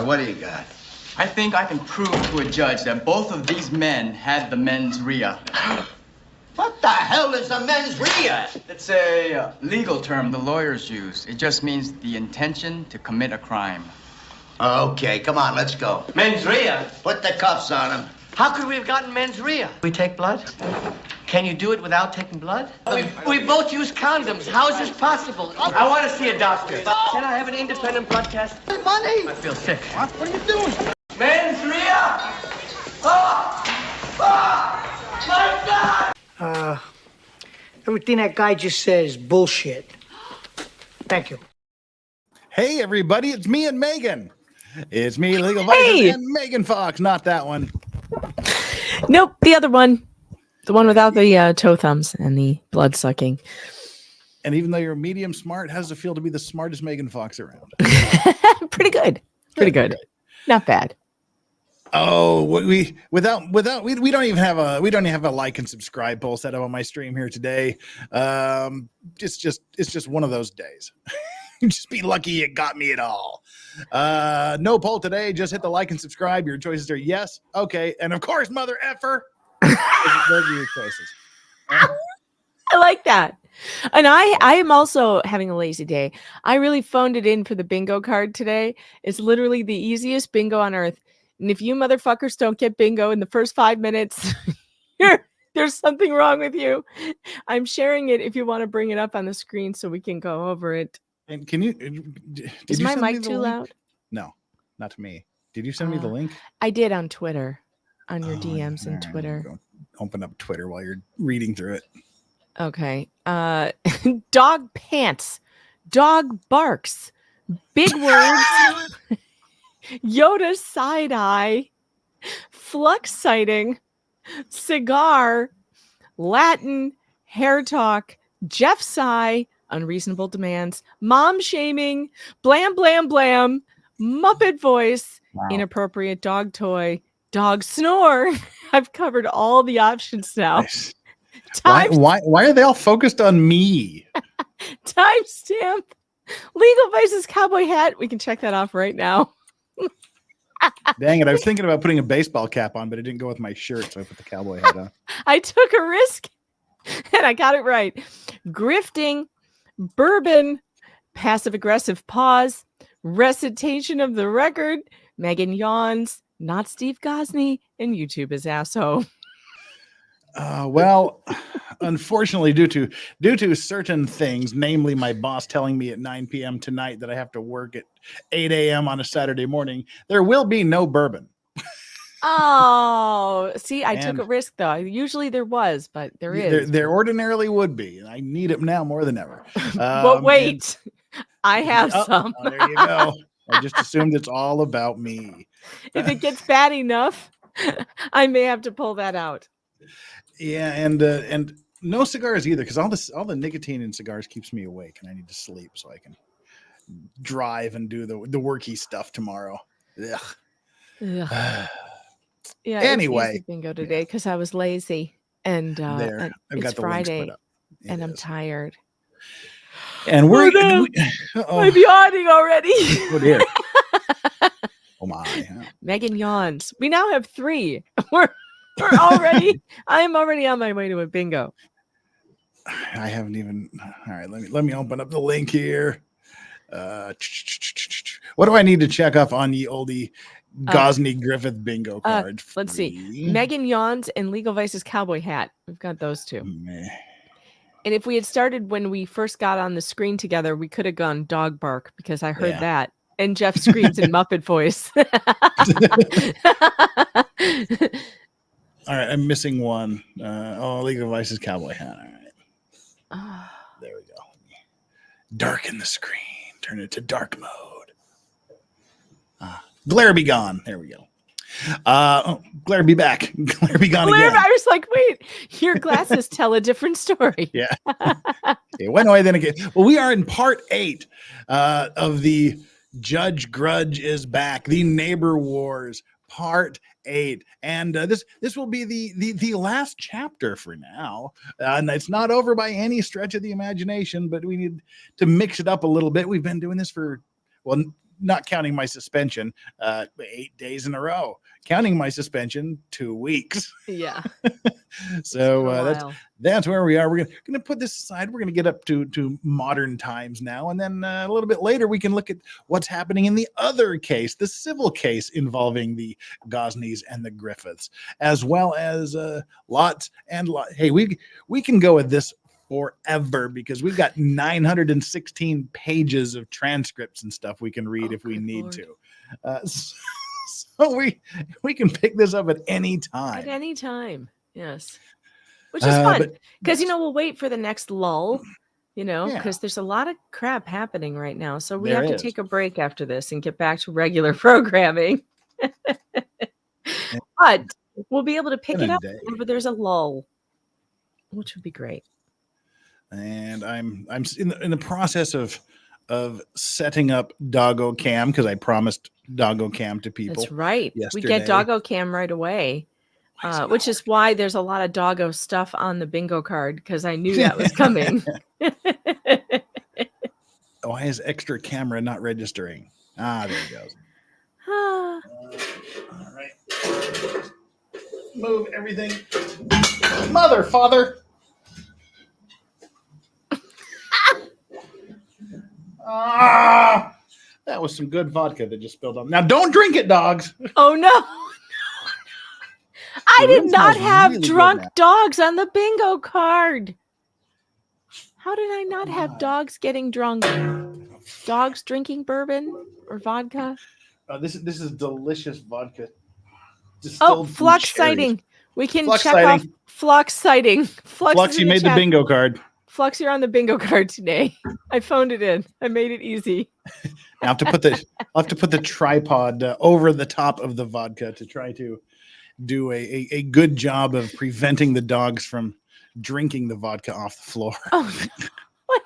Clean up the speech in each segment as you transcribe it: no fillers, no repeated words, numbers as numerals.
What do you got? I think I can prove to a judge that both of these men had the mens rea. What the hell is a mens rea? It's a legal term the lawyers use. It just means the intention to commit a crime. Okay, come on, let's go. Mens rea? Put the cuffs on him. How could we have gotten mens rea? We take blood? Can you do it without taking blood? We both use condoms. How is this possible? I want to see a doctor. Can I have an independent blood test? Hey, money! I feel sick. What are you doing? Mens rea! Oh! Oh! My God! Everything that guy just said is bullshit. Thank you. Hey, everybody, it's me and Megan. It's me, Legal Vices, and Megan Fox, not that one. Nope, the other one. The one without the toe thumbs and the blood sucking. And even though you're medium smart, how does it feel to be the smartest Megan Fox around? Pretty good. Pretty good. Not bad. Oh, we don't even have a like and subscribe poll set up on my stream here today. It's just one of those days. Just be lucky you got me at all. No poll today. Just hit the like and subscribe. Your choices are yes, okay, and of course, mother effer. Those are your choices. I like that. And I am also having a lazy day. I really phoned it in for the bingo card today. It's literally the easiest bingo on earth. And if you motherfuckers don't get bingo in the first 5 minutes, there's something wrong with you. I'm sharing it if you want to bring it up on the screen so we can go over it. And can you? Is my mic too loud? No, not to me. Did you send me the link? I did on Twitter, on your DMs and Twitter. Open up Twitter while you're reading through it. Okay. Dog pants. Dog barks. Big words. Yoda side eye. Flux sighting. Cigar. Latin. Hair talk. Jeff sigh. Unreasonable demands. Mom shaming. Blam, blam, blam. Muppet voice. Wow. Inappropriate dog toy. Dog snore. I've covered all the options now. Nice. Why are they all focused on me? Timestamp. Legal Vices cowboy hat. We can check that off right now. Dang it. I was thinking about putting a baseball cap on, but it didn't go with my shirt, so I put the cowboy hat on. I took a risk and I got it right. Grifting, bourbon, passive-aggressive pause, recitation of the record, Megan yawns, not Steve Gosney, and YouTube is asshole. Well, unfortunately, due to certain things, namely my boss telling me at 9 p.m. tonight that I have to work at 8 a.m. on a Saturday morning, there will be no bourbon. Oh, see, I took a risk though. Usually there was, but there is. There ordinarily would be, and I need it now more than ever. But wait, I have some. Oh, there you go. I just assumed it's all about me. If it gets bad enough, I may have to pull that out. Yeah, and no cigars either, because all the nicotine in cigars keeps me awake, and I need to sleep so I can drive and do the worky stuff tomorrow. Ugh. Yeah. Anyway, it's bingo today because I was lazy, and I've it's got the Friday, and I'm tired. And we're I'm yawning already. Oh dear. Oh my. Yeah. Megan yawns. We now have 3. We're already. I'm already on my way to a bingo. I haven't even. All right, let me open up the link here. What do I need to check off on the oldie Gosney Griffith bingo card? Let's see. Megan yawns and Legal Vices cowboy hat. We've got those 2. And if we had started when we first got on the screen together, we could have gone dog bark because I heard that. And Jeff screams in Muppet voice. All right, I'm missing one. Legal Vices cowboy hat. All right. There we go. Darken the screen. Turn it to dark mode. Glare be gone. There we go. Glare be back. Glare be gone again. I was like, wait, your glasses tell a different story. Yeah. It went away then again. Well, we are in part 8 of the Judge Grudge is Back, the Neighbor Wars, part 8. And this will be the last chapter for now. And it's not over by any stretch of the imagination, but we need to mix it up a little bit. We've been doing this for, well, not counting my suspension, 8 days in a row. Counting my suspension, 2 weeks. Yeah. So that's where we are. We're gonna put this aside. We're gonna get up to modern times now, and then a little bit later we can look at what's happening in the other case, the civil case involving the Gosneys and the Griffiths, as well as lots and lots. Hey, we can go with this forever because we've got 916 pages of transcripts and stuff we can read if we need to. So we can pick this up at any time. At any time, yes. Which is fun because we'll wait for the next lull, because there's a lot of crap happening right now. So we have to take a break after this and get back to regular programming. But we'll be able to pick it up whenever there's a lull, which would be great. And I'm in the process of setting up Doggo Cam because I promised Doggo Cam to people. That's right. Yesterday. We get Doggo Cam right away, which is why there's a lot of Doggo stuff on the bingo card because I knew that was coming. Why is extra camera not registering? There it goes. All right. Move everything. Mother, father. That was some good vodka that just spilled on. Now don't drink it, dogs. Oh no. I did not have really drunk dogs on the bingo card. How did I not have dogs getting drunk? Dogs drinking bourbon or vodka? This is delicious vodka. Flux sighting. We can check off Flux sighting. Flux, you made the bingo card. Flux, you're on the bingo card today. I phoned it in. I made it easy. I'll have to put the tripod over the top of the vodka to try to do a good job of preventing the dogs from drinking the vodka off the floor. Oh, what?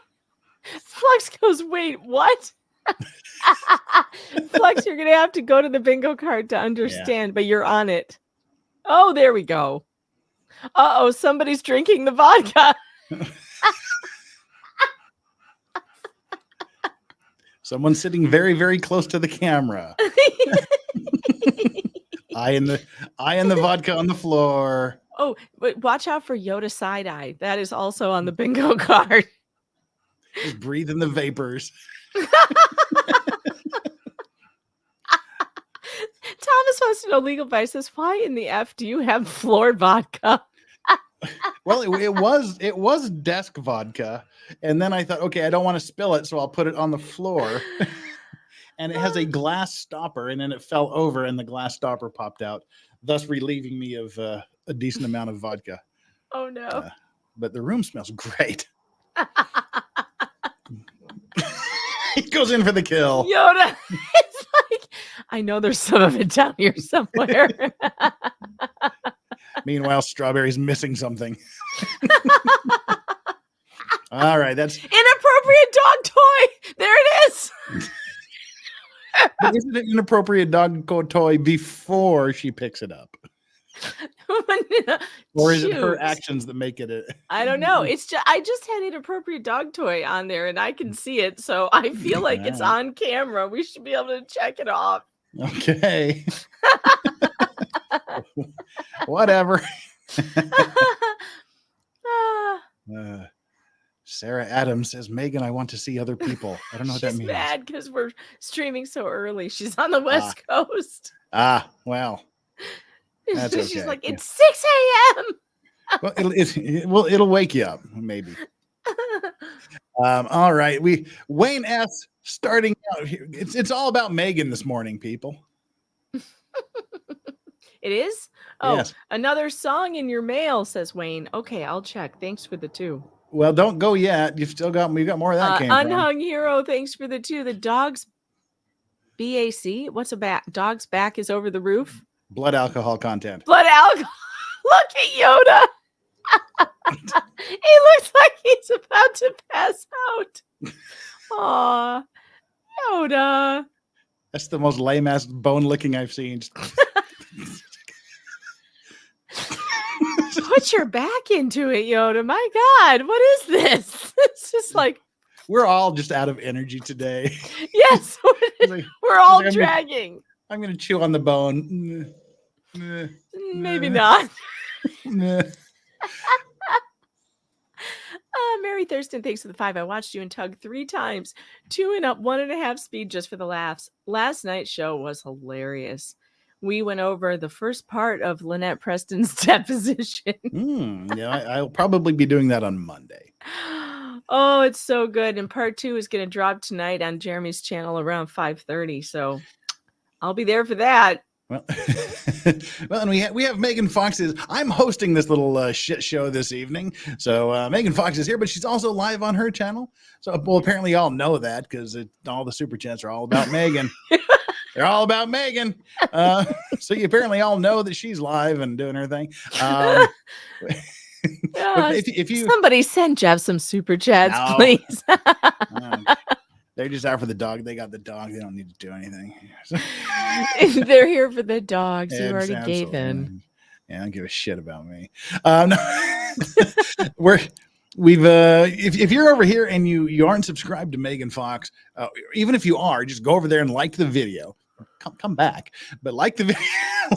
Flux goes, wait, what? Flux, you're gonna have to go to the bingo card to understand, but you're on it. Oh, there we go. Somebody's drinking the vodka. Someone's sitting very, very close to the camera. Eye in the vodka on the floor. Oh, but watch out for Yoda side eye. That is also on the bingo card. Just breathe in the vapors. Thomas wants to know, Legal Vices, why in the F do you have floor vodka? Well, it was desk vodka, and then I thought, okay, I don't want to spill it, so I'll put it on the floor. And it has a glass stopper, and then it fell over, and the glass stopper popped out, thus relieving me of a decent amount of vodka. Oh no! But the room smells great. It goes in for the kill. Yoda, it's like I know there's some of it down here somewhere. Meanwhile, Strawberry's missing something. All right, that's inappropriate dog toy. There it is. But isn't it an inappropriate dog toy before she picks it up? Or is it her actions that make it? I don't know. It's just I just had inappropriate dog toy on there, and I can see it, so I feel like it's on camera. We should be able to check it off. Okay. Whatever. Sarah Adams says, Megan, I want to see other people. I don't know what that means. She's mad because we're streaming so early. She's on the West Coast. Well. That's okay. She's like, it's 6 a.m. Well, it'll wake you up, maybe. All right. Wayne S. starting out here. It's all about Megan this morning, people. It is? Oh, yes. Another song in your mail, says Wayne. Okay, I'll check. Thanks for the 2. Well, don't go yet. We've got more of that Unhung Hero, thanks for the 2. The dog's BAC. What's a back? Dog's back is over the roof. Blood alcohol content. Blood alcohol. Look at Yoda. He looks like he's about to pass out. Aw, Yoda. That's the most lame-ass bone licking I've seen. Put your back into it, Yoda. My God, what is this? It's just like We're all just out of energy today. Yes, Like, we're all like, dragging. I'm gonna chew on the bone. Maybe not. Nah. Mary Thurston, thanks for the 5. I watched you and Tug 3 times, 2 and up 1.5 speed just for the laughs. Last night's show was hilarious. We went over the first part of Lynette Preston's deposition. Yeah, I'll probably be doing that on Monday. Oh, it's so good. And part 2 is going to drop tonight on Jeremy's channel around 5:30. So I'll be there for that. Well, well, and we have Megan Fox's. I'm hosting this little shit show this evening, so Megan Fox is here, but she's also live on her channel. So, well, apparently y'all know that because all the super chats are all about Megan. They're all about Megan. So you apparently all know that she's live and doing her thing. If you somebody send Jeff some super chats, No. please. They're just out for the dog. They got the dog. They don't need to do anything. They're here for the dogs. You already Absolutely. gave in. Yeah, I don't give a shit about me. No. If you're over here and you aren't subscribed to Megan Fox, even if you are, just go over there and like the video. Come back, but like the video,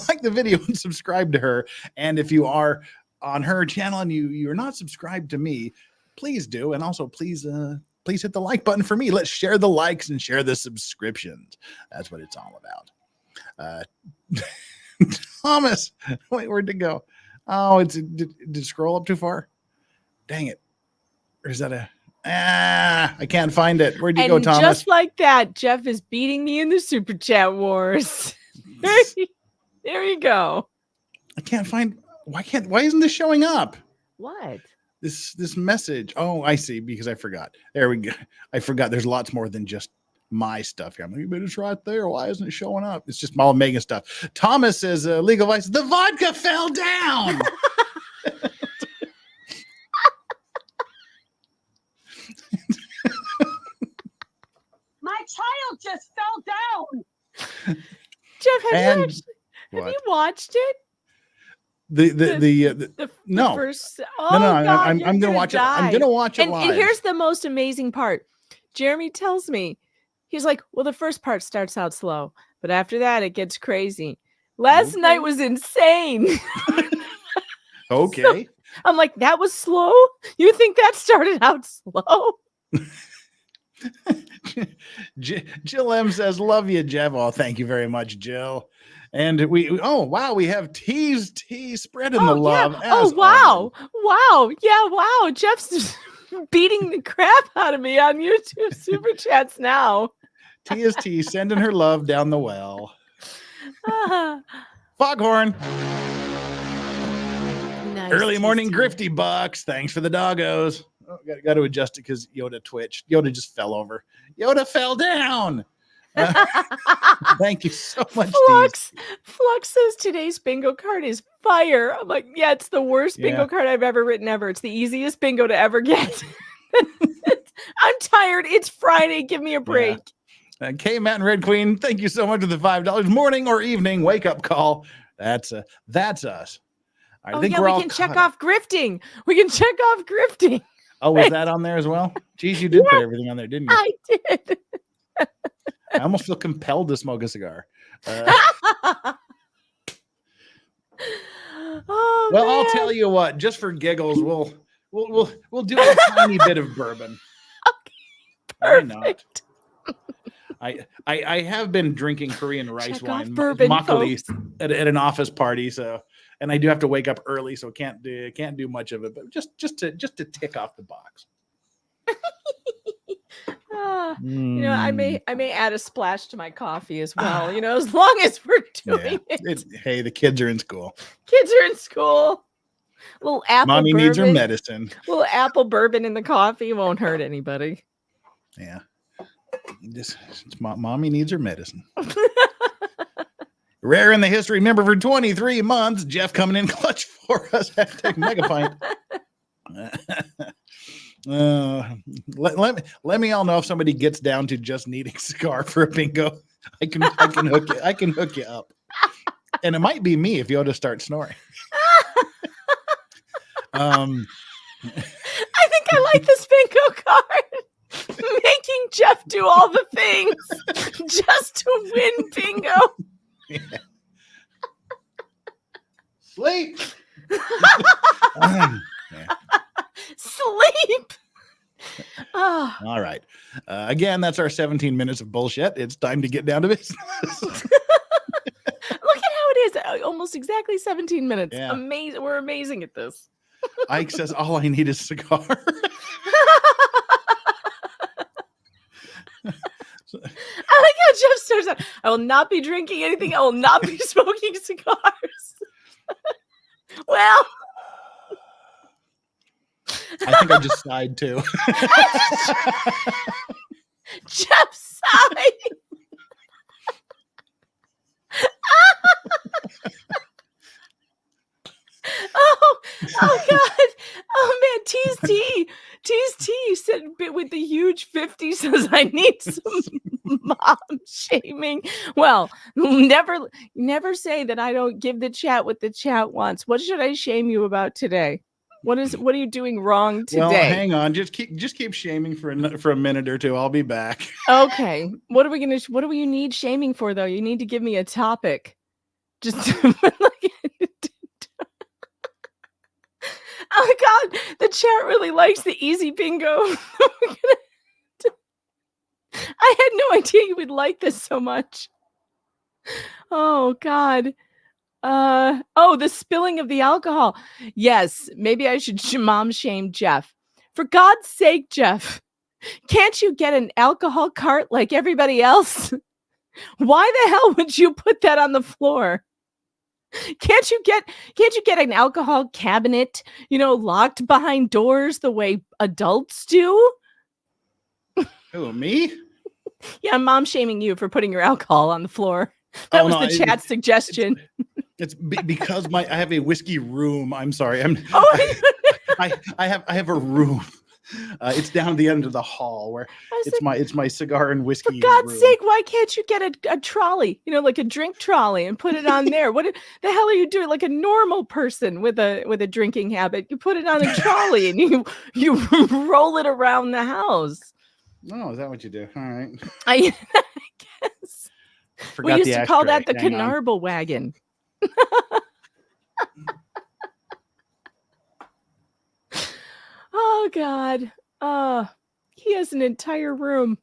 like the video and subscribe to her. And if you are on her channel and you're not subscribed to me, please do. And also please hit the like button for me. Let's share the likes and share the subscriptions. That's what it's all about. Thomas, wait, where'd it go? Oh, did it scroll up too far? Dang it. Or is that I can't find it. Where'd you go, Thomas? Just like that, Jeff is beating me in the super chat wars. There you go. I can't find, why isn't this showing up? What? This message. Oh, I see, because I forgot. There we go. I forgot there's lots more than just my stuff here. I'm like, but it's right there. Why isn't it showing up? It's just all Megan stuff. Thomas says, Legal Vice, the vodka fell down. My child just fell down. Jeff, have you watched it? The no. First, no, God, I'm gonna watch it. I'm gonna watch it live. And here's the most amazing part. Jeremy tells me, he's like, well, the first part starts out slow, but after that it gets crazy. Last night was insane. Okay. So, I'm like, that was slow? You think that started out slow? Jill M says, love you, Jeff. Oh, thank you very much, Jill. And we have T's spreading the love. Yeah. Oh, wow. Always. Wow. Yeah, wow. Jeff's beating the crap out of me on YouTube super chats now. T is T sending her love down the well. Foghorn. Nice. Early morning grifty bucks. Thanks for the doggos. Oh, got to adjust it because Yoda twitched. Yoda just fell over. Yoda fell down. Thank you so much. Flux says today's bingo card is fire. I'm like, yeah, it's the worst bingo card I've ever written ever. It's the easiest bingo to ever get. I'm tired. It's Friday. Give me a break. Yeah. K Mountain Red Queen, thank you so much for the $5. Morning or evening wake up call. That's us. I think we can check off grifting. We can check off grifting. Oh, was that on there as well? Geez, you did put everything on there, didn't you? I did. I almost feel compelled to smoke a cigar. Oh, well, man. I'll tell you what. Just for giggles, we'll do a tiny bit of bourbon. Okay, why perfect. not? I have been drinking Korean rice wine, bourbon, makgeolli, at an office party. So, and I do have to wake up early, so can't do much of it. But just to tick off the box. You know, I may add a splash to my coffee as well. You know, as long as we're doing it. Hey, the kids are in school. Kids are in school. Little apple Mommy bourbon. needs her medicine. Little apple bourbon in the coffee won't hurt anybody. Yeah. Mommy needs her medicine. Rare in the history member for 23 months. Jeff coming in clutch for us. Hashtag Megapint. Let me all know if somebody gets down to just needing cigar for a bingo. I can hook you up. And it might be me if Yoda starts snoring. I think I like this bingo card. making Jeff do all the things just to win bingo. Yeah. Sleep. Sleep. Oh. All right. Again, that's our 17 minutes of bullshit. It's time to get down to business. Look at how it is. Almost exactly 17 minutes. Yeah. Amazing. We're amazing at this. Ike says, all I need is a cigar. I like how Jeff starts out. I will not be drinking anything. I will not be smoking cigars. Well, I think I just sighed too. Jeff sighed. Oh God. Oh man, Tease T said with the huge 50 says I need some mom shaming. Well, never say that I don't give the chat what the chat wants. What should I shame you about today? What are you doing wrong today? Well, hang on. Just keep shaming for a minute or two. I'll be back. Okay. What do you need shaming for though? You need to give me a topic. Just oh God, the chat really likes the easy bingo. I had no idea you would like this so much. Oh God. The spilling of the alcohol. Yes, maybe I should mom shame Jeff. For God's sake, Jeff, can't you get an alcohol cart like everybody else? Why the hell would you put that on the floor? Can't you get an alcohol cabinet, locked behind doors the way adults do? Who, me? Yeah, I'm mom shaming you for putting your alcohol on the floor. That was the chat suggestion. It's because I have a whiskey room. I'm sorry. I have a room. It's down at the end of the hall where it's my cigar and whiskey. For God's room. sake, why can't you get a trolley, like a drink trolley, and put it on there? What the hell are you doing? Like a normal person with a drinking habit, you put it on a trolley and you roll it around the house. Oh, is that what you do? All right. I guess Forgot we used to call that the Hang on. Canarble wagon. Oh God. He has an entire room.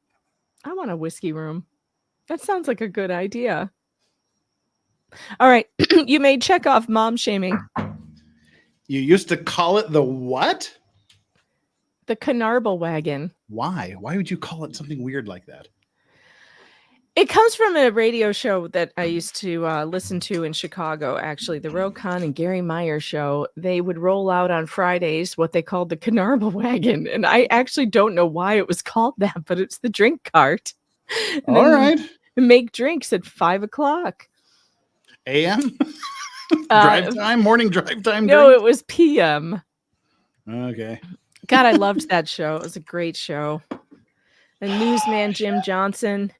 I want a whiskey room. That sounds like a good idea. All right. You may check off mom shaming. You used to call it the what? The Canarble wagon. Why? Why would you call it something weird like that? It comes from a radio show that I used to listen to in Chicago, actually, the Rokon and Gary Meyer show. They would roll out on Fridays what they called the Canarble wagon. And I actually don't know why it was called that, but it's the drink cart. And all right. Make drinks at 5:00 a.m. Drive time, morning drive time. No, drinks? it was p.m. Okay. God, I loved that show. It was a great show. The newsman Jim Johnson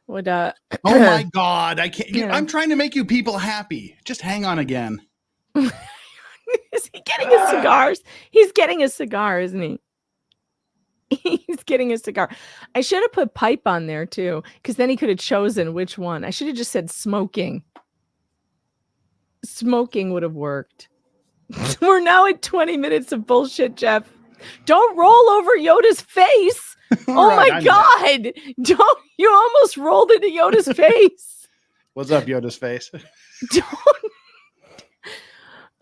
would oh my God, I can't. I'm trying to make you people happy. Just hang on again. Is he getting his cigars? He's getting a cigar, isn't he? He's getting a cigar. I should have put pipe on there too, because then he could have chosen which one. I should have just said smoking. Smoking would have worked. We're now at 20 minutes of bullshit, Jeff. Don't roll over Yoda's face. Oh right, my God. Don't, you almost rolled into Yoda's face. What's up, Yoda's face? Don't.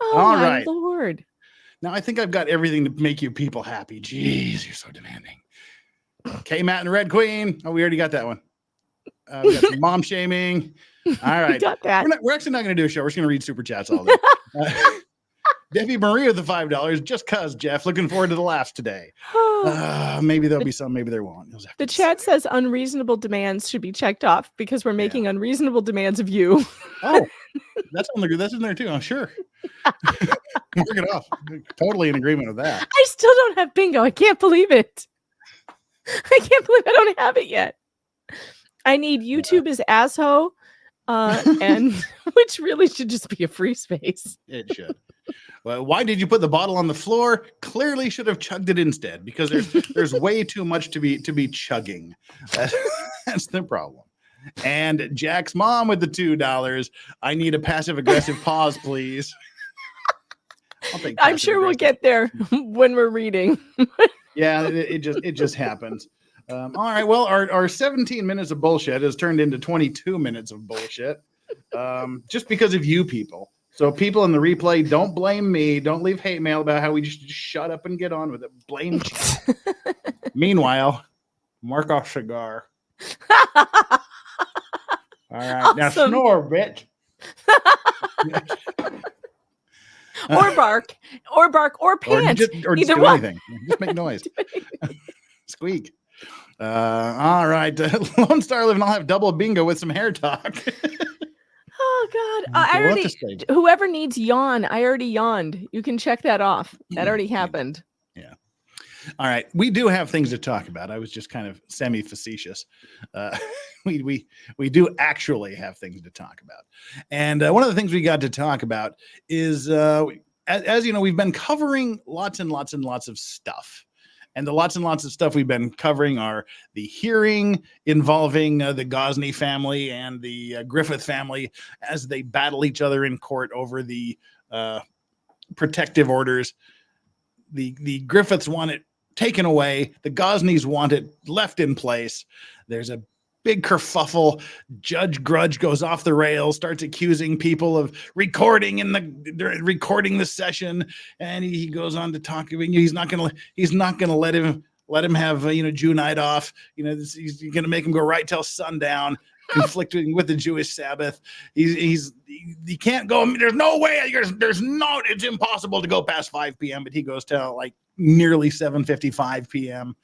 Oh all my right. Lord. Now I think I've got everything to make you people happy. Jeez, you're so demanding. K-Matt and Red Queen. Oh, we already got that one. We got some mom shaming. All right. We got that. We're actually not going to do a show. We're just going to read super chats all day. Debbie Marie with the $5. Just cuz, Jeff. Looking forward to the laughs today. Maybe there'll be some, maybe there won't. The chat says unreasonable demands should be checked off because we're making unreasonable demands of you. Oh, that's in there too. I'm sure. Work it off. Totally in agreement with that. I still don't have bingo. I can't believe it. I can't believe I don't have it yet. I need YouTube as asshole, and which really should just be a free space. It should. Well, why did you put the bottle on the floor? Clearly should have chugged it instead, because there's way too much to be chugging. That's the problem. And Jack's mom with the $2. I need a passive aggressive pause, please. I'm sure we'll get there when we're reading. Yeah, it just happens. All right. Well, our 17 minutes of bullshit has turned into 22 minutes of bullshit, just because of you people. So people in the replay, don't blame me. Don't leave hate mail about how we just shut up and get on with it. Blame chat. Meanwhile, mark off cigar. All right. Awesome. Now snore, bitch. or bark, or pant. Or just do anything. Just make noise. Squeak. All right. Lone Star Living, I'll have double bingo with some hair talk. Oh God. Whoever needs yawn, I already yawned. You can check that off. That already happened. Yeah. All right. We do have things to talk about. I was just kind of semi-facetious. We do actually have things to talk about. And one of the things we got to talk about is, as you know, we've been covering lots and lots and lots of stuff. And the lots and lots of stuff we've been covering are the hearing involving the Gosney family and the Griffith family as they battle each other in court over the protective orders. The Griffiths want it taken away. The Gosneys want it left in place. There's a big kerfuffle. Judge Grudge goes off the rails, starts accusing people of recording the session, and he goes on to talk. He's not gonna let him have Jew night off. He's gonna make him go right till sundown, conflicting with the Jewish Sabbath. He can't go. There's no way. It's impossible to go past 5 p.m. But he goes till like nearly 7:55 p.m.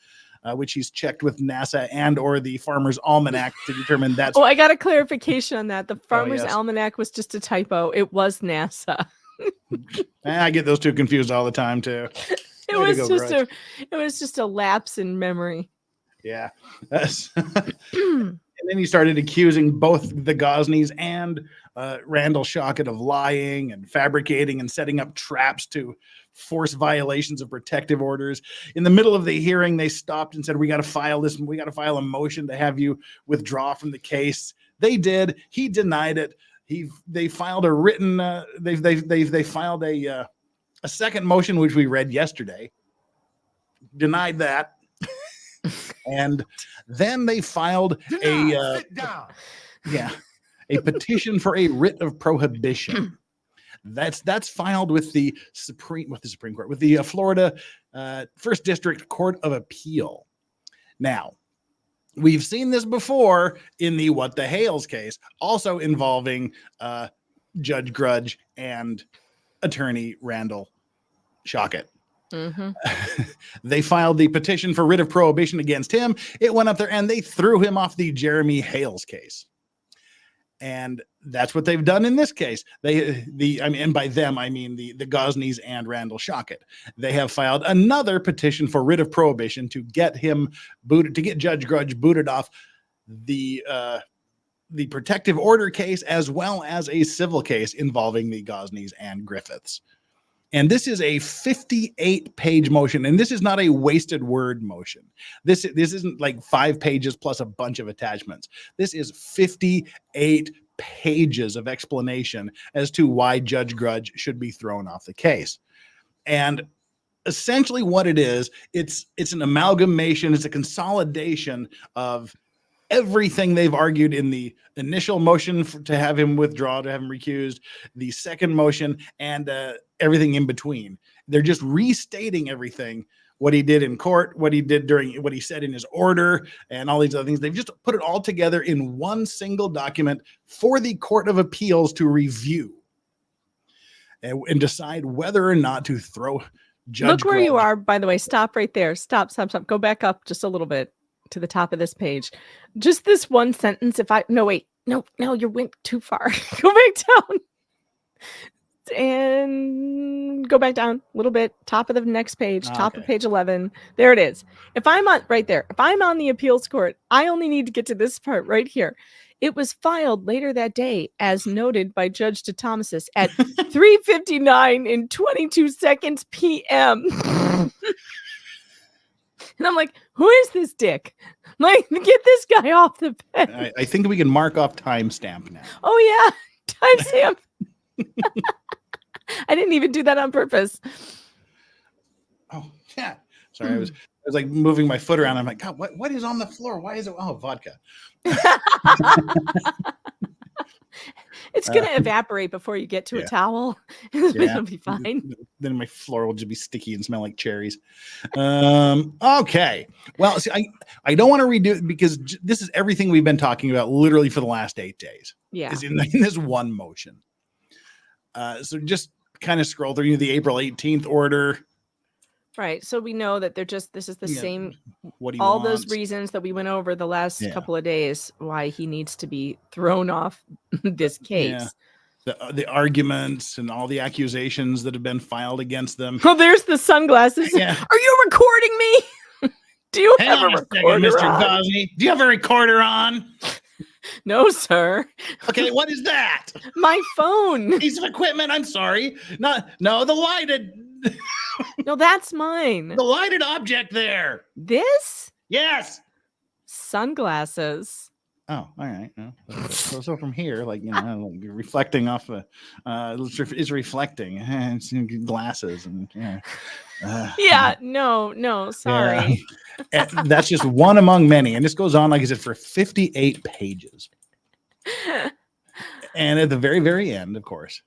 Which he's checked with NASA and or the Farmer's Almanac to determine that's. Oh, I got a clarification on that. The Farmer's Almanac was just a typo. It was NASA. I get those two confused all the time too. It was just a lapse in memory. Yeah. And then he started accusing both the Gosneys and Randall Shockett of lying and fabricating and setting up traps to force violations of protective orders. In the middle of the hearing, they stopped and said, we got to file a motion to have you withdraw from the case. They did. He denied it. They filed a written, they filed a second motion, which we read yesterday, denied that. And then they filed a petition for a writ of prohibition. That's filed with the Supreme Court, with the Florida First District Court of Appeal. Now, we've seen this before in the What the Hales case, also involving Judge Grudge and attorney Randall Shockett. Mm-hmm. They filed the petition for writ of prohibition against him. It went up there and they threw him off the Jeremy Hales case. And that's what they've done in this case. And by them, I mean the Gosneys and Randall Shockett. They have filed another petition for writ of prohibition to get him booted, to get Judge Grudge booted off the protective order case, as well as a civil case involving the Gosneys and Griffiths. And this is a 58-page motion, and this is not a wasted word motion. This isn't like 5 pages plus a bunch of attachments. This is 58 pages of explanation as to why Judge Grudge should be thrown off the case. And essentially what it is, it's an amalgamation, it's a consolidation of everything they've argued in the initial motion to have him withdraw, to have him recused, the second motion, and everything in between. They're just restating everything, what he did in court, what he did during, what he said in his order, and all these other things. They've just put it all together in one single document for the Court of Appeals to review and decide whether or not to throw Judge Look where Grudge. you are, by the way. Stop right there. Stop. Go back up just a little bit to the top of this page. Just this one sentence. No, you went too far. Go back down and go back down a little bit. Top of the next page, top of page 11. There it is. If I'm on the appeals court, I only need to get to this part right here. It was filed later that day, as noted by Judge DeThomasis at 3:59 and 22 seconds p.m. And I'm like, who is this dick? Like, get this guy off the bed. I think we can mark off timestamp now. Oh, yeah. Timestamp. I didn't even do that on purpose. Oh, yeah. Sorry, I was like moving my foot around. I'm like, God, what is on the floor? Why is it? Oh, vodka. It's going to evaporate before you get to a towel. It'll be fine. Then my floor will just be sticky and smell like cherries. Okay. Well, see, I don't want to redo it because this is everything we've been talking about literally for the last 8 days. Yeah. Is in this one motion. So just kind of scroll through the April 18th order. Right. So we know that this is the same, what he all wants. those reasons that we went over the last couple of days, why he needs to be thrown off this case. Yeah. The arguments and all the accusations that have been filed against them. Oh, there's the sunglasses. Yeah. Are you recording me? Do you have a recorder Mr. on? Gosney? Do you have a recorder on? No, sir. Okay, what is that? My phone. Piece of equipment. I'm sorry. The lighted. No, that's mine. The lighted object there. This? Yes. Sunglasses. Oh, all right. So from here, like, reflecting off is reflecting. It's glasses and No, sorry. Yeah. That's just one among many, and this goes on, like I said, for 58 pages. And at the very, very end, of course,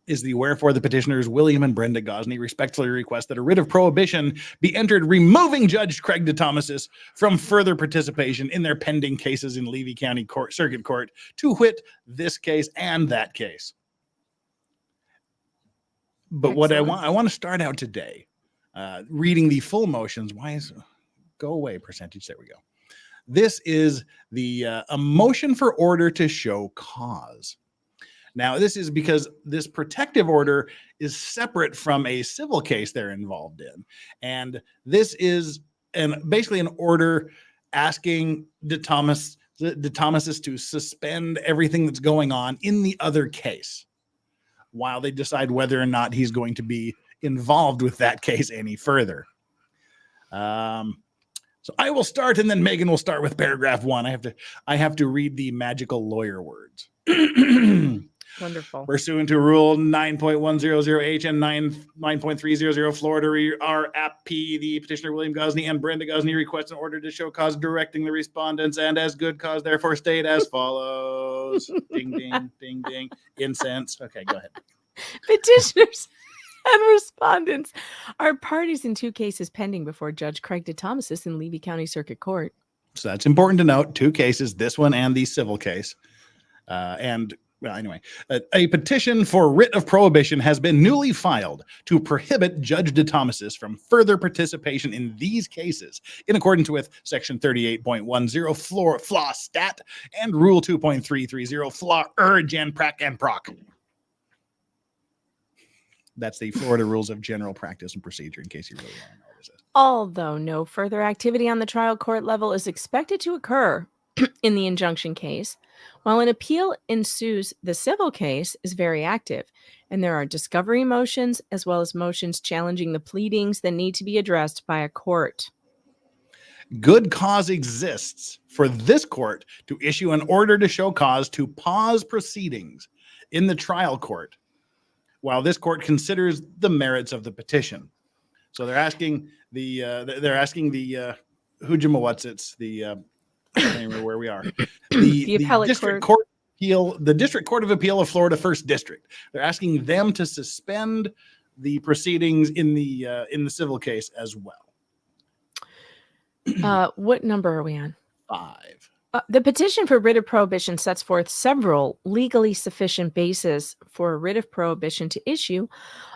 is the wherefore the petitioners William and Brenda Gosney respectfully request that a writ of prohibition be entered, removing Judge Craig DeThomasis from further participation in their pending cases in Levy County Circuit Court, to wit, this case and that case. But what I want to start out today, reading the full motions. Go away percentage? There we go. This is a motion for order to show cause. Now, this is because this protective order is separate from a civil case they're involved in. And this is basically an order asking DeThomasis to suspend everything that's going on in the other case while they decide whether or not he's going to be involved with that case any further. So I will start, and then Megan will start with paragraph 1. I have to read the magical lawyer words. Wonderful. Pursuant to Rule 9.100H and 9.300 Florida R. App P, the petitioner William Gosney and Brenda Gosney request an order to show cause directing the respondents, and as good cause therefore state as follows. Ding, ding, ding, ding. Incense. Okay, go ahead. Petitioners and respondents are parties in 2 cases pending before Judge Craig DeThomasis in Levy County Circuit Court. So that's important to note. 2 cases, this one and the civil case. A petition for writ of prohibition has been newly filed to prohibit Judge DeThomasis from further participation in these cases in accordance with Section 38.10 Flaw Stat and Rule 2.330 Flaw Gen Prac and Proc. That's the Florida Rules of General Practice and Procedure, in case you really want to know what this is. Although no further activity on the trial court level is expected to occur in the injunction case, while an appeal ensues, the civil case is very active, and there are discovery motions as well as motions challenging the pleadings that need to be addressed by a court. Good cause exists for this court to issue an order to show cause to pause proceedings in the trial court while this court considers the merits of the petition. So they're asking the I don't remember where we are. The Appellate District Court Appeal, the District Court of Appeal of Florida First District. They're asking them to suspend the proceedings in the civil case as well. What number are we on? 5. The petition for writ of prohibition sets forth several legally sufficient bases for a writ of prohibition to issue,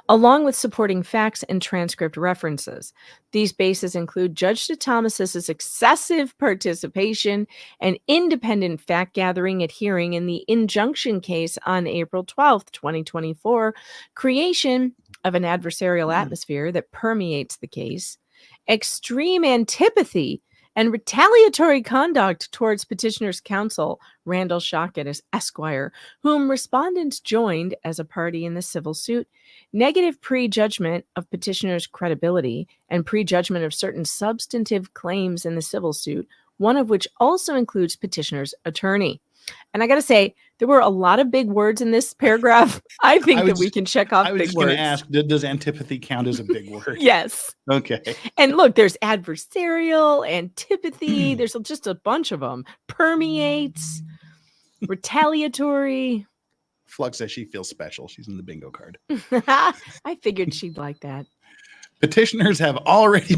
along with supporting facts and transcript references. These bases include Judge DeThomasis' excessive participation and independent fact-gathering at hearing in the injunction case on April 12th, 2024, creation of an adversarial atmosphere that permeates the case, extreme antipathy and retaliatory conduct towards petitioner's counsel, Randall Shockett as Esquire, whom respondents joined as a party in the civil suit, negative prejudgment of petitioner's credibility, and prejudgment of certain substantive claims in the civil suit, one of which also includes petitioner's attorney. And I got to say, there were a lot of big words in this paragraph. I think that we can check off big words. I was just going to ask, does antipathy count as a big word? Yes. Okay. And look, there's adversarial, antipathy. There's just a bunch of them. Permeates, retaliatory. Flux says she feels special. She's in the bingo card. I figured she'd like that. Petitioners have already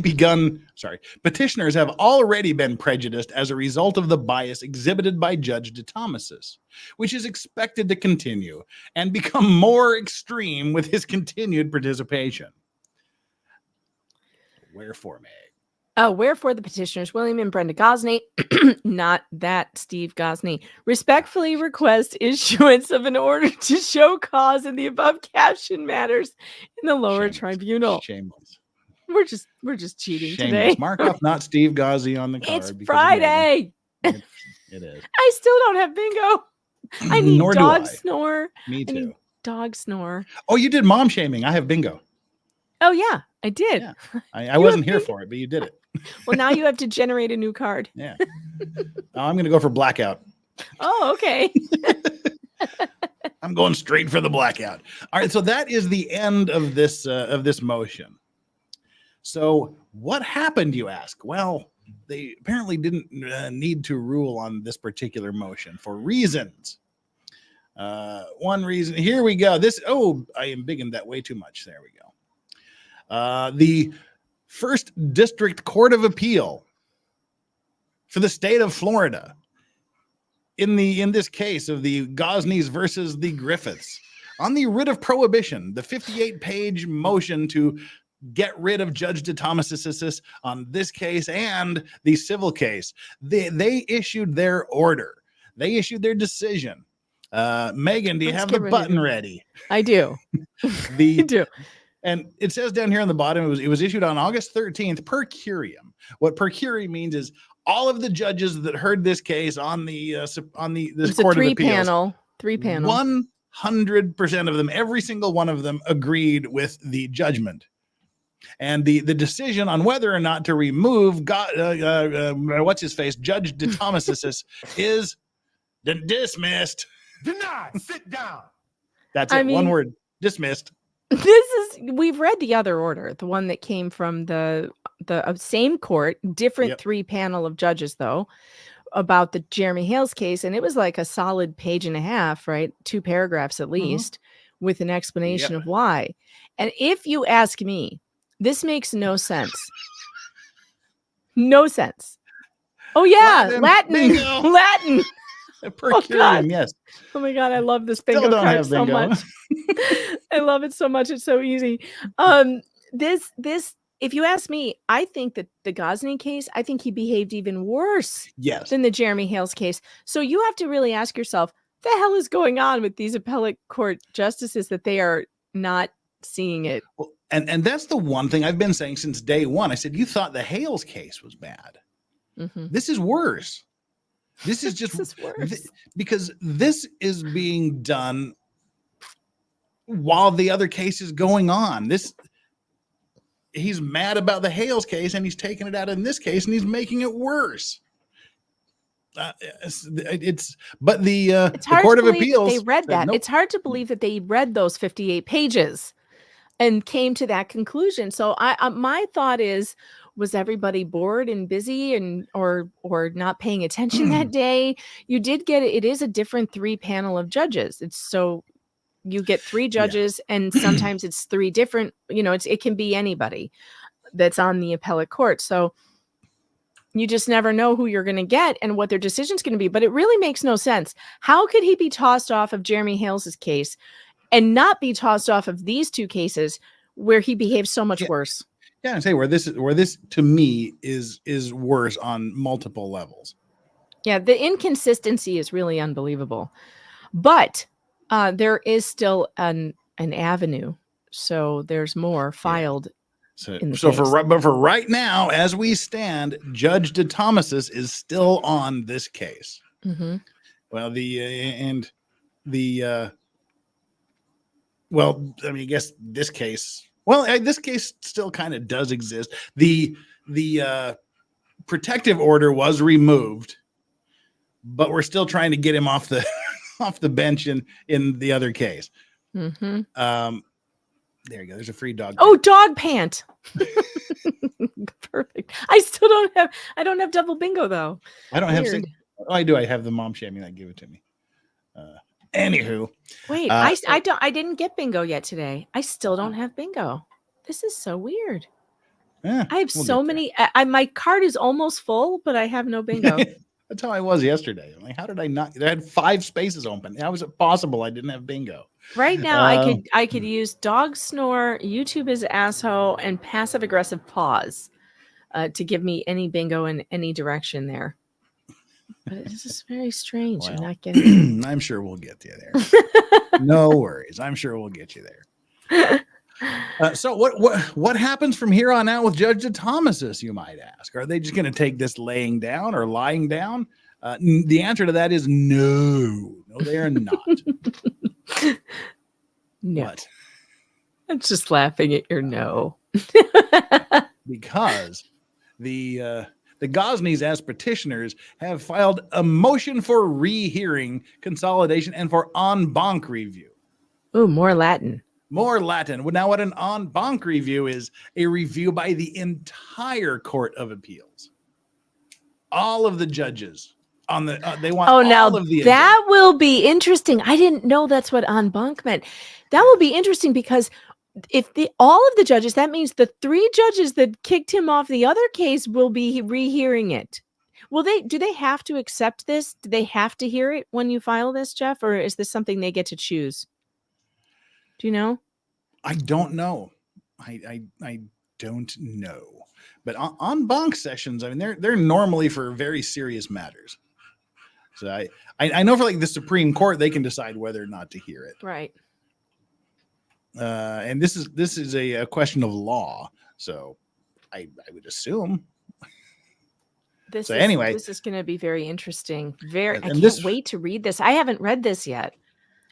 been prejudiced as a result of the bias exhibited by Judge DeThomasis, which is expected to continue and become more extreme with his continued participation. Wherefore, Meg? Wherefore the petitioners, William and Brenda Gosney, not that Steve Gosney, respectfully request issuance of an order to show cause in the above caption matters in the lower tribunal. Shameless. We're just cheating Shameless. today. Mark off not Steve Gosney on the card. It's Friday. It is. I still don't have bingo. I need Nor dog do I. snore. Me too. I need dog snore. Oh, you did mom shaming. I have bingo. Oh yeah, I did. Yeah. I wasn't here for it, but you did it. Well, now you have to generate a new card. Yeah. I'm going to go for blackout. Oh, okay. I'm going straight for the blackout. All right. So that is the end of this motion. So what happened, you ask? Well, they apparently didn't need to rule on this particular motion for reasons. One reason, here we go. I am bigging that way too much. There we go. The First District Court of Appeal for the state of Florida, in this case of the Gosneys versus the Griffiths, on the writ of prohibition, the 58-page motion to get rid of Judge DeThomasis on this case and the civil case, they issued their order. They issued their decision. Megan, do you have the button ready? I do. I do. And it says down here on the bottom, it was issued on August 13th per curiam. What per curiam means is all of the judges that heard this case on this Court of Appeals, three panel, 100% of them, every single one of them agreed with the judgment. And the decision on whether or not to remove what's his face, Judge DeThomasis is dismissed. Denied. Sit down. That's it. One word. Dismissed. We've read the other order, the one that came from the same court, different 3-panel of judges though, about the Jeremy Hales case, and it was like a solid page and a half, right? 2 paragraphs at least, with an explanation of why. And if you ask me, this makes no sense. No sense. Oh yeah, Latin. Per curiam, yes. Oh my God, I love this bingo card so much. I love it so much. It's so easy. This, if you ask me, I think that the Gosney case, I think he behaved even worse than the Jeremy Hales case. So you have to really ask yourself, the hell is going on with these appellate court justices that they are not seeing it? Well, and that's the one thing I've been saying since day one. I said, you thought the Hales case was bad. This is worse. This is just worse. Because this is being done while the other case is going on. He's mad about the Hales case and he's taking it out in this case and he's making it worse. The Court of Appeals, they read that. Nope. It's hard to believe that they read those 58 pages and came to that conclusion. So my thought is, was everybody bored and busy or not paying attention that day? You did get it. It is a different 3-panel of judges. It's so you get 3 judges and sometimes it's 3 different, it can be anybody that's on the appellate court. So you just never know who you're going to get and what their decision's going to be. But it really makes no sense. How could he be tossed off of Jeremy Hales's case and not be tossed off of these 2 cases where he behaves so much worse? Yeah, I say where this to me is worse on multiple levels. Yeah, the inconsistency is really unbelievable. But there is still an avenue. So there's more filed So, in the so case. for right now, as we stand, Judge DeThomasis is still on this case. Mhm. Well, well, I mean, I guess this case. Well, this case still kind of does exist. The protective order was removed, but we're still trying to get him off the off the bench in the other case. Mm-hmm. There you go. There's a free dog. Oh, dog pant. Perfect. I don't have double bingo though. I don't have. Weird. Oh, I do. I have the mom shaming that give it to me. Anywho, Wait, I didn't get bingo yet today. I still don't have bingo. This is so weird. Yeah, I have so many. My card is almost full, but I have no bingo. That's how I was yesterday. I'm like, how did I not? I had 5 spaces open. How was it possible I didn't have bingo? Right now, I could use dog snore, YouTube is asshole, and passive aggressive pause to give me any bingo in any direction there. But it's just very strange. Well, I'm not getting. I'm sure we'll get you there. No worries. I'm sure we'll get you there. So what happens from here on out with Judge DeThomasis, you might ask? Are they just going to take this laying down or lying down? The answer to that is no. No, they are not. No. What? I'm just laughing at your no. Because the Gosneys as petitioners have filed a motion for rehearing, consolidation, and for en banc review. Oh, more Latin. More Latin. Now, what an en banc review is a review by the entire Court of Appeals. All of the judges on the they want. Oh, all now of the that will be interesting. I didn't know that's what en banc meant. That will be interesting because if all of the judges, that means the 3 judges that kicked him off the other case will be rehearing it. Do they have to accept this? Do they have to hear it when you file this, Jeff, or is this something they get to choose? Do you know? I don't know. I don't know. But en banc sessions, I mean, they're normally for very serious matters. So I know for like the Supreme Court, they can decide whether or not to hear it. Right. And this is a question of law. So I would assume. This is going to be very interesting. I can't wait to read this. I haven't read this yet.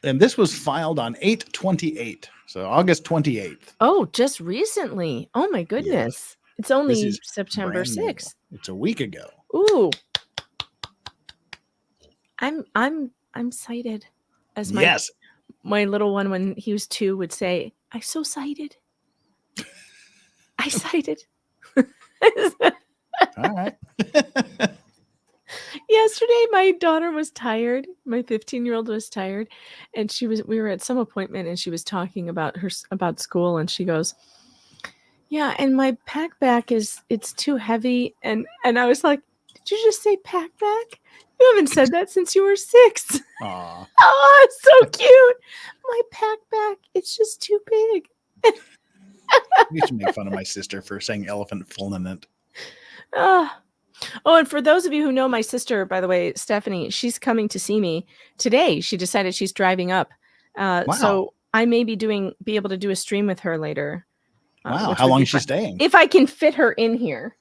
And this was filed on 8/28, so August 28th. Oh, just recently. Oh my goodness. Yes. It's only September 6th. It's a week ago. Ooh. I'm cited. As my little one when he was 2 would say, "I'm so cited." I cited. All right. Yesterday, my daughter was tired. My 15-year-old was tired, and we were at some appointment, and she was talking about school, and she goes, "Yeah, and my pack back it's too heavy." And I was like, "Did you just say pack back? You haven't said that since you were 6." Aww. Oh, it's so cute. My pack back, it's just too big. You should make fun of my sister for saying elephant fulminant. Oh, and for those of you who know my sister, by the way, Stephanie, she's coming to see me today. She decided she's driving up. Wow. So I may be able to do a stream with her later. Wow. How long is she staying? If I can fit her in here.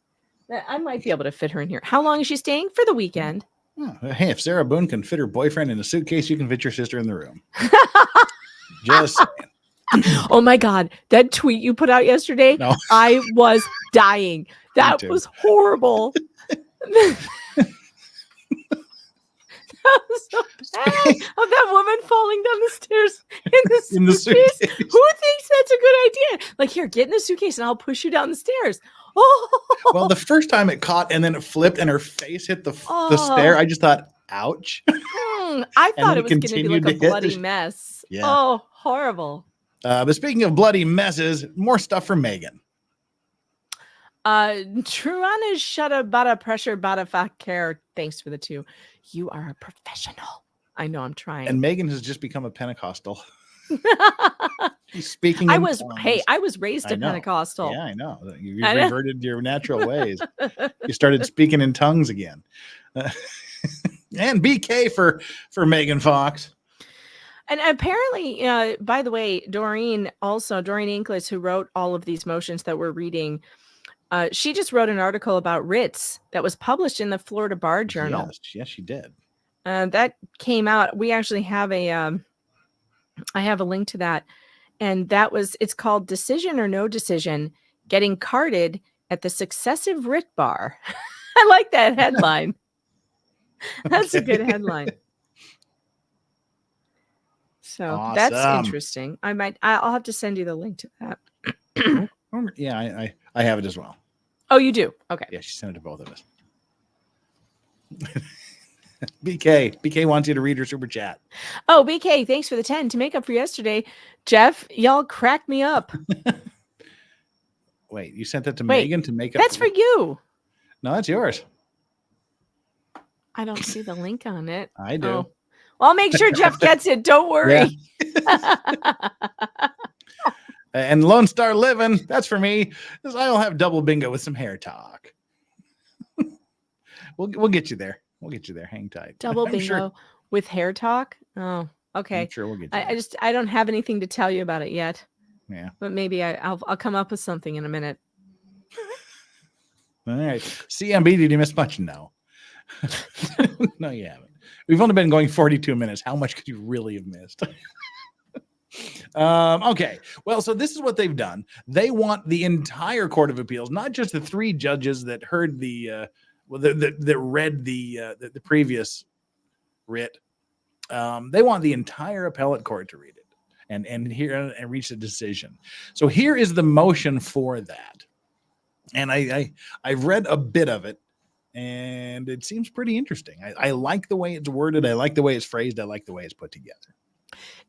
I might be able to fit her in here. How long is she staying? For the weekend. Oh, hey, if Sarah Boone can fit her boyfriend in a suitcase, you can fit your sister in the room. Just saying. Oh my God. That tweet you put out yesterday, no. I was dying. That was horrible. That was so bad. Of that woman falling down the stairs in the suitcase. Who thinks that's a good idea? Like, here, get in the suitcase and I'll push you down the stairs. Oh. Well, the first time it caught and then it flipped and her face hit the stair, I just thought, ouch. I thought it was going to be like a bloody mess. Yeah. Oh, horrible. But speaking of bloody messes, more stuff from Megan. Truana shutta bada pressure bada fuck care. Thanks for the 2. You are a professional. I know I'm trying. And Megan has just become a Pentecostal. She's speaking. I was raised a Pentecostal. Yeah, I know. You reverted your natural ways. You started speaking in tongues again. And BK for Megan Fox. And apparently, by the way, Doreen Inglis, who wrote all of these motions that we're reading, she just wrote an article about writs that was published in the Florida Bar Journal. Yes, she did. That came out. We actually have I have a link to that. And it's called Decision or No Decision, Getting Carded at the Successive Writ Bar. I like that headline. That's a good headline. So that's interesting. I'll have to send you the link to that. Yeah, I have it as well. Oh, you do? Okay. Yeah, she sent it to both of us. BK wants you to read her super chat. Oh, BK, thanks for the 10 to make up for yesterday. Jeff, y'all cracked me up. Wait, you sent that to Megan to make up? That's for you. No, that's yours. I don't see the link on it. I do. Oh. Well, I'll make sure Jeff gets it. Don't worry. Yeah. And Lone Star Living, that's for me. I'll have double bingo with some hair talk. We'll get you there. We'll get you there. Hang tight. Double bingo with hair talk. Oh, okay. I'm sure we'll get you there. I don't have anything to tell you about it yet. Yeah. But maybe I'll come up with something in a minute. All right. CMB, did you miss much? No. No, you haven't. We've only been going 42 minutes. How much could you really have missed? Okay. Well, so this is what they've done. They want the entire Court of Appeals, not just the 3 judges that heard that read the previous writ. They want the entire appellate court to read it and hear and reach a decision. So here is the motion for that. And I've read a bit of it, and it seems pretty interesting. I like the way it's worded. I like the way it's phrased. I like the way it's put together.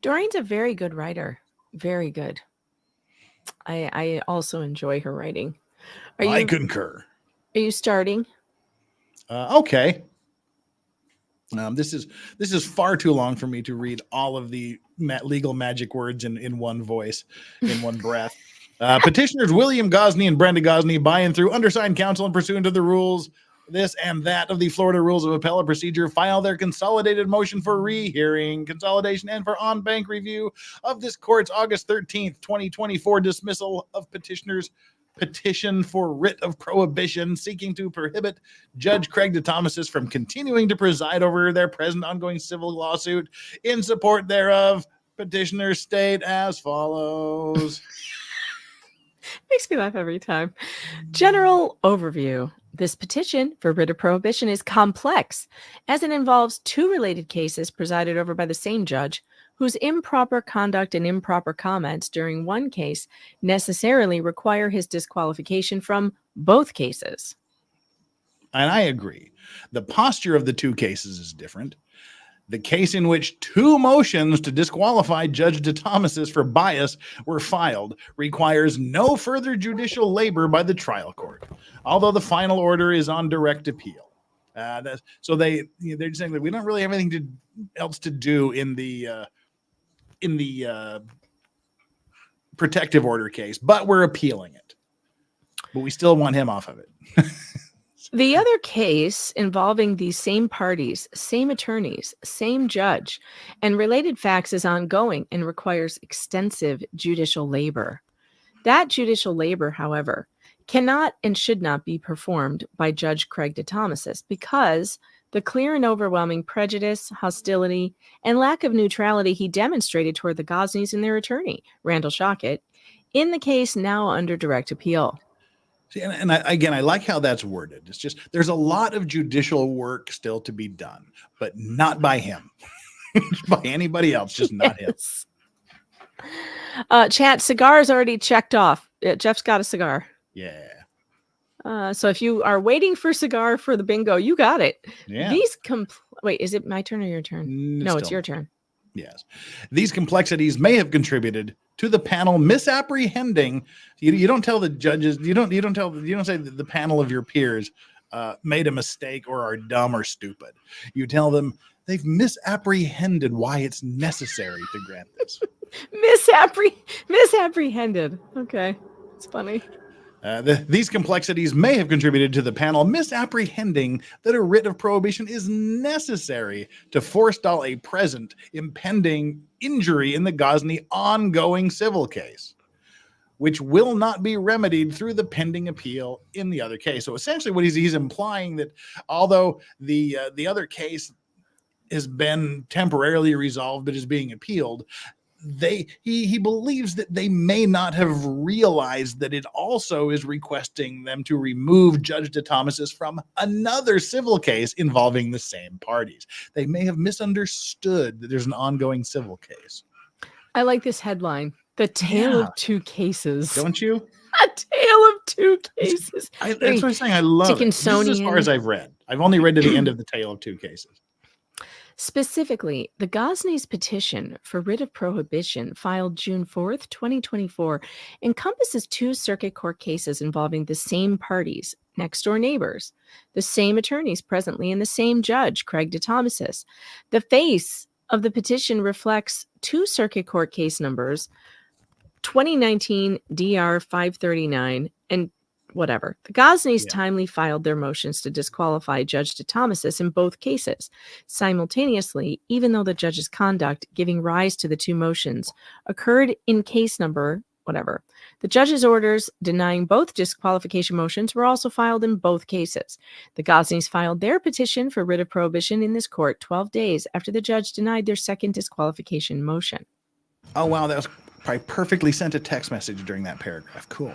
Doreen's a very good writer. Very good. I also enjoy her writing. I concur. Are you starting? Okay. This is far too long for me to read all of the legal magic words in one voice, in one breath. Petitioners William Gosney and Brenda Gosney, by and through undersigned counsel and pursuant to the rules, this and that of the Florida Rules of Appellate Procedure, file their consolidated motion for rehearing, consolidation, and for on-bank review of this court's August 13th, 2024 dismissal of petitioners' petition for writ of prohibition seeking to prohibit Judge Craig DeThomasis from continuing to preside over their present ongoing civil lawsuit. In support thereof, petitioners state as follows. Makes me laugh every time. General overview. This petition for writ of prohibition is complex, as it involves 2 related cases presided over by the same judge, whose improper conduct and improper comments during one case necessarily require his disqualification from both cases. And I agree. The posture of the 2 cases is different. The case in which 2 motions to disqualify Judge DeThomasis for bias were filed requires no further judicial labor by the trial court, although the final order is on direct appeal. So they're just saying that we don't really have anything else to do in the protective order case, but we're appealing it. But we still want him off of it. The other case involving these same parties, same attorneys, same judge, and related facts is ongoing and requires extensive judicial labor. That judicial labor, however, cannot and should not be performed by Judge Craig DeThomasis because the clear and overwhelming prejudice, hostility, and lack of neutrality he demonstrated toward the Gosneys and their attorney, Randall Shockett, in the case now under direct appeal. See, and I like how that's worded. It's just there's a lot of judicial work still to be done, but not by him. By anybody else, just not him. Chat, cigars already checked off. Jeff's got a cigar. Yeah. So if you are waiting for cigar for the bingo, you got it. Yeah. Wait, is it my turn or your turn? No, it's your turn. Yes. These complexities may have contributed to the panel misapprehending. You don't tell the judges, you don't say that the panel of your peers made a mistake or are dumb or stupid. You tell them they've misapprehended why it's necessary to grant this. Misapprehended. Okay. It's funny. These complexities may have contributed to the panel misapprehending that a writ of prohibition is necessary to forestall a present impending injury in the Gosney ongoing civil case, which will not be remedied through the pending appeal in the other case. So essentially what he's implying that although the other case has been temporarily resolved but is being appealed, he believes that they may not have realized that it also is requesting them to remove Judge DeThomas's from another civil case involving the same parties. They may have misunderstood that there's an ongoing civil case. I like this headline. The tale of two cases. Don't you? A tale of two cases. That's what I'm saying. I love it. This is as far as I've read. I've only read to the end of the tale of two cases. Specifically, the Gosney's petition for writ of prohibition filed June 4th, 2024, encompasses two circuit court cases involving the same parties, next-door neighbors, the same attorneys presently, and the same judge, Craig DeThomas's. The face of the petition reflects two circuit court case numbers, 2019 DR 539 and whatever. The Gosneys timely filed their motions to disqualify Judge DeThomas's in both cases. Simultaneously, even though the judge's conduct giving rise to the two motions occurred in case number whatever, the judge's orders denying both disqualification motions were also filed in both cases. The Gosneys filed their petition for writ of prohibition in this court 12 days after the judge denied their second disqualification motion. Oh, wow. That was probably perfectly sent a text message during that paragraph. Cool.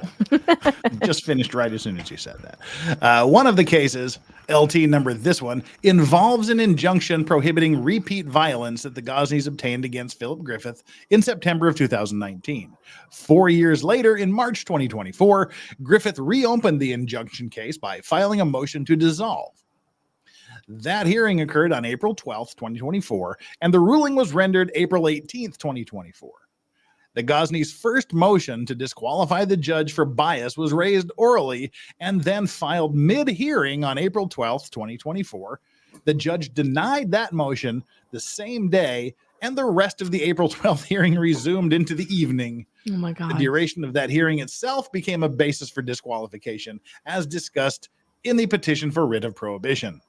Just finished right as soon as you said that. One of the cases, LT number this one, involves an injunction prohibiting repeat violence that the Gosneys obtained against Philip Griffith in September of 2019. 4 years later, in March 2024, Griffith reopened the injunction case by filing a motion to dissolve. That hearing occurred on April 12th, 2024, and the ruling was rendered April 18th, 2024. The Gosney's first motion to disqualify the judge for bias was raised orally and then filed mid-hearing on April 12th, 2024. The judge denied that motion the same day, and the rest of the April 12th hearing resumed into the evening. Oh my God. The duration of that hearing itself became a basis for disqualification, as discussed in the petition for writ of prohibition.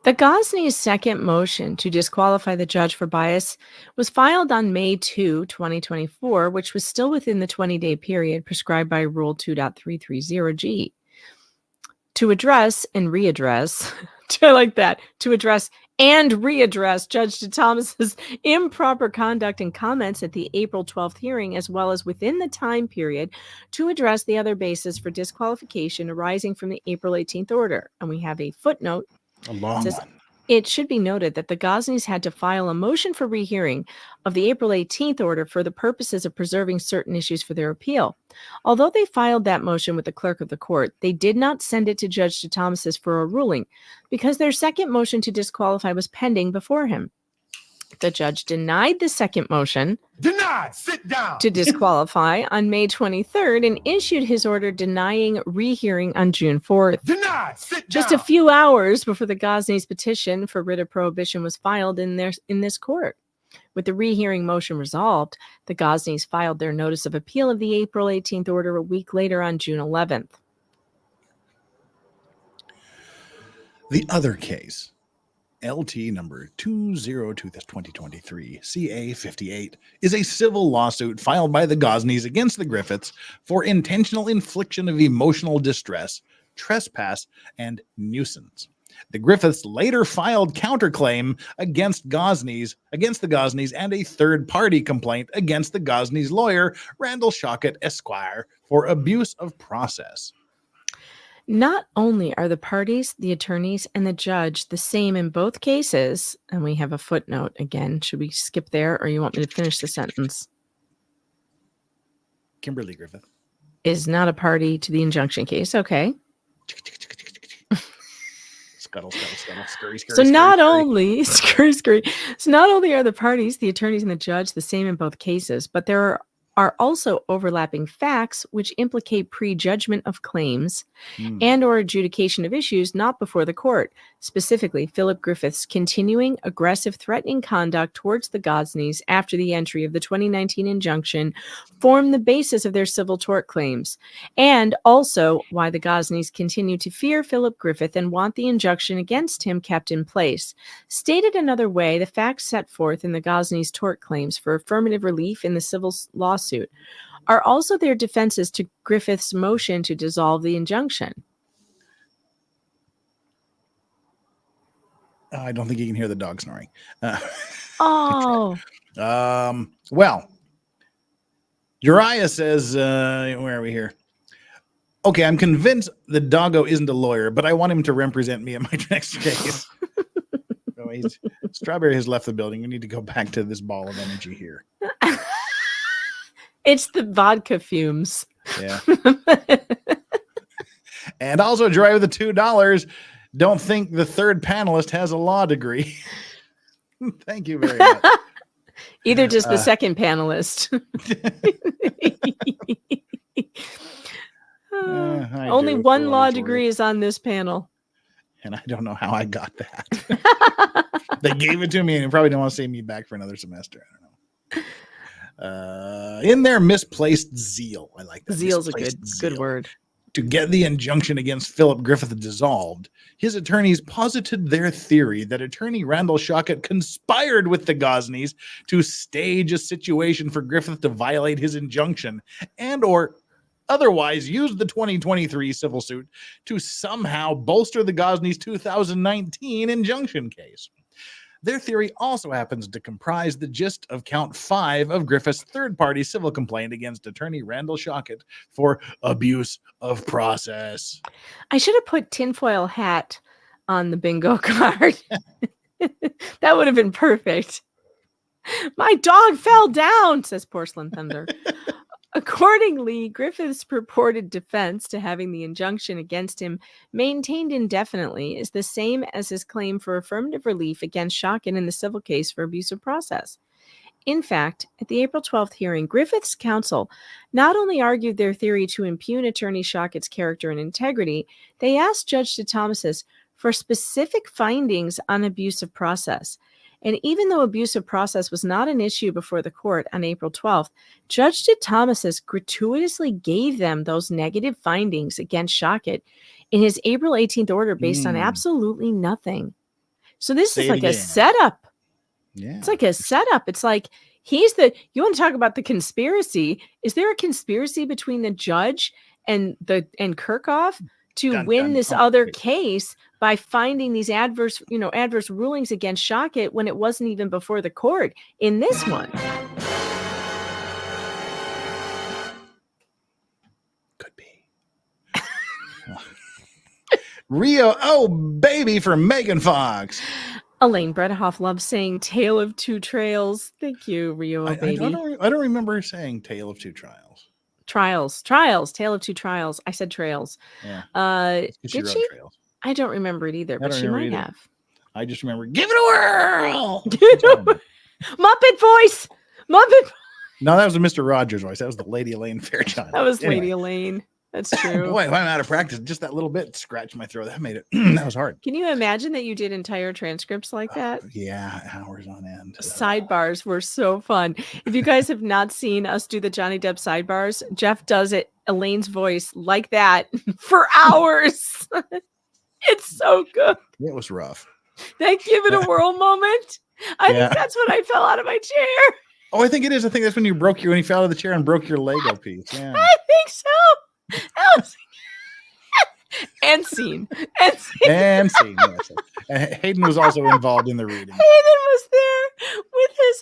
The Gosney's second motion to disqualify the judge for bias was filed on May 2, 2024, which was still within the 20-day period prescribed by Rule 2.330G. To address and readdress, I like that, to address and readdress Judge DeThomas's improper conduct and comments at the April 12th hearing, as well as within the time period to address the other basis for disqualification arising from the April 18th order. And we have a footnote. A long one. It should be noted that the Gosneys had to file a motion for rehearing of the April 18th order for the purposes of preserving certain issues for their appeal. Although they filed that motion with the clerk of the court, they did not send it to Judge DeThomas's for a ruling because their second motion to disqualify was pending before him. The judge denied the second motion Sit down. to disqualify on May 23rd and issued his order denying rehearing on June 4th. Sit down. Just a few hours before the Gosney's petition for writ of prohibition was filed in this court. With the rehearing motion resolved, the Gosneys filed their notice of appeal of the April 18th order a week later on June 11th. The other case, LT number 202-2023, CA58, is a civil lawsuit filed by the Gosneys against the Griffiths for intentional infliction of emotional distress, trespass, and nuisance. The Griffiths later filed counterclaim against the Gosneys and a third-party complaint against the Gosneys' lawyer, Randall Shockett, Esquire, for abuse of process. Not only are the parties, the attorneys, and the judge the same in both cases, and we have a footnote again. Should we skip there, or you want me to finish the sentence? Kimberly Griffith Is not a party to the injunction case. Okay. Scuttle, scurry, So not only are the parties, the attorneys, and the judge the same in both cases, but there are also overlapping facts which implicate prejudgment of claims and or adjudication of issues not before the court. Specifically, Philip Griffith's continuing aggressive, threatening conduct towards the Gosneys after the entry of the 2019 injunction formed the basis of their civil tort claims, and also why the Gosneys continue to fear Philip Griffith and want the injunction against him kept in place. Stated another way, the facts set forth in the Gosneys' tort claims for affirmative relief in the civil lawsuit are also their defenses to Griffith's motion to dissolve the injunction. I don't think you can hear the dog snoring. Oh. Well, Uriah says, where are we here? Okay, I'm convinced the doggo isn't a lawyer, but I want him to represent me in my next case. Strawberry has left the building. We need to go back to this ball of energy here. It's the vodka fumes. Yeah. And also, Dry with the $2. Don't think the third panelist has a law degree. Thank you very much. Either just the second panelist. Only one law degree is on this panel. And I don't know how I got that. They gave it to me and they probably don't want to save me back for another semester. I don't know. In their misplaced zeal. I like that. Zeal's a good word. To get the injunction against Philip Griffith dissolved, his attorneys posited their theory that attorney Randall Shockett conspired with the Gosneys to stage a situation for Griffith to violate his injunction and or otherwise use the 2023 civil suit to somehow bolster the Gosneys' 2019 injunction case. Their theory also happens to comprise the gist of count 5 of Griffith's third-party civil complaint against attorney Randall Shockett for abuse of process. I should have put tinfoil hat on the bingo card. That would have been perfect. My dog fell down, says Porcelain Thunder. Accordingly, Griffith's purported defense to having the injunction against him maintained indefinitely is the same as his claim for affirmative relief against Shockett in the civil case for abuse of process. In fact, at the April 12th hearing, Griffith's counsel not only argued their theory to impugn attorney Shockett's character and integrity, they asked Judge DeThomasis for specific findings on abuse of process. And even though abuse of process was not an issue before the court on April 12th, Judge DeThomasis gratuitously gave them those negative findings against Shockett in his April 18th order based on absolutely nothing. So this is like a setup. Yeah. It's like a setup. It's like you want to talk about the conspiracy. Is there a conspiracy between the judge and Kirchhoff to win this other case by finding these adverse rulings against Shockett when it wasn't even before the court in this one? Could be. Rio, oh baby, for Megan Fox. Elaine Bredehoff loves saying "Tale of Two Trails." Thank you, Rio, baby. I don't remember saying "Tale of Two Trials." Trials, Tale of Two Trials. I said trails. Yeah. Did she? Trails. I don't remember it either, but she might have. I just remember, give it a whirl. Muppet voice. No, that was a Mr. Rogers voice. That was the Lady Elaine Fairchild. That was Lady Elaine. That's true. Boy, if I'm out of practice, just that little bit scratched my throat. That made it. That was hard. Can you imagine that you did entire transcripts like that? Yeah, hours on end. Sidebars were so fun. If you guys have not seen us do the Johnny Depp sidebars, Jeff does it, Elaine's voice, like that for hours. It's so good. It was rough. That give it a whirl moment. I think that's when I fell out of my chair. Oh, I think it is. I think that's when you fell out of the chair and broke your Lego piece. Yeah. I think so. And scene. Yes. And Hayden was also involved in the reading. Hayden was there with his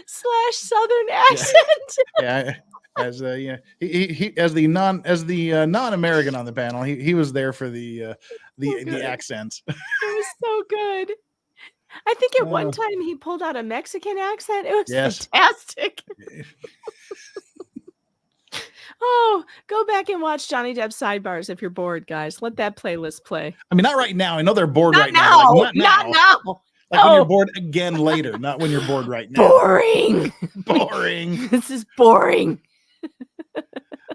Aussie/Southern accent. Yeah. As he as the non-American on the panel, he was there for the accents. It was so good. I think at one time he pulled out a Mexican accent. It was fantastic. Oh, go back and watch Johnny Depp sidebars if you're bored, guys. Let that playlist play. I mean, not right now. I know they're bored not right now. Like, not now. Like when you're bored again later, not when you're bored right now. Boring. This is boring.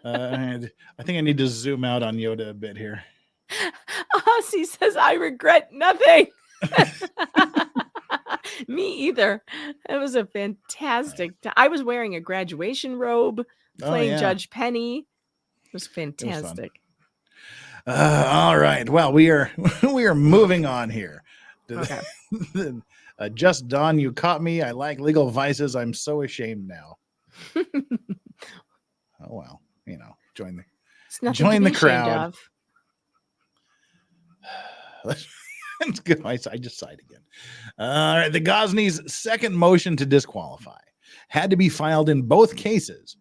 I think I need to zoom out on Yoda a bit here. He says, I regret nothing. Me either. It was a fantastic I was wearing a graduation robe, playing Judge Penny. It was fantastic. All right. Well, we are moving on here. Okay. Just Don, you caught me. I like legal vices. I'm so ashamed now. Oh well, join the crowd. That's good. I just sighed again. All right. The Gosney's second motion to disqualify had to be filed in both cases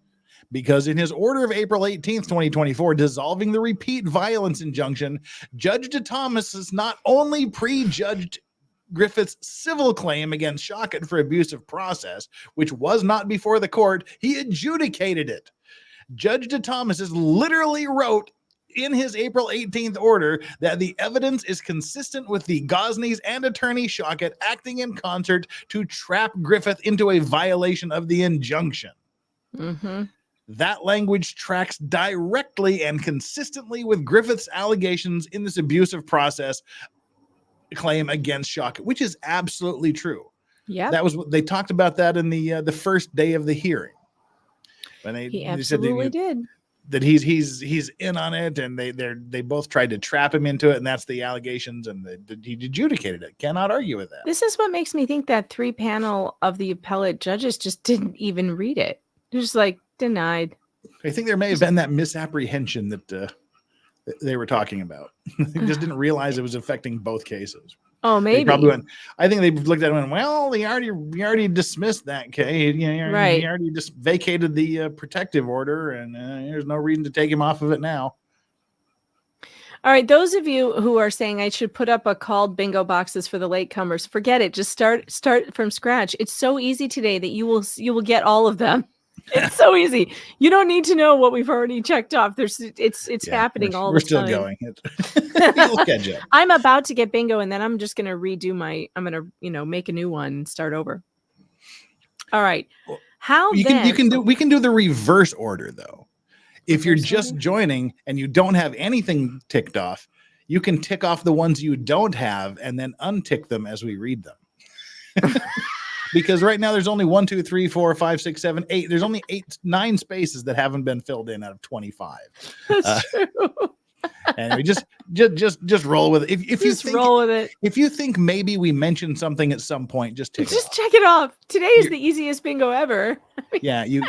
because in his order of April 18th, 2024, dissolving the repeat violence injunction, Judge DeThomas has not only prejudged Griffith's civil claim against Shockett for abusive process, which was not before the court, he adjudicated it. Judge DeThomas literally wrote in his April 18th order that the evidence is consistent with the Gosneys and attorney Shockett acting in concert to trap Griffith into a violation of the injunction. Mm-hmm. That language tracks directly and consistently with Griffith's allegations in this abusive process claim against Shockett, which is absolutely true. Yeah, that was what they talked about that in the first day of the hearing. When he absolutely did. That he's in on it, and they both tried to trap him into it, and that's the allegations, and he adjudicated it. Cannot argue with that. This is what makes me think that 3-panel of the appellate judges just didn't even read it. They're just like, denied. I think there may have been that misapprehension that they were talking about. They just didn't realize it was affecting both cases. Oh, maybe. They probably went, I think they looked at it and went, well, we already dismissed that case. Right. He already just vacated the protective order, and there's no reason to take him off of it now. All right, those of you who are saying I should put up a called bingo boxes for the latecomers, forget it. Just start from scratch. It's so easy today that you will get all of them. It's so easy. You don't need to know what we've already checked off. It's happening all the time. We're still going. You'll catch up. I'm about to get bingo, and then I'm just going to redo I'm going to make a new one and start over. All right. We can do the reverse order though. If you're just joining and you don't have anything ticked off, you can tick off the ones you don't have and then untick them as we read them. Because right now there's only 1, 2, 3, 4, 5, 6, 7, 8. There's only 9 spaces that haven't been filled in out of 25. That's true. And we just roll with it. If you think maybe we mentioned something at some point, just check it off. Today is the easiest bingo ever. Yeah, you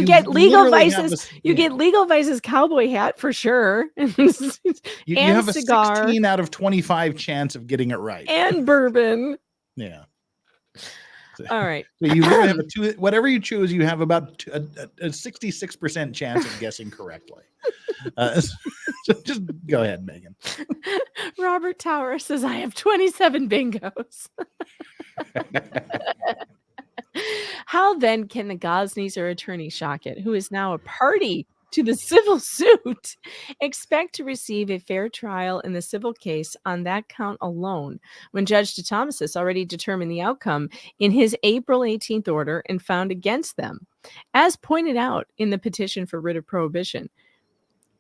get legal vices. Get legal vices cowboy hat for sure. You have a cigar. 16 out of 25 chance of getting it right. And bourbon. Yeah. All right. So you have whatever you choose, you have about a 66% chance of guessing correctly. So just go ahead, Megan. Robert Tower says, I have 27 bingos. How then can the Gosneys or attorney Shockett, who is now a party to the civil suit, expect to receive a fair trial in the civil case on that count alone when Judge DeThomas already determined the outcome in his April 18th order and found against them? As pointed out in the petition for writ of prohibition,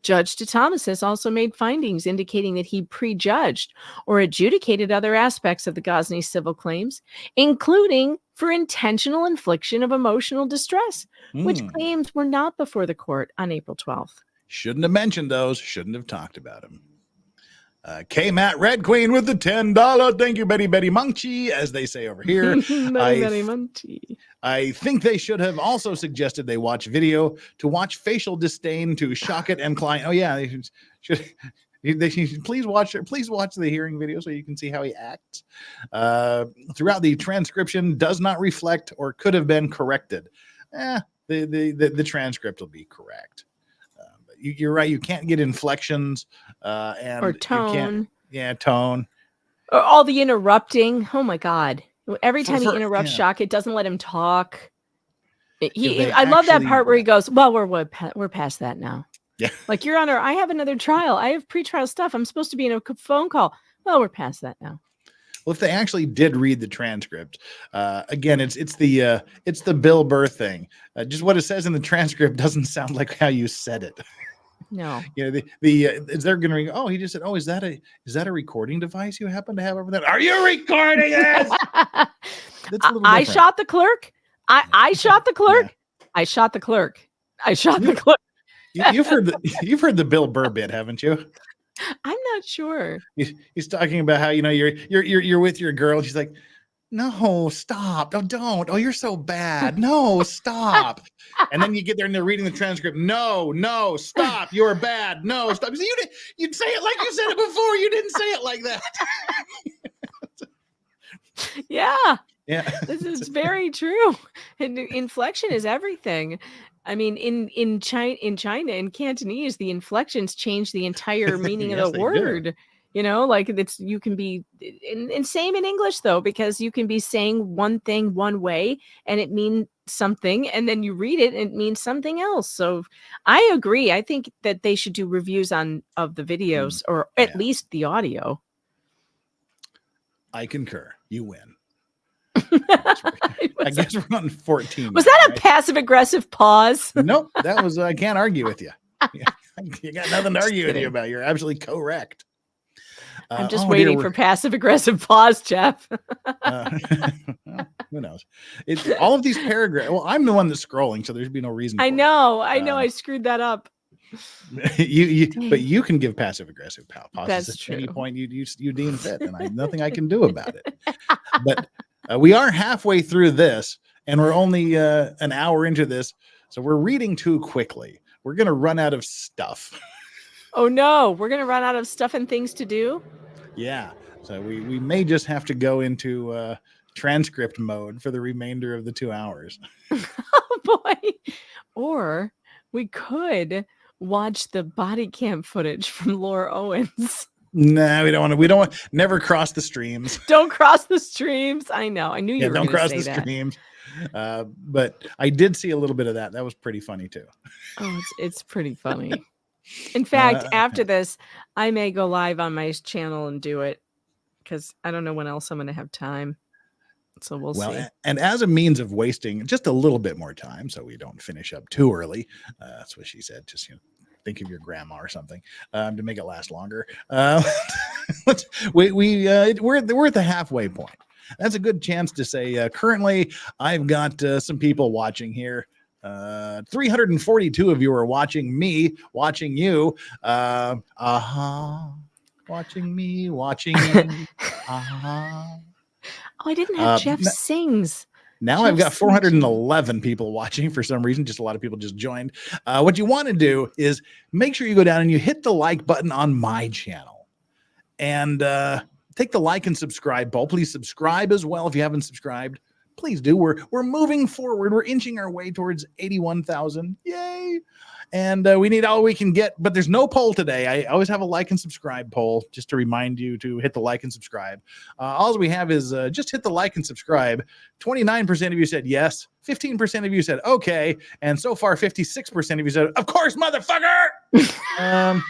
Judge DeThomas also made findings indicating that he prejudged or adjudicated other aspects of the Gosney civil claims, including for intentional infliction of emotional distress, which claims were not before the court on April 12th. Shouldn't have mentioned those. Shouldn't have talked about them. K-Matt Red Queen with the $10. Thank you, Betty Munchie, as they say over here. Betty Munchie. I think they should have also suggested they watch video to watch facial disdain to Shockett and Klein. Oh yeah, they should please watch the hearing video so you can see how he acts. Throughout the transcription does not reflect or could have been corrected. The transcript will be correct. You're right. You can't get inflections or tone. Tone. Or all the interrupting. Oh my God! Every time he interrupts Shockett, it doesn't let him talk. I love that part where he goes, "Well, we're past that now." Yeah. Like, Your Honor, I have another trial. I have pretrial stuff. I'm supposed to be in a phone call. Well, we're past that now. Well, if they actually did read the transcript, again, it's the Bill Burr thing. Just what it says in the transcript doesn't sound like how you said it. No. You know, they're going to, oh, he just said, oh, is that a recording device you happen to have over there? Are you recording us? That's a little I different. shot the clerk. I shot the clerk. Yeah. I shot the clerk. I shot the clerk. You've heard the Bill Burr bit, haven't you? I'm not sure. He's talking about how, you know, you're with your girl. And she's like, no, stop. Oh, don't. Oh, you're so bad. No, stop. And then you get there and they're reading the transcript. No, stop. You're bad. No, stop. So you'd say it like you said it before. You didn't say it like that. Yeah. Yeah. This is very true. And inflection is everything. I mean, in China, in Cantonese, the inflections change the entire meaning of the word. Do. You know, like you can be, and same in English though, because you can be saying one thing one way and it means something, and then you read it and it means something else. So I agree. I think that they should do reviews of the videos or at least the audio. I concur. You win. I guess we're on 14. Was that a passive aggressive pause? Nope. That was, I can't argue with you. You got nothing to argue with you about. You're absolutely correct. I'm just waiting for passive aggressive pause, Jeff. Who knows? It's all of these paragraphs. Well, I'm the one that's scrolling, so there'd be no reason. I know. I screwed that up. But you can give passive aggressive pauses at any point you deem fit, and nothing I can do about it. But we are halfway through this, and we're only an hour into this, so we're reading too quickly. We're gonna run out of stuff. Oh no, we're gonna run out of stuff and things to do. Yeah, so we may just have to go into transcript mode for the remainder of the 2 hours. Oh boy! Or we could watch the body cam footage from Laura Owens. No, we don't want. Never cross the streams. Don't cross the streams. I know. I knew you were don't going to cross say the that. streams. But I did see a little bit of that. That was pretty funny too. Oh, it's pretty funny. In fact, after this, I may go live on my channel and do it because I don't know when else I'm going to have time. So we'll see. And as a means of wasting just a little bit more time, so we don't finish up too early. That's what she said. Just think of your grandma or something to make it last longer. We're at the halfway point. That's a good chance to say. Currently, I've got some people watching here. 342 of you are watching me, watching you. Watching me, watching you. Oh, I didn't have Jeff sings. Now I've got 411 people watching for some reason. Just a lot of people just joined. What you want to do is make sure you go down and you hit the like button on my channel. And take the like and subscribe poll. Please subscribe as well if you haven't subscribed. Please do. We're moving forward. We're inching our way towards 81,000. Yay. And we need all we can get, but there's no poll today. I always have a like and subscribe poll just to remind you to hit the like and subscribe. All we have is just hit the like and subscribe. 29% of you said yes. 15% of you said okay. And so far, 56% of you said, of course, motherfucker. I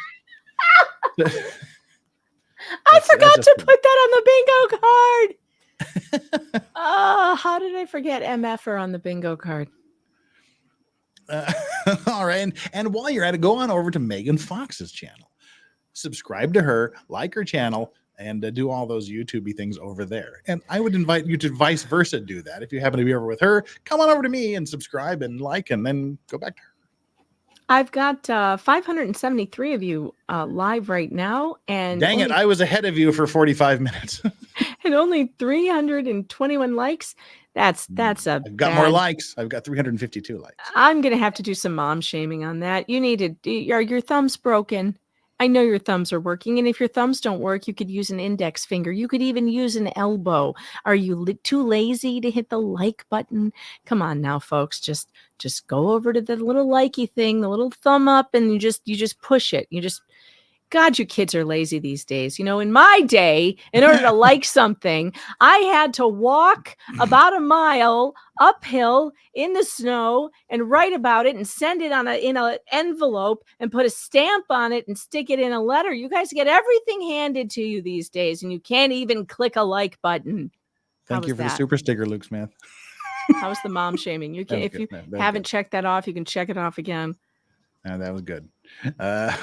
forgot to put that on the bingo card. How did I forget MFer on the bingo card? All right. And while you're at it, go on over to Megan Fox's channel. Subscribe to her, like her channel, and do all those YouTube-y things over there. And I would invite you to vice versa do that. If you happen to be over with her, come on over to me and subscribe and like, and then go back to her. I've got 573 of you live right now. And dang it, I was ahead of you for 45 minutes. And only 321 likes. I've got more likes. I've got 352 likes. I'm going to have to do some mom shaming on that. You need to, your thumb's broken. I know your thumbs are working. And if your thumbs don't work, you could use an index finger. You could even use an elbow. Are you too lazy to hit the like button? Come on now, folks. Just go over to the little likey thing, the little thumb up, and you just push it. God, you kids are lazy these days. You know, in my day, in order to like something, I had to walk about a mile uphill in the snow and write about it and send it in an envelope and put a stamp on it and stick it in a letter. You guys get everything handed to you these days, and you can't even click a like button. Thank you for the super sticker, Luke Smith. How was the mom shaming? You can, if you haven't checked that off, you can check it off again. That was good. That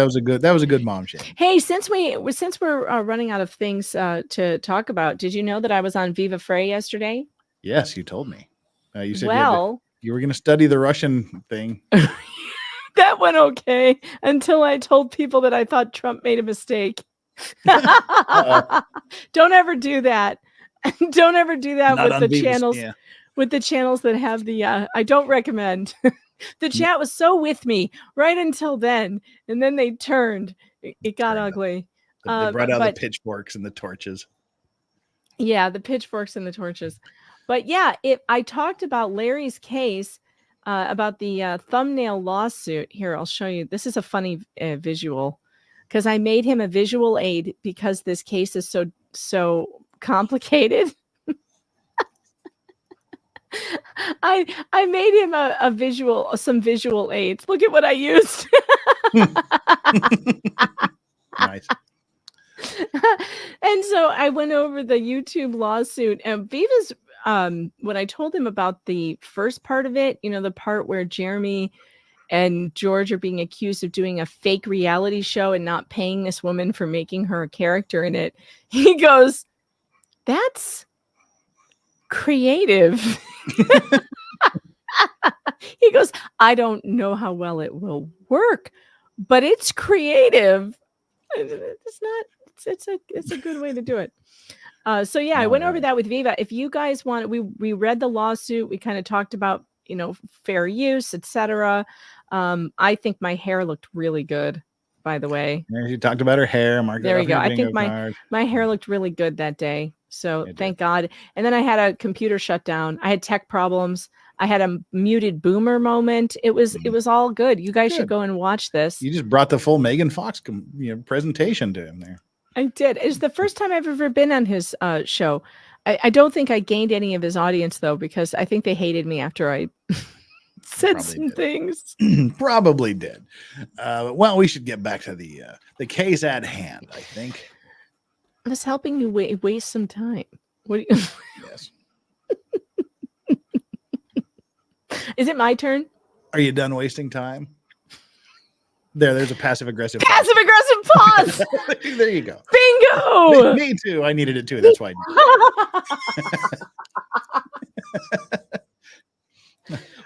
was a good mom shame. Hey, since we're running out of things to talk about, did you know that I was on Viva Frei yesterday? Yes, you told me. You said you were going to study the Russian thing. That went okay until I told people that I thought Trump made a mistake. Don't ever do that. Don't ever do that Not with the on Beavis, channels. yeah. With the channels that have the I don't recommend. The chat was so with me right until then, and then they turned. It got ugly. They brought out the pitchforks and the torches. Yeah, the pitchforks and the torches. But yeah, I talked about Larry's case about the thumbnail lawsuit. Here, I'll show you. This is a funny visual because I made him a visual aid because this case is so complicated. I made him some visual aids. Look at what I used. Nice. And so I went over the YouTube lawsuit, and Viva's when I told him about the first part of it, the part where Jeremy and George are being accused of doing a fake reality show and not paying this woman for making her a character in it, he goes, "That's creative." He goes, "I don't know how well it will work, but it's creative." It's a good way to do it. So yeah, I went over that with Viva. If you guys want, we read the lawsuit. We kind of talked about, fair use, etc. I think my hair looked really good, by the way. Yeah, you talked about her hair. There you go. I think my hair looked really good that day. So thank God. And then I had a computer shutdown. I had tech problems. I had a muted boomer moment. It was all good. You guys should go and watch this. You just brought the full Megan Fox presentation to him there. I did. It's the first time I've ever been on his show. I don't think I gained any of his audience though, because I think they hated me after I said some things. Probably did. Well, we should get back to the case at hand, I think. I was helping you waste some time. What do you? Yes. Is it my turn? Are you done wasting time? There's a passive-aggressive pause. There you go. Bingo. Me too. I needed it too. That's why.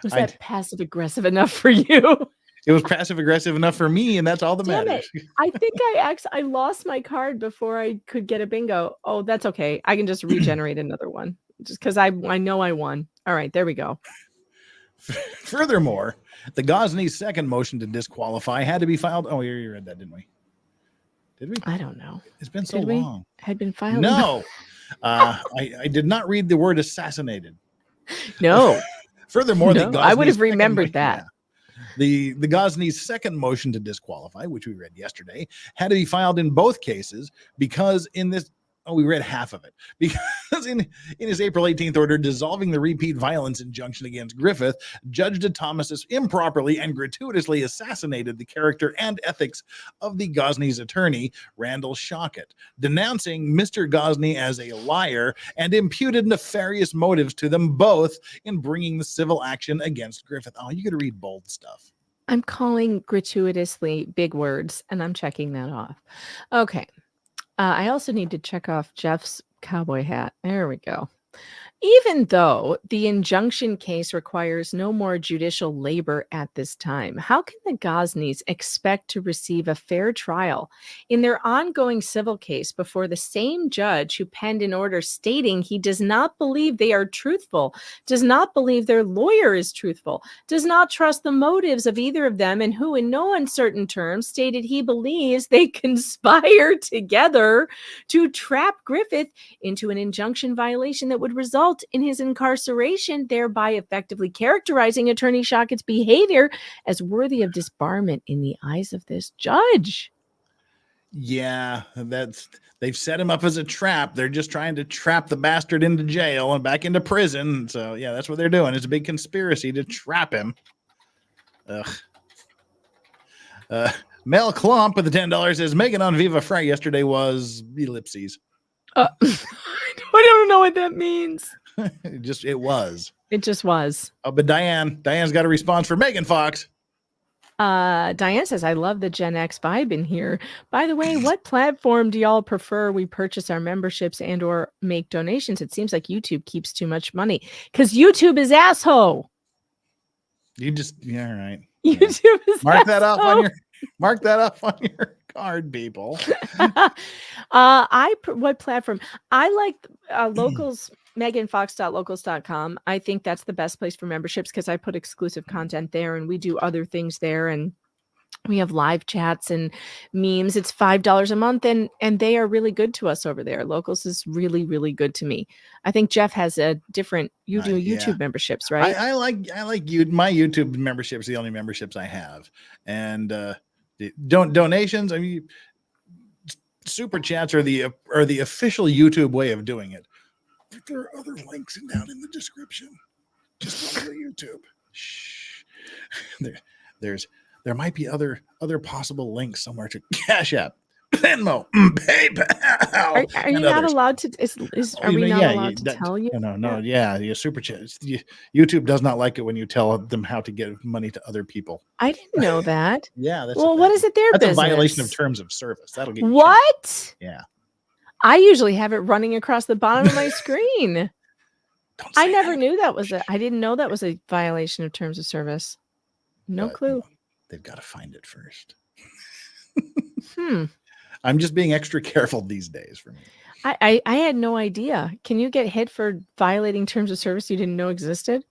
Was that passive-aggressive enough for you? It was passive-aggressive enough for me, and that's all that Damn matters. It. I think I lost my card before I could get a bingo. Oh, that's okay. I can just regenerate another one just because I know I won. All right, there we go. Furthermore, the Gosney's second motion to disqualify had to be filed. Oh, you read that, didn't we? Did we? I don't know. It's been so long. Had been filed. No, I did not read the word assassinated. No. Furthermore, I would have remembered that. The Gosney's second motion to disqualify, which we read yesterday, had to be filed in both cases because we read half of it because in his April 18th order dissolving the repeat violence injunction against Griffith, Judge DeThomas improperly and gratuitously assassinated the character and ethics of the Gosney's attorney, Randall Shockett, denouncing Mr. Gosney as a liar and imputed nefarious motives to them both in bringing the civil action against Griffith. Oh, you got to read bold stuff. I'm calling gratuitously big words, and I'm checking that off. Okay. I also need to check off Jeff's cowboy hat. There we go. Even though the injunction case requires no more judicial labor at this time, how can the Gosneys expect to receive a fair trial in their ongoing civil case before the same judge who penned an order stating he does not believe they are truthful, does not believe their lawyer is truthful, does not trust the motives of either of them, and who in no uncertain terms stated he believes they conspired together to trap Griffith into an injunction violation that would result in his incarceration, thereby effectively characterizing Attorney Shockett's behavior as worthy of disbarment in the eyes of this judge. Yeah, they've set him up as a trap. They're just trying to trap the bastard into jail and back into prison. So yeah, that's what they're doing. It's a big conspiracy to trap him. Mel Klump with the $10 says Megan on Viva Frei yesterday was ellipses. I don't know what that means. It was. It just was. Oh, but Diane's got a response for Megan Fox. Diane says, I love the Gen X vibe in here. By the way, what platform do y'all prefer we purchase our memberships and or make donations? It seems like YouTube keeps too much money because YouTube is asshole. You just, yeah, all right. YouTube is Mark that up asshole. mark that up on your card, people. What platform? I like locals, meganfox.locals.com. I think that's the best place for memberships because I put exclusive content there and we do other things there and we have live chats and memes. It's $5 a month and they are really good to us over there. Locals is really, really good to me. I think Jeff has a different YouTube memberships, right? I like you. My YouTube memberships are the only memberships I have. And donations, I mean, super chats are the official YouTube way of doing it. There are other links down in the description. Just go to YouTube. Shh. There might be other possible links somewhere to Cash App, Venmo, PayPal. Are you not allowed to? Are we not allowed to tell you? No. Yeah, super chats. YouTube does not like it when you tell them how to get money to other people. I didn't know that. Yeah. That's what is it? Their business. That's a violation of terms of service. That'll get you what? checked. Yeah. I usually have it running across the bottom of my screen. I never knew that was I didn't know that was a violation of terms of service. No clue. They've got to find it first. I'm just being extra careful these days for me. I had no idea. Can you get hit for violating terms of service you didn't know existed?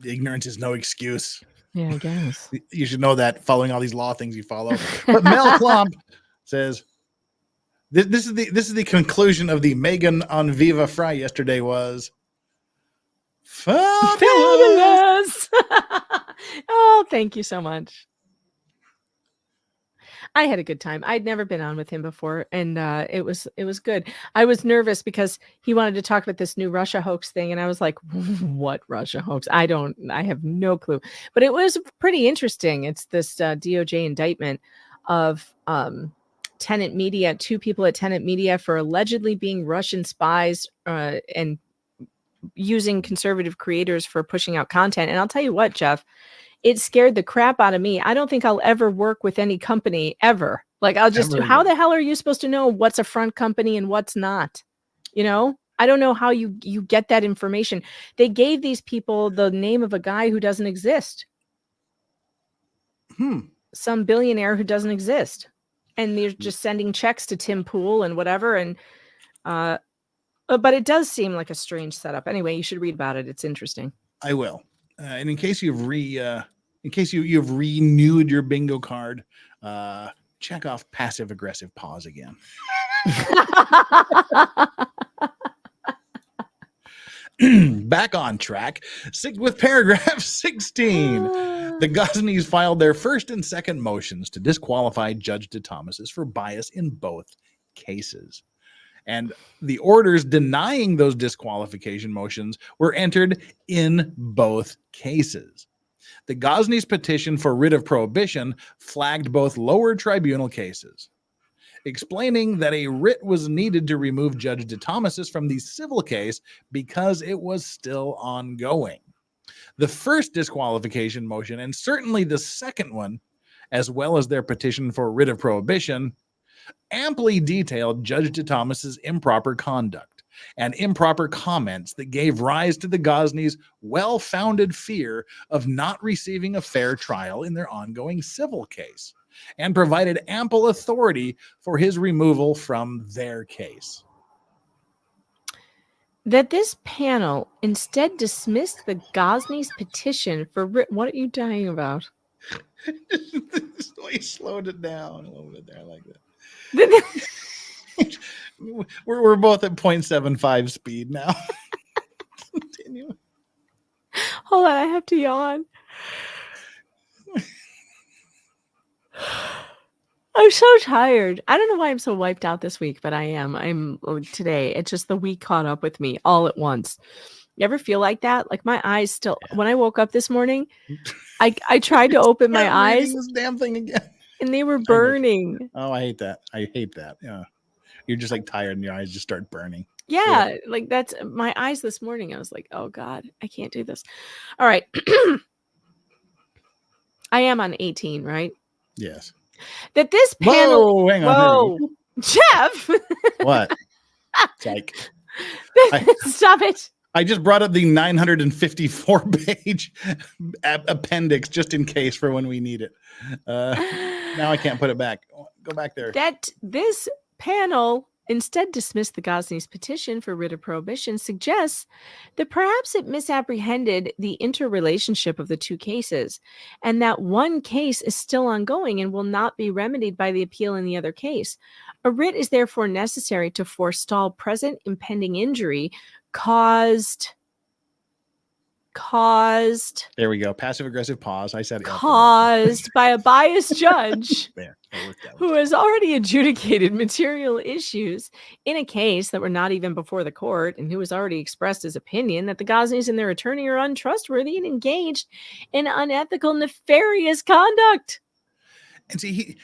Ignorance is no excuse. Yeah, I guess. You should know that following all these law things you follow. But Mel Klump says, This is the conclusion of the Megan on Viva Fry yesterday was fabulous. Oh, thank you so much. I had a good time. I'd never been on with him before, and it was good. I was nervous because he wanted to talk about this new Russia hoax thing, and I was like, "What Russia hoax? I have no clue." But it was pretty interesting. It's this DOJ indictment of Tenant Media, 2 people at Tenant Media for allegedly being Russian spies and using conservative creators for pushing out content. And I'll tell you what, Jeff, it scared the crap out of me. I don't think I'll ever work with any company ever. Like I'll just, how the hell are you supposed to know what's a front company and what's not? You know, I don't know how you get that information. They gave these people the name of a guy who doesn't exist. Some billionaire who doesn't exist. And they're just sending checks to Tim Pool and whatever. And, but it does seem like a strange setup. Anyway, you should read about it. It's interesting. I will. And in case you've you've renewed your bingo card, check off passive aggressive pause again. Back on track. With paragraph 16, the Gosneys filed their first and second motions to disqualify Judge DeThomas for bias in both cases. And the orders denying those disqualification motions were entered in both cases. The Gosneys' petition for writ of prohibition flagged both lower tribunal cases, explaining that a writ was needed to remove Judge DeThomas from the civil case because it was still ongoing. The first disqualification motion, and certainly the second one, as well as their petition for writ of prohibition, amply detailed Judge DeThomas's improper conduct and improper comments that gave rise to the Gosneys' well-founded fear of not receiving a fair trial in their ongoing civil case, and provided ample authority for his removal from their case. That this panel instead dismissed the Gosneys' petition for what are you dying about? We slowed it down a little bit there. I like that. we're both at 0.75 speed now. Continue. Hold on, I have to yawn. I'm so tired. I don't know why I'm so wiped out this week, but I am. Today. It's just the week caught up with me all at once. You ever feel like that? Like my eyes still. When I woke up this morning, I tried to open my eyes. This damn thing again. And they were burning. Oh, I hate that. Yeah. You're just like tired and your eyes just start burning. Yeah, like that's my eyes this morning. I was like, oh God, I can't do this. All right. I am on 18, right? Yes. That this panel. Whoa, hang on. There we Whoa, Jeff. What? Psych. Stop it. I just brought up the 954-page appendix just in case for when we need it. Now I can't put it back. Go back there. That this panel instead dismissed the Gosney's petition for writ of prohibition suggests that perhaps it misapprehended the interrelationship of the two cases, and that one case is still ongoing and will not be remedied by the appeal in the other case. A writ is therefore necessary to forestall present impending injury caused. There we go. Passive-aggressive pause. I said it. Caused by a biased judge. There. That worked out. Who has already adjudicated material issues in a case that were not even before the court, and who has already expressed his opinion that the Gosneys and their attorney are untrustworthy and engaged in unethical, nefarious conduct. And see,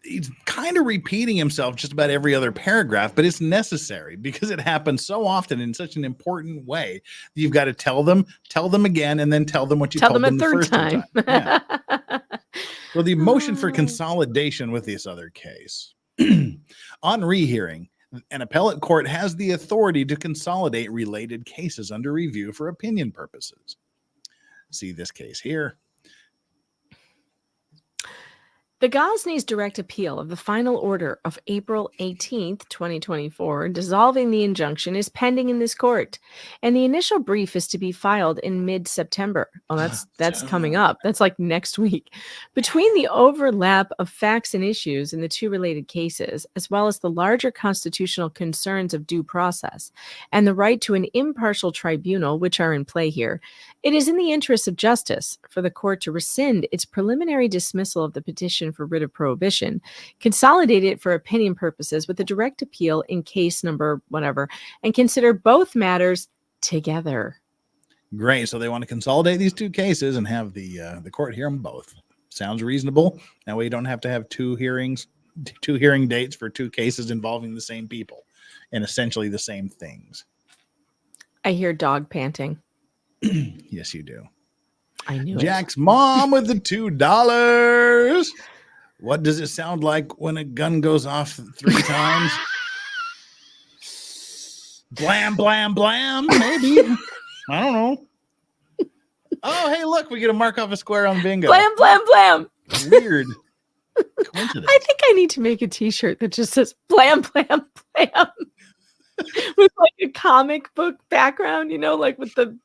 he's kind of repeating himself just about every other paragraph, but it's necessary because it happens so often in such an important way. You've got to tell them again, and then tell them what you told them a third time. Yeah. Well, the motion for consolidation with this other case. On rehearing, an appellate court has the authority to consolidate related cases under review for opinion purposes. See this case here. The Gosney's direct appeal of the final order of April 18th, 2024, dissolving the injunction is pending in this court, and the initial brief is to be filed in mid-September. Oh, that's coming up. That's like next week. Between the overlap of facts and issues in the two related cases, as well as the larger constitutional concerns of due process and the right to an impartial tribunal, which are in play here, it is in the interest of justice for the court to rescind its preliminary dismissal of the petition for writ of prohibition, consolidate it for opinion purposes with a direct appeal in case number whatever, and consider both matters together. Great. So they want to consolidate these two cases and have the court hear them both. Sounds reasonable. That way you don't have to have two hearing dates for two cases involving the same people and essentially the same things. I hear dog panting. Yes, you do. I knew Jack's mom with the $2. What does it sound like when a gun goes off 3 times? Blam, blam, blam. Maybe. I don't know. Oh, hey, look, we get to mark off a square on bingo. Blam, blam, blam. Weird coincidence. I think I need to make a t-shirt that just says blam, blam, blam. With like a comic book background, you know, like with the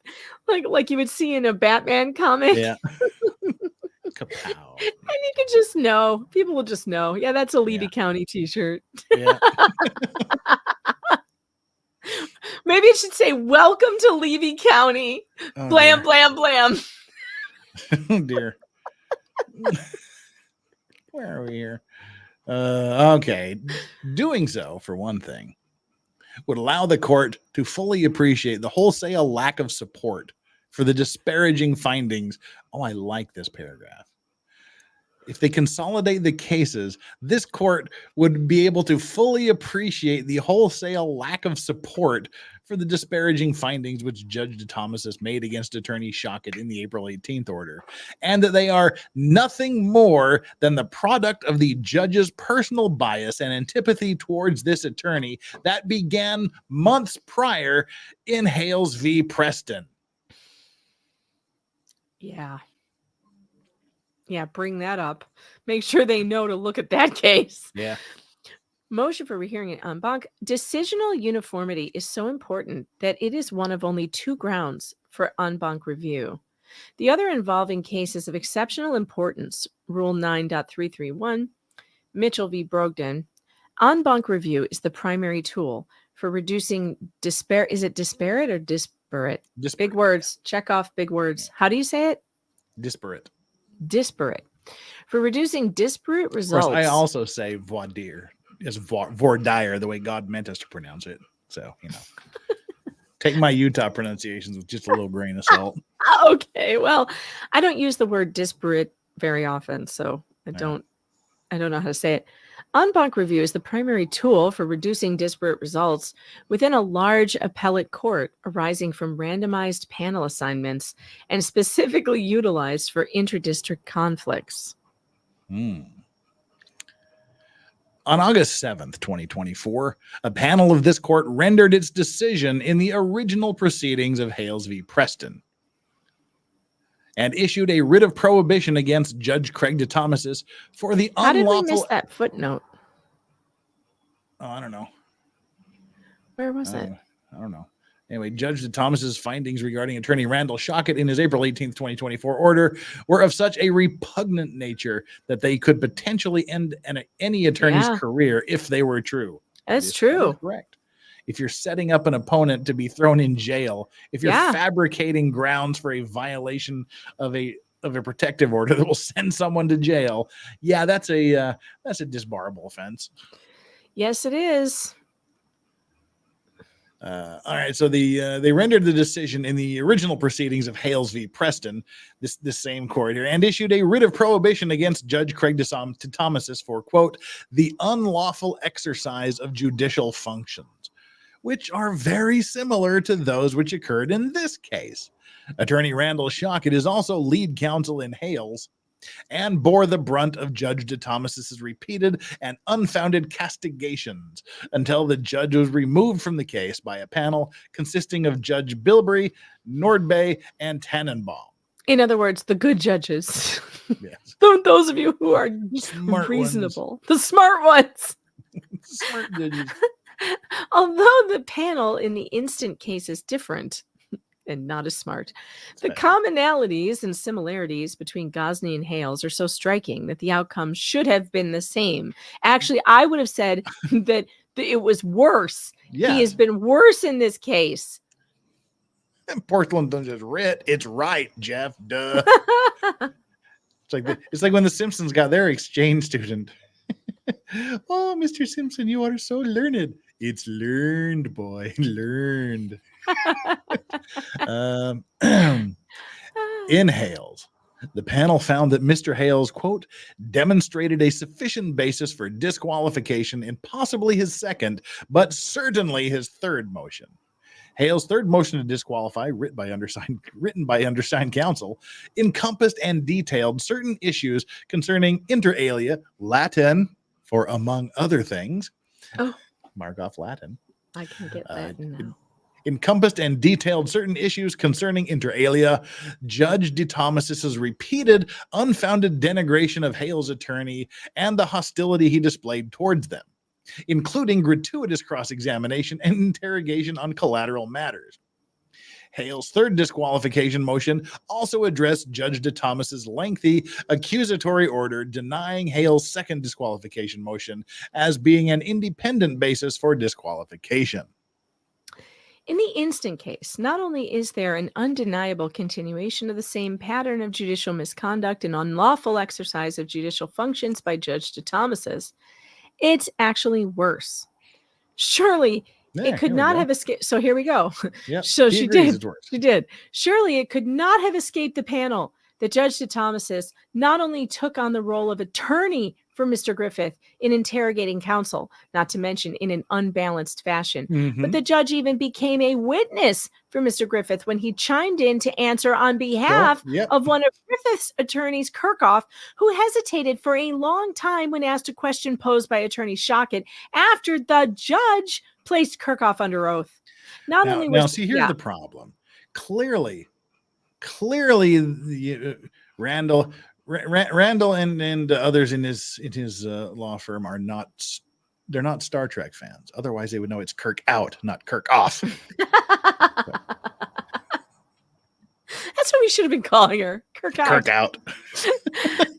like you would see in a Batman comic. Yeah. Kapow. And you can just know. People will just know. Yeah, that's a Levy County t-shirt. Yeah. Maybe it should say, "Welcome to Levy County." Oh, blam, dear. blam, blam. Oh, dear. Where are we here? Okay. Doing so, for one thing, would allow the court to fully appreciate the wholesale lack of support for the disparaging findings. Oh, I like this paragraph. If they consolidate the cases, this court would be able to fully appreciate the wholesale lack of support for the disparaging findings which Judge DeThomasis made against Attorney Shockett in the April 18th order, and that they are nothing more than the product of the judge's personal bias and antipathy towards this attorney that began months prior in Hales v. Preston. Yeah. Yeah, bring that up. Make sure they know to look at that case. Yeah. Motion for rehearing en banc. Decisional uniformity is so important that it is one of only 2 grounds for en banc review. The other involving cases of exceptional importance, Rule 9.331, Mitchell v. Brogdon. En banc review is the primary tool for reducing is it disparate or disparate? Big words. Check off big words. How do you say it? Disparate. Disparate. For reducing disparate results. Of course, I also say voir dire. As voir dire, the way God meant us to pronounce it. So, you know, take my Utah pronunciations with just a little grain of salt. Okay, well, I don't use the word disparate very often, so I don't know how to say it. En banc review is the primary tool for reducing disparate results within a large appellate court arising from randomized panel assignments and specifically utilized for interdistrict conflicts. On August 7th, 2024, a panel of this court rendered its decision in the original proceedings of Hales v. Preston and issued a writ of prohibition against Judge Craig DeThomas's for the How did we unlawful... miss that footnote? Oh, I don't know. Where was it? I don't know. Anyway, Judge DeThomas's findings regarding attorney Randall Shockett in his April 18th, 2024 order were of such a repugnant nature that they could potentially end any attorney's career if they were true. That's true. Correct. If you're setting up an opponent to be thrown in jail, if you're fabricating grounds for a violation of a protective order that will send someone to jail, that's a disbarable offense. Yes, it is. All right, so they rendered the decision in the original proceedings of Hales v. Preston, this same court here, and issued a writ of prohibition against Judge Craig DeThomas's for, quote, the unlawful exercise of judicial functions, which are very similar to those which occurred in this case. Attorney Randall Shockett is also lead counsel in Hales and bore the brunt of Judge DeThomas's repeated and unfounded castigations until the judge was removed from the case by a panel consisting of Judge Bilbrey, Nordbay, and Tannenbaum. In other words, the good judges. Yes. Those of you who are Smart reasonable. The smart ones. Smart judges. Although the panel in the instant case is different and not as smart, the commonalities and similarities between Gosney and Hales are so striking that the outcome should have been the same. Actually, I would have said that it was worse. Yeah. He has been worse in this case. And Portland don't just writ. It's right, Jeff. Duh. It's like when the Simpsons got their exchange student. Oh, Mr. Simpson, you are so learned. It's learned, boy. Learned. In Hales, the panel found that Mr. Hales, quote, demonstrated a sufficient basis for disqualification in possibly his second, but certainly his third motion. Hales' third motion to disqualify, written by undersigned counsel, encompassed and detailed certain issues concerning inter alia, Latin, for among other things. Oh. Mark off Latin. I can get Latin now. Encompassed and detailed certain issues concerning inter alia, Judge DeThomas's repeated, unfounded denigration of Hales' attorney and the hostility he displayed towards them, including gratuitous cross-examination and interrogation on collateral matters. Hales' third disqualification motion also addressed Judge DeThomas's lengthy accusatory order denying Hales' second disqualification motion as being an independent basis for disqualification. In the instant case, not only is there an undeniable continuation of the same pattern of judicial misconduct and unlawful exercise of judicial functions by Judge DeThomas's, it's actually worse. Surely it could not have escaped. So here we go. Yep, so she did. She She did. Surely it could not have escaped the panel that Judge DeThomas's not only took on the role of attorney for Mr. Griffith in interrogating counsel, not to mention in an unbalanced fashion, but the judge even became a witness for Mr. Griffith when he chimed in to answer on behalf of one of Griffith's attorneys, Kirchhoff, who hesitated for a long time when asked a question posed by Attorney Shockett after the judge placed Kirchhoff under oth. Here's the problem. Clearly, Randall and others in his law firm are not. They're not Star Trek fans. Otherwise, they would know it's Kirk out, not Kirk off. That's what we should have been calling her. Kirk out. Kirk out.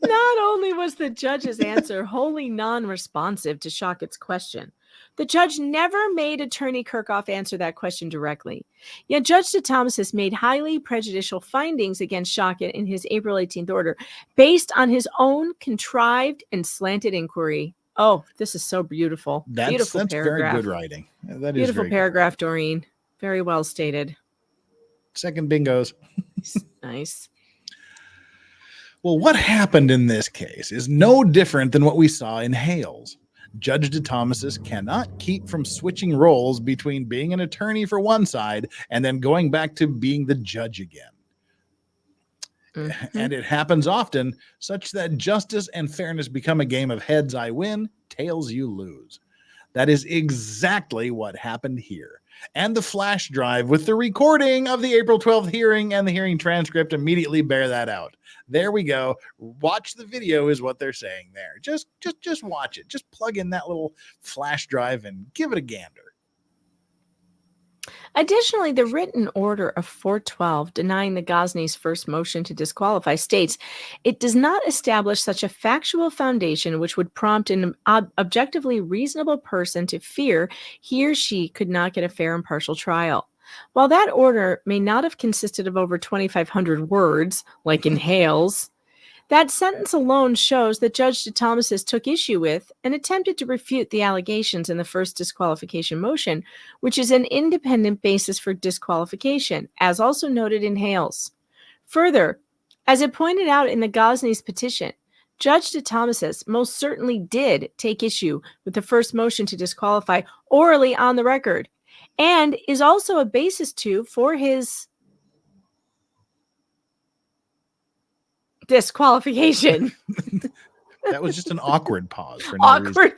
Not only was the judge's answer wholly non-responsive to Shockett's question, the judge never made Attorney Kirchhoff answer that question directly. Yet Judge DeThomas has made highly prejudicial findings against Shockett in his April 18th order based on his own contrived and slanted inquiry. Oh, this is so beautiful. Beautiful that's paragraph. Very good writing. That is beautiful very paragraph, Doreen. Very well stated. Second bingos. Nice. Well, what happened in this case is no different than what we saw in Hales. Judge DeThomasis cannot keep from switching roles between being an attorney for one side and then going back to being the judge again. And it happens often, such that justice and fairness become a game of heads I win, tails you lose. That is exactly what happened here. And the flash drive with the recording of the April 12th hearing and the hearing transcript immediately bear that out. There we go. Watch the video is what they're saying there. Just watch it. Just plug in that little flash drive and give it a gander. Additionally, the written order of 412 denying the Gosney's first motion to disqualify states it does not establish such a factual foundation which would prompt an objectively reasonable person to fear he or she could not get a fair and impartial trial. While that order may not have consisted of over 2,500 words, like in Hales, that sentence alone shows that Judge DeThomasis took issue with and attempted to refute the allegations in the first disqualification motion, which is an independent basis for disqualification, as also noted in Hales. Further, as it pointed out in the Gosney's petition, Judge DeThomasis most certainly did take issue with the first motion to disqualify orally on the record, and is also a basis for his disqualification. That was just an awkward pause for no reason.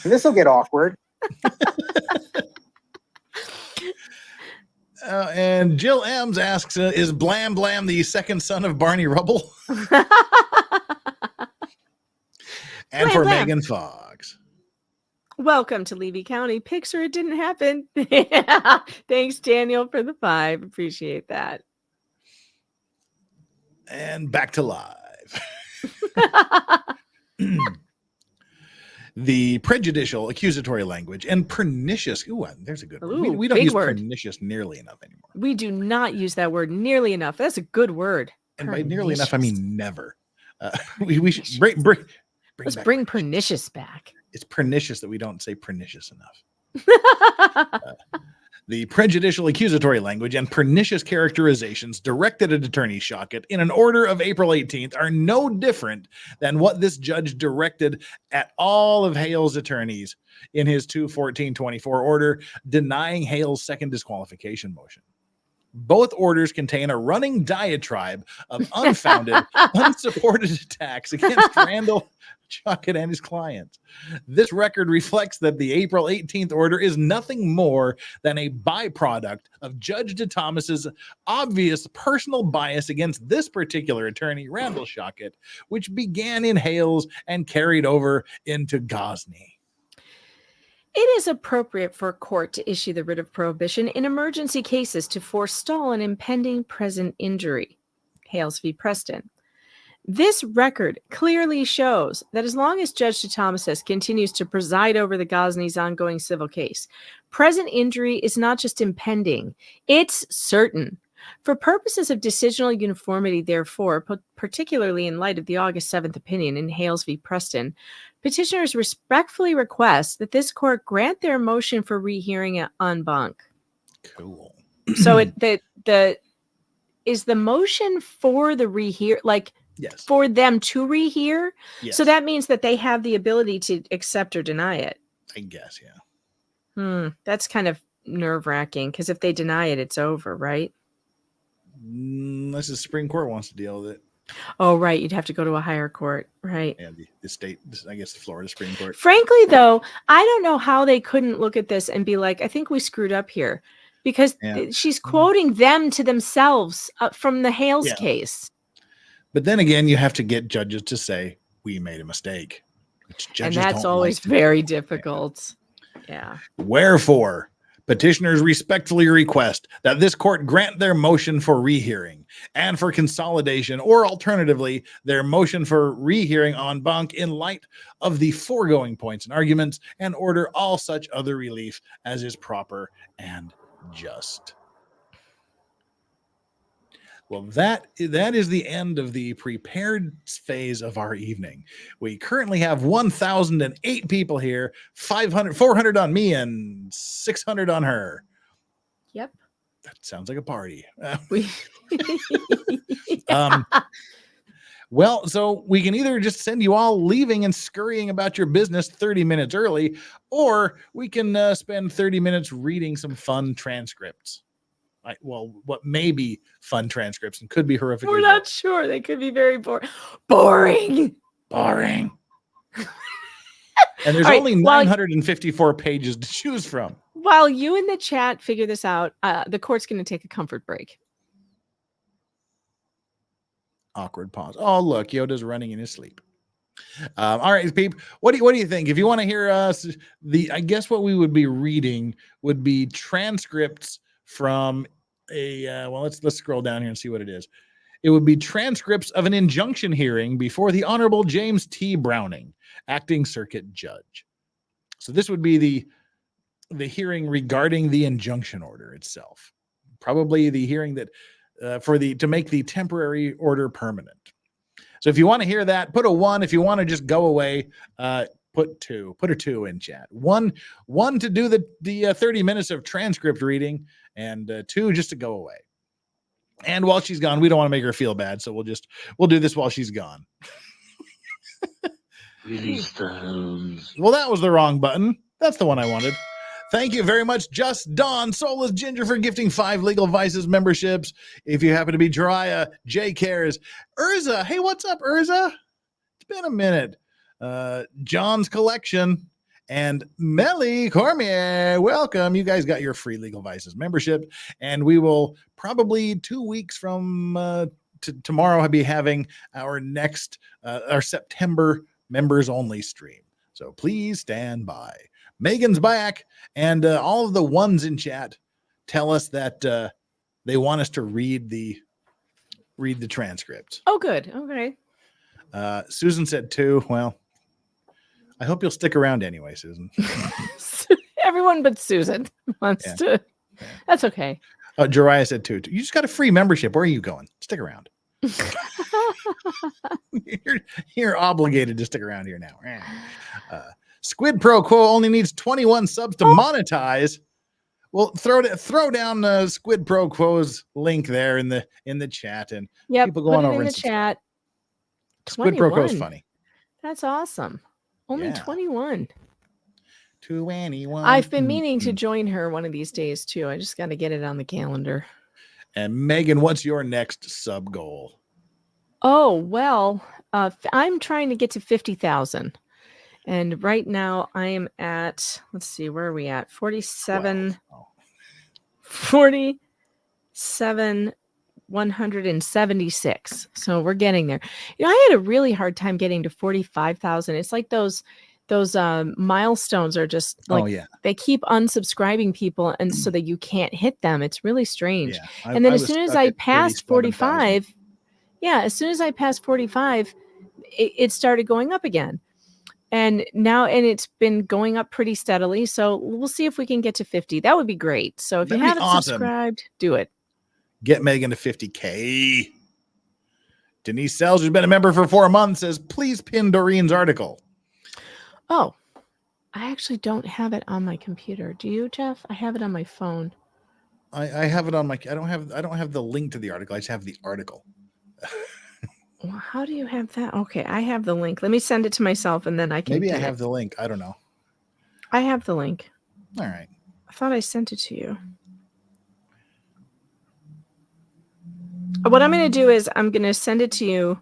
This will get awkward. And Jill Ems asks, is Blam Blam the second son of Barney Rubble? And for Blam. Megan Fox. Welcome to Levy County. Pixar, it didn't happen. Thanks, Daniel, for the 5. Appreciate that. And back to live. The prejudicial accusatory language and pernicious. Ooh, there's a good word. We don't use pernicious nearly enough anymore. We do not use that word nearly enough. That's a good word. And by nearly enough, I mean never. We should bring pernicious back. It's pernicious that we don't say pernicious enough. The prejudicial accusatory language and pernicious characterizations directed at Attorney Shockett in an order of April 18th are no different than what this judge directed at all of Hale's attorneys in his 2/14/24 order denying Hale's second disqualification motion. Both orders contain a running diatribe of unfounded, unsupported attacks against Randall Shockett and his clients. This record reflects that the April 18th order is nothing more than a byproduct of Judge DeThomas's obvious personal bias against this particular attorney, Randall Shockett, which began in Hales and carried over into Gosney. It is appropriate for a court to issue the writ of prohibition in emergency cases to forestall an impending present injury. Hales v. Preston. This record clearly shows that as long as Judge DeThomasis continues to preside over the Gosney's ongoing civil case, present injury is not just impending, it's certain. For purposes of decisional uniformity, therefore, particularly in light of the August 7th opinion in Hales v. Preston, petitioners respectfully request that this court grant their motion for rehearing en banc. Cool. So is the motion for the rehear, like, yes, for them to rehear? Yes. So that means that they have the ability to accept or deny it. I guess, yeah. That's kind of nerve-wracking because if they deny it, it's over, right? Unless the Supreme Court wants to deal with it. Oh, right. You'd have to go to a higher court, right? Yeah, the state, I guess the Florida Supreme Court. Frankly, though, I don't know how they couldn't look at this and be like, I think we screwed up here. Because she's quoting them to themselves from the Hales case. But then again, you have to get judges to say, we made a mistake. And that's always very difficult. Yeah. Wherefore, petitioners respectfully request that this court grant their motion for rehearing and for consolidation, or alternatively, their motion for rehearing en banc in light of the foregoing points and arguments, and order all such other relief as is proper and just. Well, that is the end of the prepared phase of our evening. We currently have 1,008 people here, 400 on me and 600 on her. Yep. That sounds like a party. Well, so we can either just send you all leaving and scurrying about your business 30 minutes early, or we can spend 30 minutes reading some fun transcripts. What may be fun transcripts and could be horrifically We're not sure. They could be very boring. Boring. And there's All right, only 954 pages to choose from. While you in the chat figure this out, the court's going to take a comfort break. Awkward pause. Oh, look, Yoda's running in his sleep. All right, Peep. What do you think? If you want to hear us, I guess what we would be reading would be transcripts from a. Let's scroll down here and see what it is. It would be transcripts of an injunction hearing before the Honorable James T. Browning, acting circuit judge. So this would be the hearing regarding the injunction order itself. Probably the hearing that to make the temporary order permanent. So if you want to hear that, put a 1. If you want to just go away, put 2. Put a 2 in chat. One to do the 30 minutes of transcript reading, and 2 just to go away. And while she's gone, we don't want to make her feel bad, so we'll do this while she's gone. Well, that was the wrong button. That's the one I wanted. Thank you very much, Just Dawn, Soulless Ginger, for gifting 5 Legal Vices memberships. If you happen to be Jiraiya, J Cares, Urza. Hey, what's up, Urza? It's been a minute. John's Collection and Melly Cormier. Welcome. You guys got your free Legal Vices membership, and we will probably 2 weeks from tomorrow be having our next our September members only stream. So please stand by. Megan's back, and all of the ones in chat tell us that they want us to read the transcript. Oh, good. Okay. Susan said 2. Well, I hope you'll stick around anyway, Susan. Everyone but Susan wants to. Yeah. That's okay. Jiraiya said 2. You just got a free membership. Where are you going? Stick around. You're obligated to stick around here now. Squid Pro Quo only needs 21 subs to monetize. Well, throw down Squid Pro Quo's link there in the chat, and people go on over in and the chat. Squid Pro Quo's funny. That's awesome. Only 21. 21. I've been meaning to join her one of these days too. I just got to get it on the calendar. And Megan, what's your next sub goal? Oh, well, I'm trying to get to 50,000. And right now I am at, let's see, where are we at? 176. So we're getting there. I had a really hard time getting to 45,000. It's like those milestones are just like, they keep unsubscribing people, and so that you can't hit them. It's really strange. Yeah, and then as soon as I passed 45, it started going up again. And it's been going up pretty steadily. So we'll see if we can get to 50. That would be great. So if you haven't subscribed, do it. Get Megan to 50K. Denise Sells, who's been a member for 4 months, says, please pin Doreen's article. Oh, I actually don't have it on my computer. Do you, Jeff? I have it on my phone. I have it on my, I don't have the link to the article. I just have the article. Well, how do you have that? Okay, I have the link. Let me send it to myself, and then I can. Maybe I have the link. I don't know. I have the link. All right. I thought I sent it to you. What I'm going to do is I'm going to send it to you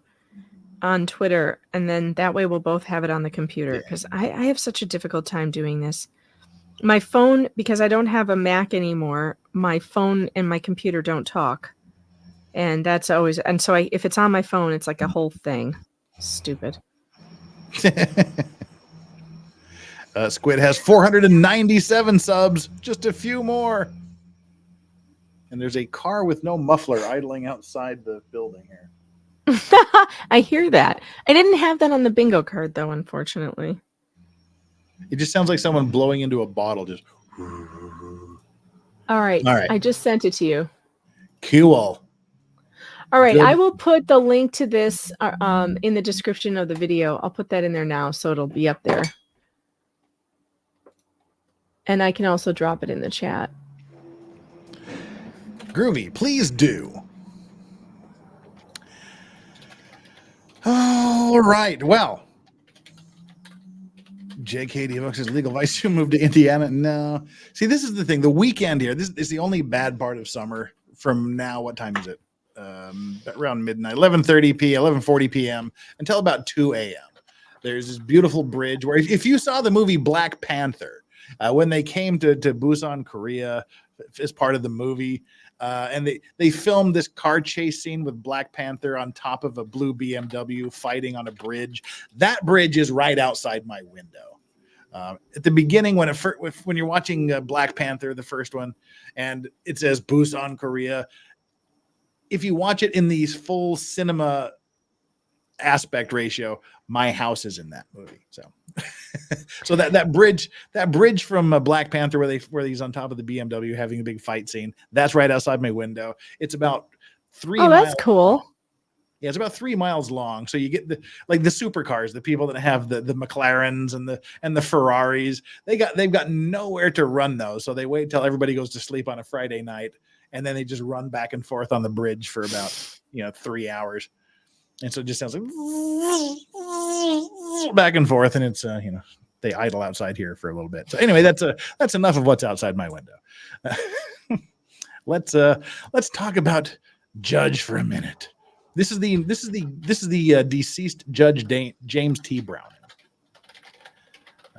on Twitter, and then that way we'll both have it on the computer, because I have such a difficult time doing this. My phone, because I don't have a Mac anymore, my phone and my computer don't talk. And that's always, and so if it's on my phone, it's like a whole thing. Stupid. Squid has 497 subs, just a few more. And there's a car with no muffler idling outside the building here. I hear that. I didn't have that on the bingo card, though, unfortunately. It just sounds like someone blowing into a bottle. Just. All right. I just sent it to you. Cool. All right, good. I will put the link to this in the description of the video. I'll put that in there now, so it'll be up there. And I can also drop it in the chat. Groovy, please do. All right. Well, JKD Books is legal advice. You moved to Indiana. No. See, this is the thing. The weekend here. This is the only bad part of summer. From now, what time is it? Around midnight, 11:40 p.m. until about 2 a.m. There's this beautiful bridge where, if you saw the movie Black Panther, when they came to Busan, Korea, as part of the movie, and they filmed this car chase scene with Black Panther on top of a blue BMW fighting on a bridge. That bridge is right outside my window. At the beginning, when you're watching Black Panther, the first one, and it says Busan, Korea, if you watch it in these full cinema aspect ratio, my house is in that movie. So, so that bridge from Black Panther where he's on top of the BMW having a big fight scene, that's right outside my window. It's about 3 miles. Oh, that's cool. Long. Yeah, it's about 3 miles long. So you get the supercars, the people that have the McLarens and the Ferraris. They've got nowhere to run those, so they wait till everybody goes to sleep on a Friday night, and then they just run back and forth on the bridge for about 3 hours. And so it just sounds like back and forth, and it's they idle outside here for a little bit. So anyway, that's enough of what's outside my window. Let's talk about Judge for a minute. This is the deceased Judge James T. Browning.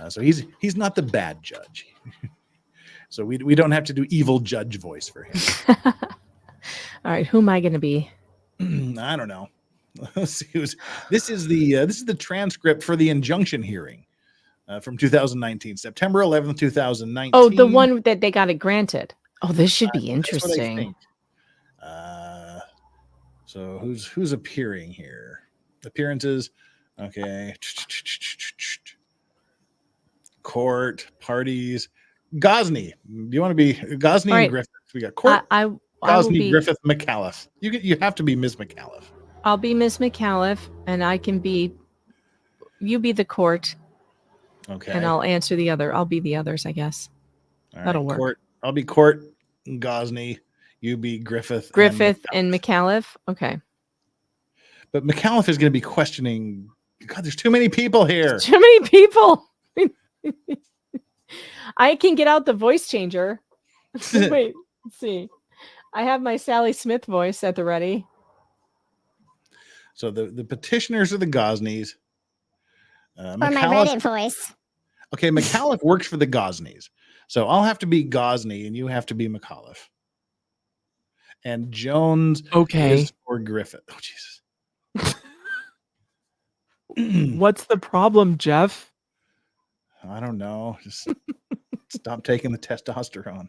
So he's not the bad judge. So we don't have to do evil judge voice for him. All right, who am I going to be? I don't know. Let's see. This is the transcript for the injunction hearing from 2019, September 11th, 2019. Oh, the one that they got it granted. Oh, this should be interesting. So who's appearing here? Appearances. Okay. Court, parties. Gosney. Do you want to be Gosney and Griffith? We got court. Gosney, Griffith, McAuliffe. You have to be Ms. McAuliffe. I'll be Ms. McAuliffe, and you be the court. Okay. And I'll answer the other. I'll be the others, I guess. All That'll right, work. Court. I'll be Court, Gosney. You be Griffith. And McAuliffe. Okay. But McAuliffe is going to be questioning. God, there's too many people here. Too many people. I can get out the voice changer. Wait, let's see. I have my Sally Smith voice at the ready. So the petitioners are the Gosneys. Or my Reddit voice. Okay, McAuliffe works for the Gosneys. So I'll have to be Gosney and you have to be McAuliffe. And Jones is for Griffith. Oh, Jesus. What's the problem, Jeff? I don't know. Just stop taking the testosterone.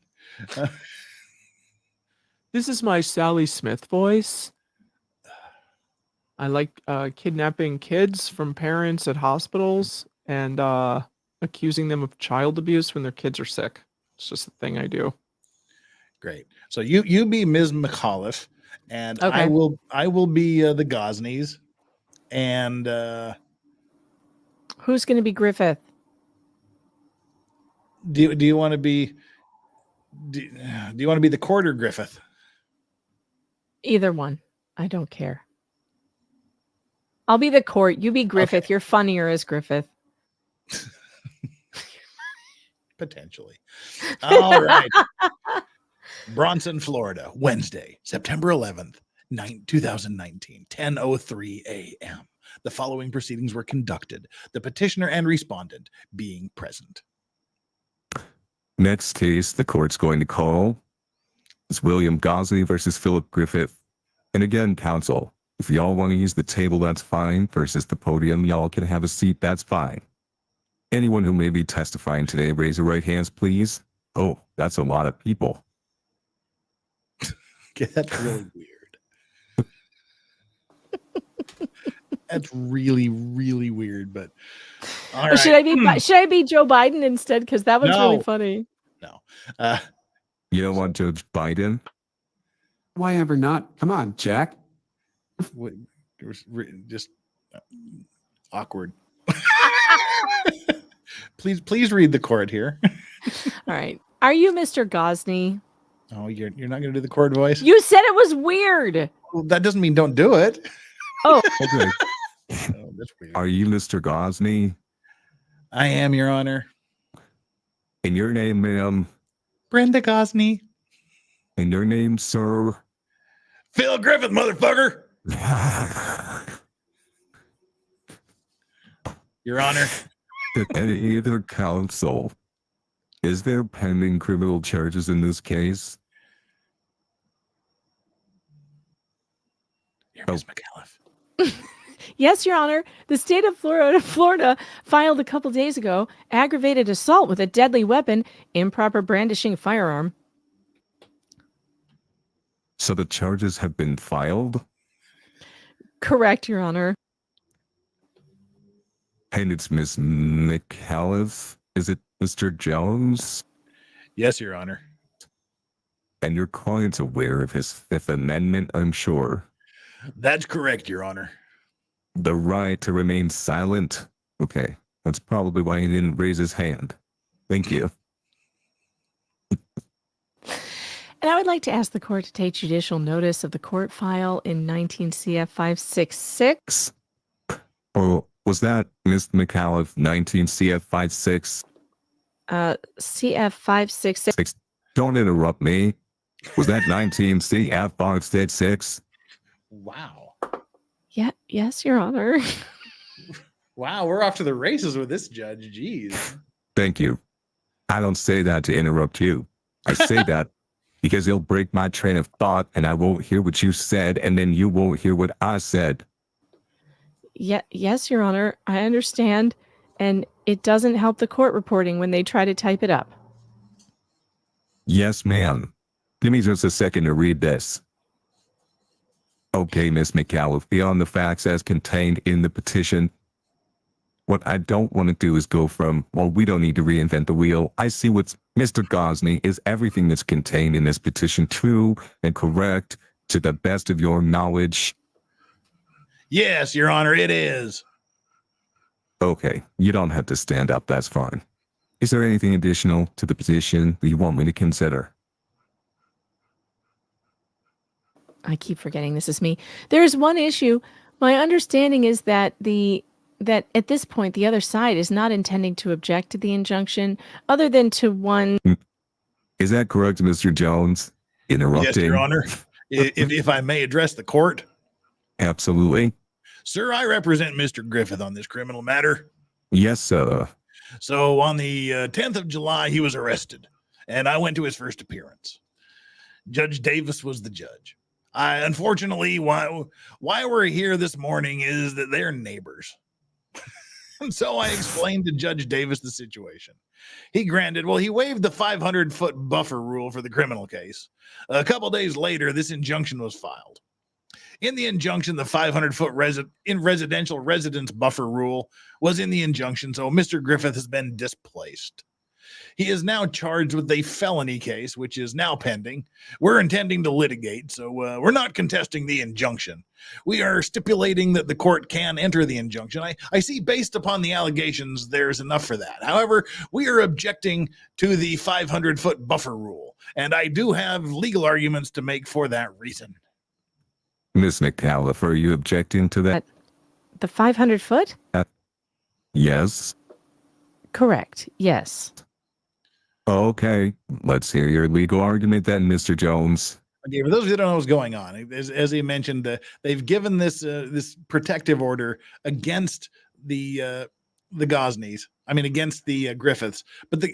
This is my Sally Smith voice. I like kidnapping kids from parents at hospitals and accusing them of child abuse when their kids are sick. It's just a thing I do. Great. So you be Ms. McAuliffe, and I will be the Gosneys, and who's going to be Griffith? Do you want to be do you want to be the court or Griffith? Either one. I don't care. I'll be the court. You be Griffith. Okay. You're funnier as Griffith. Potentially. All right. Bronson, Florida, Wednesday, September 11th, 2019, 10:03 a.m. The following proceedings were conducted, the petitioner and respondent being present. Next case the court's going to call is William Gosney versus Philip Griffith. And again, counsel, if y'all want to use the table, that's fine, versus the podium, y'all can have a seat, that's fine. Anyone who may be testifying today, raise your right hands, please. Oh, that's a lot of people. Okay, that's really weird. That's really, really weird, but all right. Should I be Joe Biden instead? Because that was really funny. No. You don't want Judge Biden? Why ever not? Come on, Jack. Just awkward. Please read the court here. All right. Are you Mr. Gosney? Oh, you're not going to do the court voice? You said it was weird. Well, that doesn't mean don't do it. Oh. Okay. That's weird. Are you Mr. Gosney? I am, Your Honor. And your name, ma'am? Brenda Gosney. And your name, sir? Phil Griffith, motherfucker. Your Honor. Did any other counsel? Is there pending criminal charges in this case? Here, Ms. McAuliffe. Yes, Your Honor. The state of Florida filed a couple days ago aggravated assault with a deadly weapon, improper brandishing firearm. So the charges have been filed? Correct, Your Honor. And it's Miss McAuliffe? Is it Mr. Jones? Yes, Your Honor. And your client's aware of his Fifth Amendment, I'm sure. That's correct, Your Honor. The right to remain silent? Okay, that's probably why he didn't raise his hand. Thank you. And I would like to ask the court to take judicial notice of the court file in 19 CF 566. Or was that Miss McAuliffe 19 CF 56? CF 566. Don't interrupt me. Was that 19 CF 566? Wow. Yeah, yes, Your Honor. Wow, we're off to the races with this judge. Jeez. Thank you. I don't say that to interrupt you. I say that because it'll break my train of thought and I won't hear what you said and then you won't hear what I said. Yeah, yes, Your Honor. I understand. And it doesn't help the court reporting when they try to type it up. Yes, ma'am. Give me just a second to read this. Okay, Miss McAuliffe, beyond the facts as contained in the petition, what I don't want to do is go from, well, we don't need to reinvent the wheel. I see what's Mr. Gosney is everything that's contained in this petition true and correct to the best of your knowledge. Yes, Your Honor, it is. Okay, you don't have to stand up, that's fine. Is there anything additional to the petition that you want me to consider? I keep forgetting this is me. There is one issue. My understanding is that that at this point the other side is not intending to object to the injunction other than to one. Is that correct, Mr. Jones? Interrupting. Yes, Your Honor. If I may address the court. Absolutely. Sir, I represent Mr. Griffith on this criminal matter. Yes, sir. So on the 10th of July, he was arrested, and I went to his first appearance. Judge Davis was the judge. Unfortunately, why we're here this morning is that they're neighbors. And so I explained to Judge Davis the situation. He waived the 500-foot buffer rule for the criminal case. A couple days later, this injunction was filed. In the injunction, the 500-foot residential residence buffer rule was in the injunction, so Mr. Griffith has been displaced. He is now charged with a felony case, which is now pending. We're intending to litigate, so we're not contesting the injunction. We are stipulating that the court can enter the injunction. I see based upon the allegations, there's enough for that. However, we are objecting to the 500-foot buffer rule, and I do have legal arguments to make for that reason. Miss McAuliffe, are you objecting to that? The 500 foot? Yes. Correct. Yes. Okay, let's hear your legal argument then, Mr. Jones. Okay, for those who don't know what's going on, as he mentioned, they've given this protective order against the Gosneys. I mean, against the Griffiths,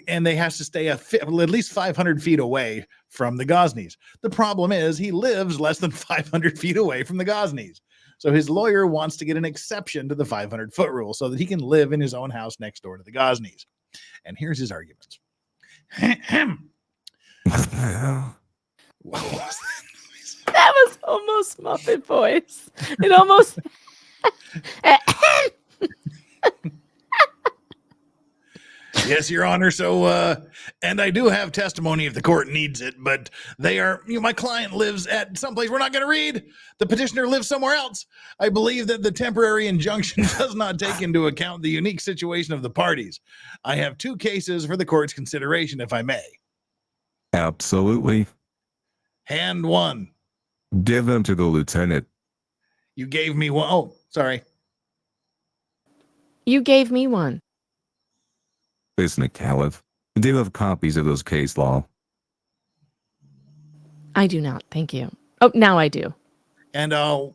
and they have to stay at least 500 feet away from the Gosneys. The problem is he lives less than 500 feet away from the Gosneys. So his lawyer wants to get an exception to the 500-foot rule so that he can live in his own house next door to the Gosneys. And here's his arguments. What was that noise? That was almost Muppet voice. It almost. Yes, Your Honor. So, and I do have testimony if the court needs it, but my client lives at someplace we're not going to read. The petitioner lives somewhere else. I believe that the temporary injunction does not take into account the unique situation of the parties. I have two cases for the court's consideration, if I may. Absolutely. Hand one. Give them to the lieutenant. You gave me one. Oh, sorry. You gave me one. Miss McAuliffe, do you have copies of those case law? I do not. Thank you. Oh, now I do. And I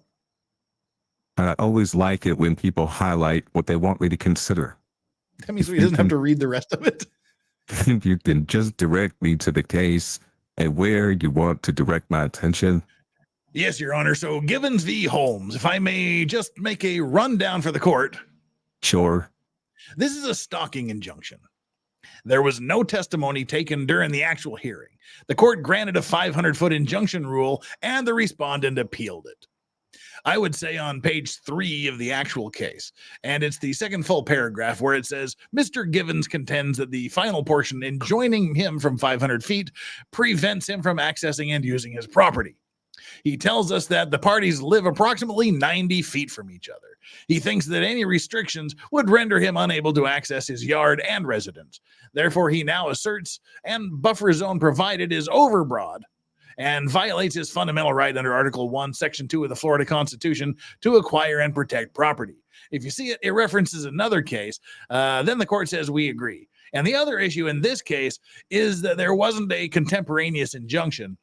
always like it when people highlight what they want me to consider. that means he doesn't have to read the rest of it. If you can just direct me to the case and where you want to direct my attention. Yes, Your Honor. So Givens v. Holmes, if I may just make a rundown for the court. Sure. This is a stalking injunction. There was no testimony taken during the actual hearing. The court granted a 500-foot injunction rule, and the respondent appealed it. I would say on page 3 of the actual case, and it's the second full paragraph where it says, Mr. Givens contends that the final portion enjoining him from 500 feet prevents him from accessing and using his property. He tells us that the parties live approximately 90 feet from each other. He thinks that any restrictions would render him unable to access his yard and residence. Therefore, he now asserts and buffer zone provided is overbroad and violates his fundamental right under Article 1, Section 2 of the Florida Constitution to acquire and protect property. If you see it, it references another case. Then the court says we agree. And the other issue in this case is that there wasn't a contemporaneous injunction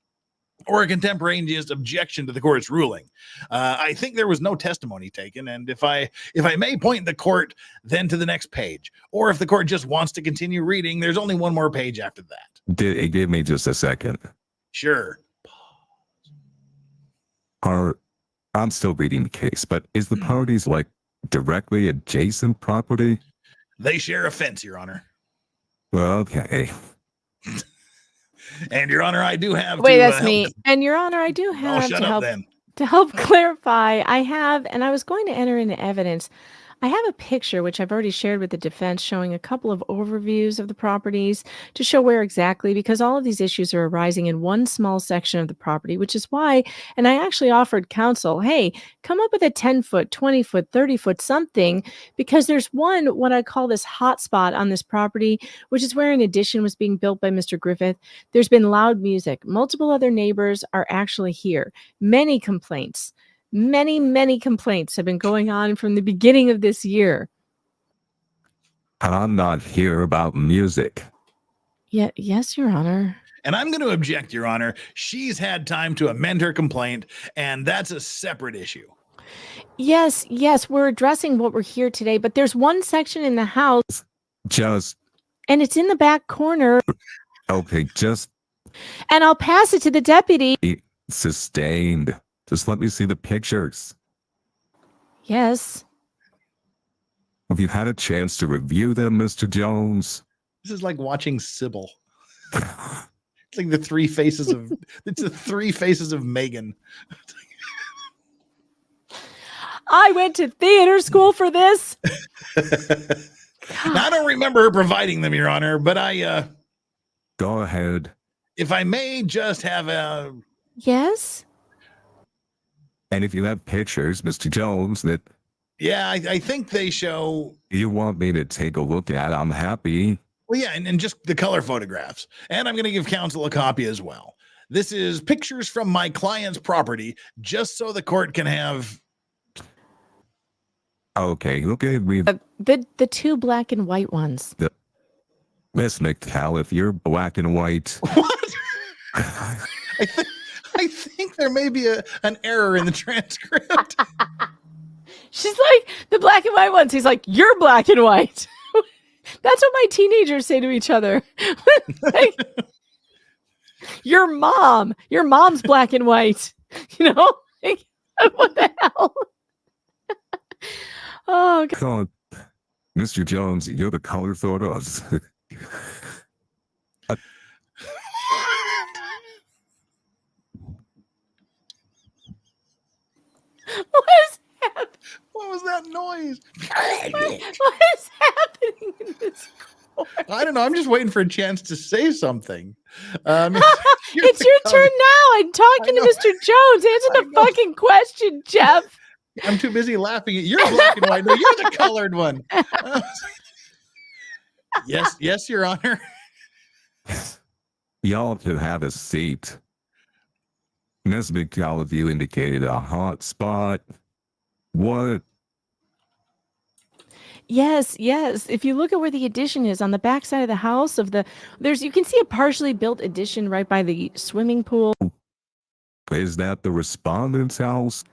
or a contemporaneous objection to the court's ruling. I think there was no testimony taken, and if I may point the court then to the next page, or if the court just wants to continue reading, there's only one more page after that. Give me just a second. Sure. I'm still reading the case, but is the parties like directly adjacent property? They share a fence, Your Honor. Well, okay. And Your Honor, I do have Wait, to, that's me. And Your Honor, I do have to help clarify. I have, and I was going to enter into evidence. I have a picture, which I've already shared with the defense, showing a couple of overviews of the properties to show where exactly, because all of these issues are arising in one small section of the property, which is why, and I actually offered counsel, hey, come up with a 10-foot, 20-foot, 30-foot something, because there's one, what I call this hot spot on this property, which is where an addition was being built by Mr. Griffith. There's been loud music. Multiple other neighbors are actually here. Many complaints. Many complaints have been going on from the beginning of this year. I'm not here about music. Yeah, yes, Your Honor. And I'm going to object, Your Honor. She's had time to amend her complaint, and that's a separate issue. Yes, we're addressing what we're here today, but there's one section in the house. And it's in the back corner. Okay, and I'll pass it to the deputy. Sustained. Just let me see the pictures. Yes. Have you had a chance to review them, Mr. Jones? This is like watching Sybil. It's like the three faces of Megan. I went to theater school for this. Now, I don't remember her providing them, Your Honor, but Go ahead. If I may just have a... Yes? And if you have pictures, Mr. Jones, that... Yeah, I think they show... You want me to take a look at, I'm happy. Well, yeah, and just the color photographs. And I'm going to give counsel a copy as well. This is pictures from my client's property, just so the court can have... Okay, okay. The two black and white ones. Miss McAuliffe, you're black and white. What? I think there may be an error in the transcript. She's like, the black and white ones. He's like, you're black and white. That's what my teenagers say to each other. Like, your mom's black and white. You know? Like, what the hell? Oh, God. Mr. Jones, you're the color photos. What was that noise? What is happening in this court? I don't know. I'm just waiting for a chance to say something. It's your turn now. I'm talking to Mr. Jones. Answer the fucking question, Jeff. I'm too busy laughing at your black and white. No, you're the colored one. Yes, Your Honor. Y'all can have a seat. Ms. McAuliffe, you indicated a hot spot. What? Yes, yes. If you look at where the addition is on the back side of the house you can see a partially built addition right by the swimming pool. Is that the respondent's house?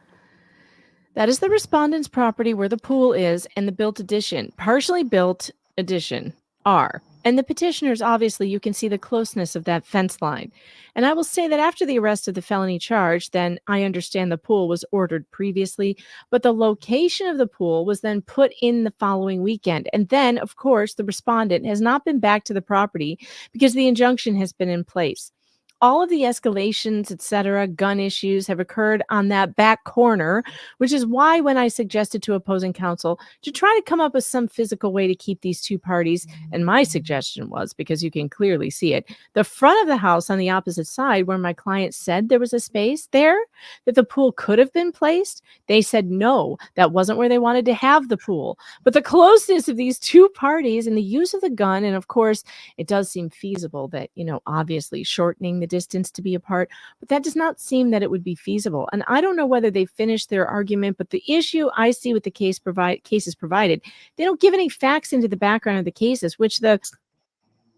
That is the respondent's property where the pool is and the built addition, partially built addition are. And the petitioners, obviously, you can see the closeness of that fence line. And I will say that after the arrest of the felony charge, then I understand the pool was ordered previously, but the location of the pool was then put in the following weekend. And then, of course, the respondent has not been back to the property because the injunction has been in place. All of the escalations, etc., gun issues have occurred on that back corner, which is why when I suggested to opposing counsel to try to come up with some physical way to keep these two parties, and my suggestion was, because you can clearly see it, the front of the house on the opposite side where my client said there was a space there that the pool could have been placed, they said no, that wasn't where they wanted to have the pool. But the closeness of these two parties and the use of the gun, and of course, it does seem feasible that, obviously shortening the distance to be apart, but that does not seem that it would be feasible. And I don't know whether they finished their argument, but the issue I see with the cases provided, they don't give any facts into the background of the cases, which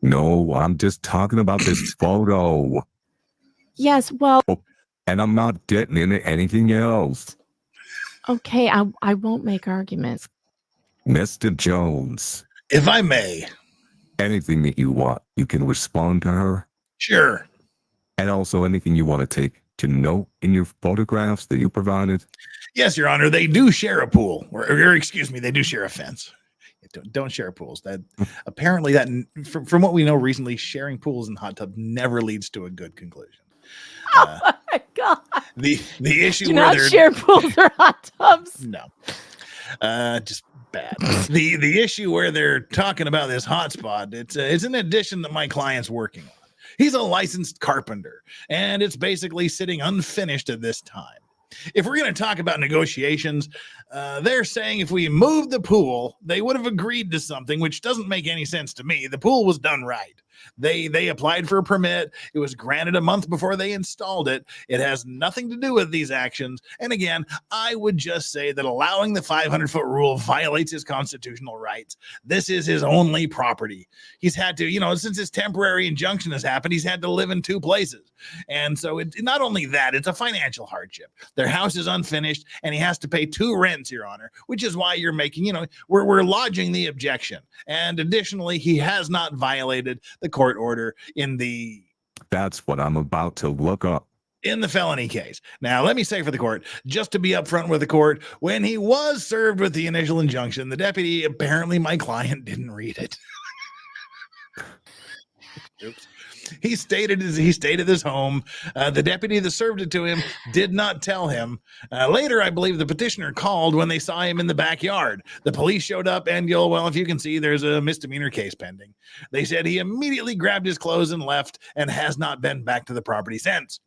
No, I'm just talking about this photo. Yes, well... And I'm not getting into anything else. Okay, I won't make arguments. Mr. Jones. If I may. Anything that you want, you can respond to her. Sure. And also anything you want to take to note in your photographs that you provided? Yes, Your Honor, they do share a pool. Or excuse me, they do share a fence. Don't share pools. That apparently from what we know recently, sharing pools and hot tubs never leads to a good conclusion. Oh my God. The issue do where not share pools or hot tubs. No. Just bad. The issue where they're talking about this hotspot, it's an addition that my client's working on. He's a licensed carpenter, and it's basically sitting unfinished at this time. If we're going to talk about negotiations, they're saying if we moved the pool, they would have agreed to something, which doesn't make any sense to me. The pool was done right. They applied for a permit. It was granted a month before they installed it. It has nothing to do with these actions. And again, I would just say that allowing the 500-foot rule violates his constitutional rights. This is his only property. He's had to, since his temporary injunction has happened, he's had to live in two places. And so not only that, it's a financial hardship. Their house is unfinished, and he has to pay 2 rents, Your Honor, which is why you're making, we're lodging the objection. And additionally, he has not violated the court order in the... That's what I'm about to look up. In the felony case. Now, let me say for the court, just to be upfront with the court, when he was served with the initial injunction, the deputy, apparently my client didn't read it. Oops. He stayed at his home. The deputy that served it to him did not tell him. Later, I believe the petitioner called when they saw him in the backyard. The police showed up, and if you can see, there's a misdemeanor case pending. They said he immediately grabbed his clothes and left, and has not been back to the property since.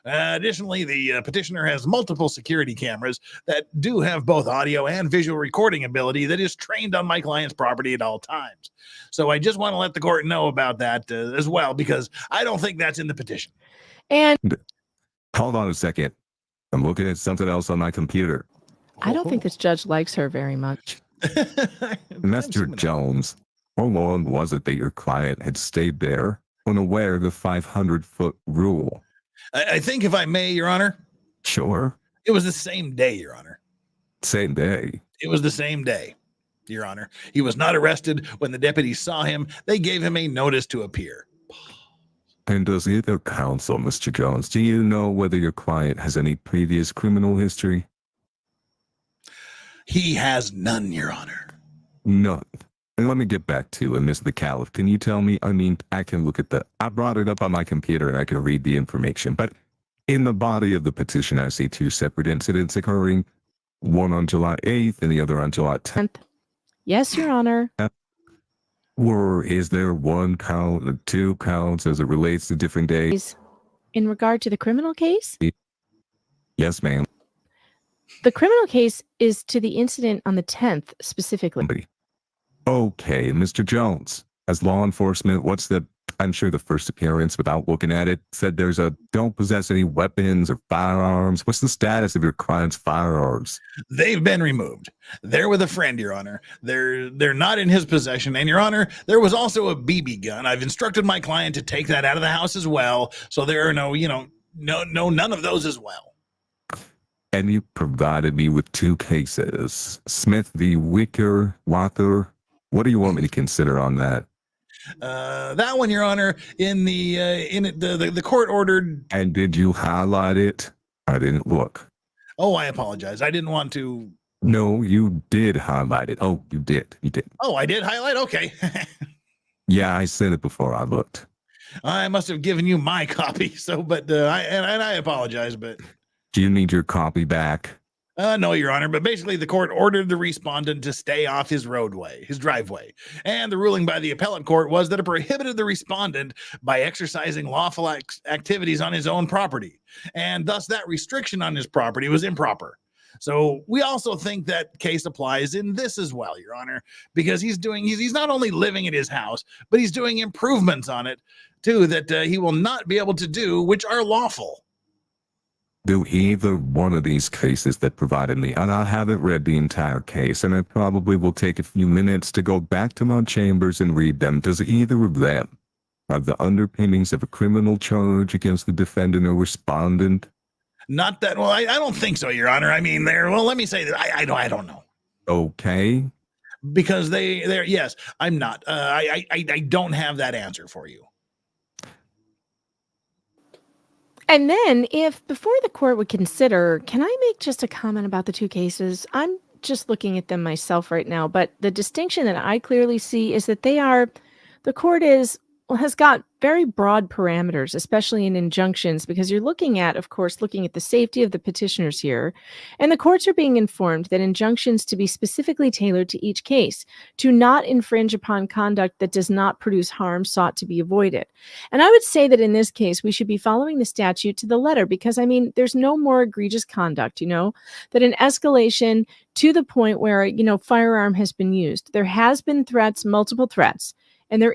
Additionally, the petitioner has multiple security cameras that do have both audio and visual recording ability that is trained on my client's property at all times. So I just want to let the court know about that as well, because I don't think that's in the petition. And hold on a second. I'm looking at something else on my computer. I don't think this judge likes her very much. Mr. Jones, how long was it that your client had stayed there unaware of the 500-foot rule? I think, if I may, Your Honor. Sure. It was the same day, Your Honor. Same day? It was the same day, Your Honor. He was not arrested when the deputies saw him. They gave him a notice to appear. And does either counsel, Mr. Jones, do you know whether your client has any previous criminal history? He has none, Your Honor. None. And let me get back to Mr. Caliph. Can you tell me, I can look at I brought it up on my computer and I can read the information, but in the body of the petition, I see 2 separate incidents occurring, one on July 8th and the other on July 10th. Yes, Your Honor. Or is there 1 count or 2 counts as it relates to different days? In regard to the criminal case? Yes, ma'am. The criminal case is to the incident on the 10th specifically. Okay, Mr. Jones, as law enforcement, what's the I'm sure the first appearance, without looking at it, said there's a don't possess any weapons or firearms. What's the status of your client's firearms? They've been removed. They're with a friend, Your Honor. They're not in his possession. And Your Honor, there was also a BB gun. I've instructed my client to take that out of the house as well. So there are none of those as well. And you provided me with 2 cases. Smith v. Walker. What do you want me to consider on that? That one, Your Honor, the court ordered. And did you highlight it? I didn't look. Oh, I apologize. I didn't want to. No, you did highlight it. Oh, you did. You did. Oh, I did highlight? Okay. Yeah, I said it before I looked. I must have given you my copy. But I apologize, but. Do you need your copy back? No, Your Honor, but basically the court ordered the respondent to stay off his driveway. And the ruling by the appellate court was that it prohibited the respondent by exercising lawful activities on his own property. And thus that restriction on his property was improper. So we also think that case applies in this as well, Your Honor, because he's not only living at his house, but he's doing improvements on it too that he will not be able to do, which are lawful. Do either one of these cases that provided me, and I haven't read the entire case, and it probably will take a few minutes to go back to my chambers and read them. Does either of them have the underpinnings of a criminal charge against the defendant or respondent? Not that, well, I don't think so, Your Honor. I mean, let me say that I don't know. Okay. Because they're yes, I'm not. I don't have that answer for you. And then if before the court would consider, can I make just a comment about the 2 cases? I'm just looking at them myself right now, but the distinction that I clearly see is that the court has got very broad parameters, especially in injunctions, because you're looking at the safety of the petitioners here. And the courts are being informed that injunctions to be specifically tailored to each case, to not infringe upon conduct that does not produce harm sought to be avoided. And I would say that in this case, we should be following the statute to the letter, because I mean, there's no more egregious conduct, that an escalation to the point where, firearm has been used. There has been threats, multiple threats. And they're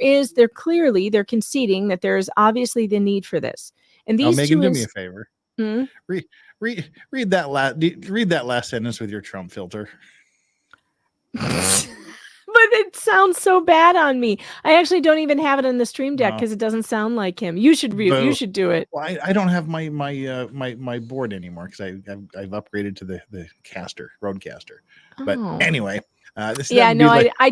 conceding that there is obviously the need for this. And these Megan, do me a favor. Mm-hmm. Read that last sentence with your Trump filter. But it sounds so bad on me. I actually don't even have it on the stream deck because it doesn't sound like him. You should you should do it. Well, I don't have my board anymore because I've upgraded to the Rodecaster. But anyway. I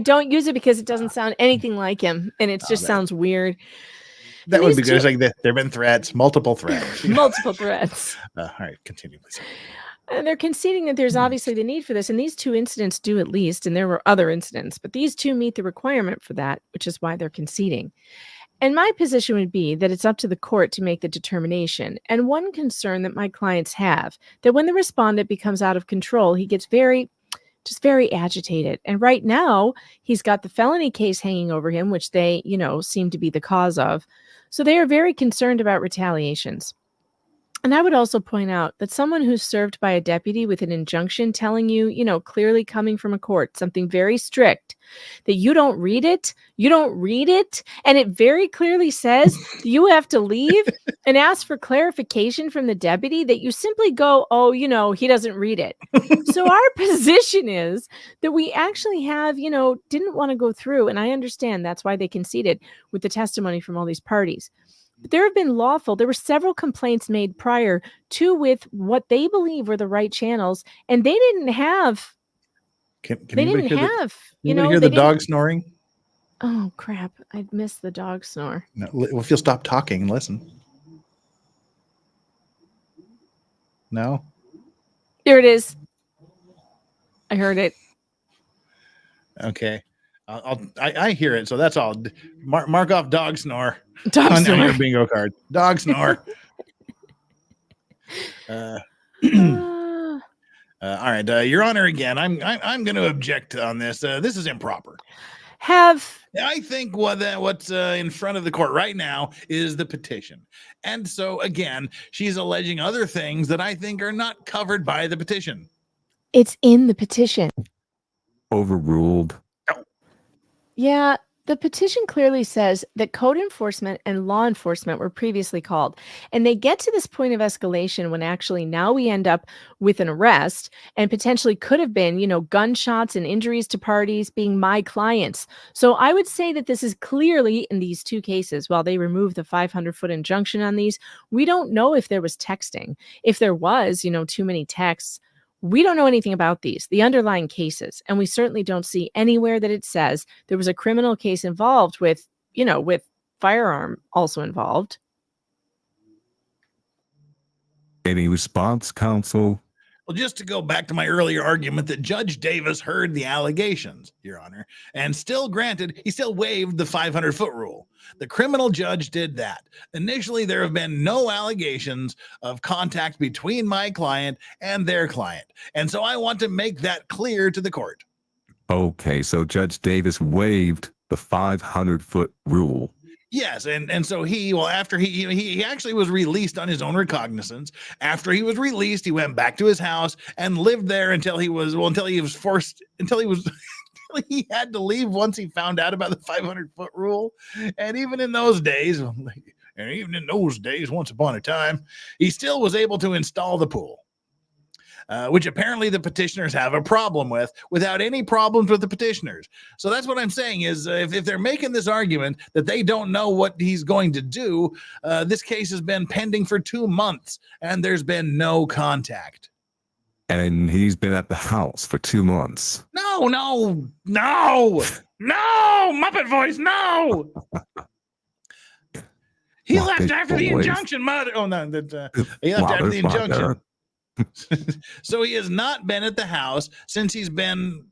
don't use it because it doesn't sound anything like him, and it just sounds weird. That would be good. It's like there have been threats, multiple threats. Multiple threats. All right, continue, please. And they're conceding that there's obviously the need for this, and these 2 incidents do at least, and there were other incidents, but these 2 meet the requirement for that, which is why they're conceding. And my position would be that it's up to the court to make the determination. And one concern that my clients have, that when the respondent becomes out of control, he gets very agitated. And right now, he's got the felony case hanging over him, which they, seem to be the cause of. So they are very concerned about retaliations. And I would also point out that someone who's served by a deputy with an injunction telling you, clearly coming from a court, something very strict, that you don't read it, and it very clearly says you have to leave and ask for clarification from the deputy, that you simply go, he doesn't read it. So our position is that we actually have, didn't want to go through, and I understand that's why they conceded with the testimony from all these parties. But there were several complaints made prior to with what they believe were the right channels, and they didn't have. Can anybody hear the dog snoring? Oh crap! I missed the dog snore. No, well, if you'll stop talking and listen. No. There it is. I heard it. Okay. I hear it, so that's all. Mark off dog snore on your bingo card. Dog snore. All right, Your Honor. Again, I'm going to object on this. This is improper. I think what's in front of the court right now is the petition, and so again, she's alleging other things that I think are not covered by the petition. It's in the petition. Overruled. Yeah, The petition clearly says that code enforcement and law enforcement were previously called, and they get to this point of escalation when actually now we end up with an arrest and potentially could have been, gunshots and injuries to parties being my clients. So I would say that this is clearly in these two cases, while they remove the 500-foot injunction on these, we don't know if there was texting. If there was, too many texts, we don't know anything about the underlying cases, and we certainly don't see anywhere that it says there was a criminal case involved with firearm also involved. Any response, counsel? Well, just to go back to my earlier argument that Judge Davis heard the allegations, Your Honor, and he still waived the 500-foot rule. The criminal judge did that. Initially, there have been no allegations of contact between my client and their client. And so I want to make that clear to the court. Okay, so Judge Davis waived the 500-foot rule. Yes, and so after he actually was released on his own recognizance. After he was released, he went back to his house and lived there until he had to leave once he found out about the 500-foot rule. And even in those days, once upon a time, he still was able to install the pool. Which apparently the petitioners have a problem with, without any problems with the petitioners. So that's what I'm saying is if they're making this argument that they don't know what he's going to do, this case has been pending for 2 months and there's been no contact. And he's been at the house for 2 months. No, Muppet voice, no. He left after the injunction, mother. Oh, no, he left after the injunction. So he has not been at the house since he's been.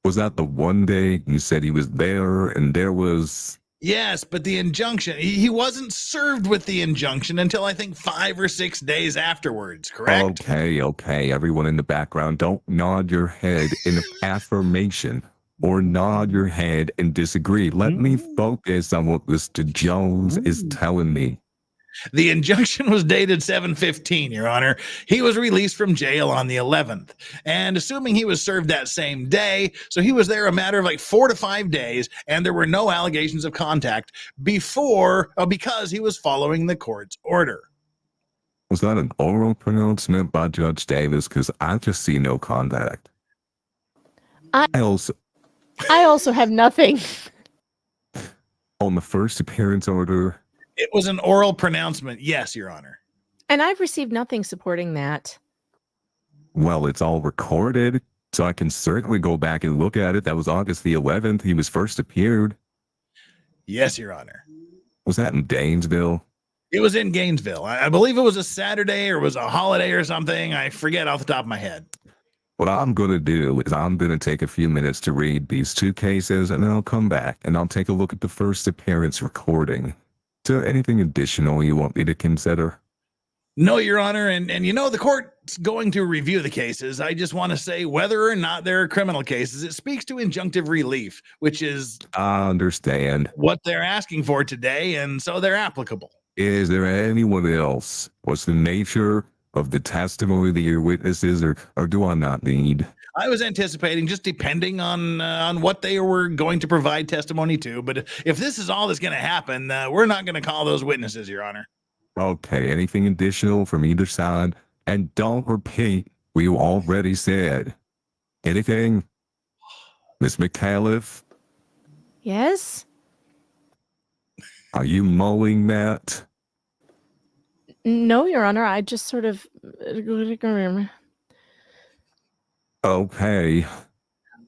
Was that the one day you said he was there and there was? Yes, but the injunction, he wasn't served with the injunction until I think 5 or 6 days afterwards, correct? Okay. Everyone in the background, don't nod your head in affirmation or nod your head and disagree. Let me focus on what Mr. Jones is telling me. The injunction was dated 7/15, Your Honor. He was released from jail on the 11th. And assuming he was served that same day, so he was there a matter of like 4 to 5 days, and there were no allegations of contact because he was following the court's order. Was that an oral pronouncement by Judge Davis? Because I just see no contact. I also have nothing. On the first appearance order. It was an oral pronouncement. Yes, Your Honor. And I've received nothing supporting that. Well, it's all recorded, so I can certainly go back and look at it. That was August the 11th. He was first appeared. Yes, Your Honor. Was that in Gainesville? It was in Gainesville. I believe it was a Saturday or was a holiday or something. I forget off the top of my head. What I'm going to do is I'm going to take a few minutes to read these 2 cases, and then I'll come back and I'll take a look at the first appearance recording. So anything additional you want me to consider? No, Your Honor, and the court's going to review the cases. I just want to say whether or not they're criminal cases, it speaks to injunctive relief, which is I understand what they're asking for today, and so they're applicable. Is there anyone else? What's the nature of the testimony that your witnesses or do I not need? I was anticipating just depending on what they were going to provide testimony to. But if this is all that's going to happen, we're not going to call those witnesses, Your Honor. Okay, anything additional from either side? And don't repeat what you already said. Anything? Miss McAuliffe? Yes? Are you mulling that? No, Your Honor. I just sort of... Okay.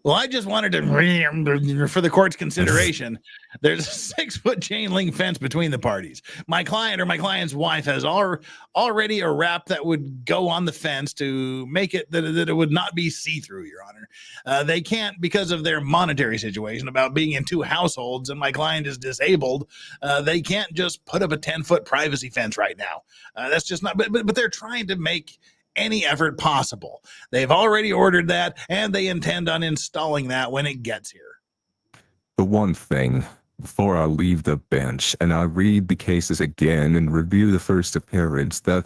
Well, I just wanted to, for the court's consideration, there's a 6-foot chain link fence between the parties. My client or my client's wife has already a wrap that would go on the fence to make it that it would not be see-through, Your Honor. They can't, because of their monetary situation about being in 2 households and my client is disabled, they can't just put up a 10-foot privacy fence right now. That's just not, but they're trying to make any effort possible. They've already ordered that, and they intend on installing that when it gets here. The one thing, before I leave the bench and I read the cases again and review the first appearance, can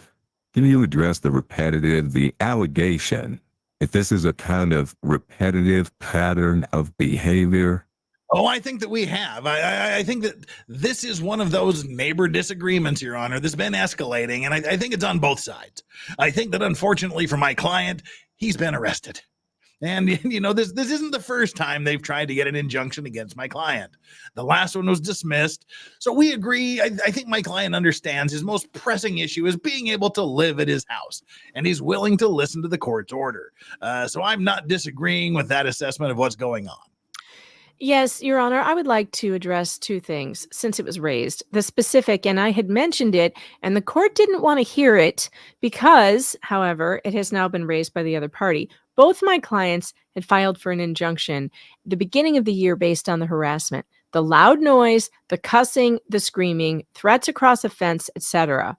you address the allegation, if this is a kind of repetitive pattern of behavior? Oh, I think that we have. I think that this is one of those neighbor disagreements, Your Honor, that's been escalating, and I think it's on both sides. I think that unfortunately for my client, he's been arrested. And, this isn't the first time they've tried to get an injunction against my client. The last one was dismissed. So we agree. I think my client understands his most pressing issue is being able to live at his house, and he's willing to listen to the court's order. So I'm not disagreeing with that assessment of what's going on. Yes, Your Honor, I would like to address two things since it was raised. The specific, and I had mentioned it, and the court didn't want to hear it because, however, it has now been raised by the other party. Both my clients had filed for an injunction at the beginning of the year based on the harassment, the loud noise, the cussing, the screaming, threats across a fence, etc.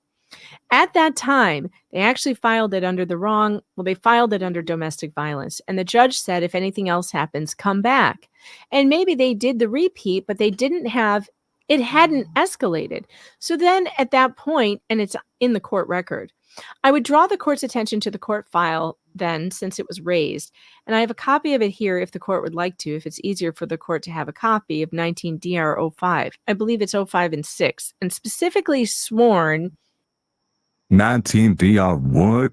At that time, they actually filed it under they filed it under domestic violence. And the judge said, if anything else happens, come back. And maybe they did the repeat, but it hadn't escalated. So then at that point, and it's in the court record, I would draw the court's attention to the court file then, since it was raised. And I have a copy of it here if the court would like to, if it's easier for the court to have a copy of 19 DR 05. I believe it's 05 and 6, and specifically sworn 19 DR what?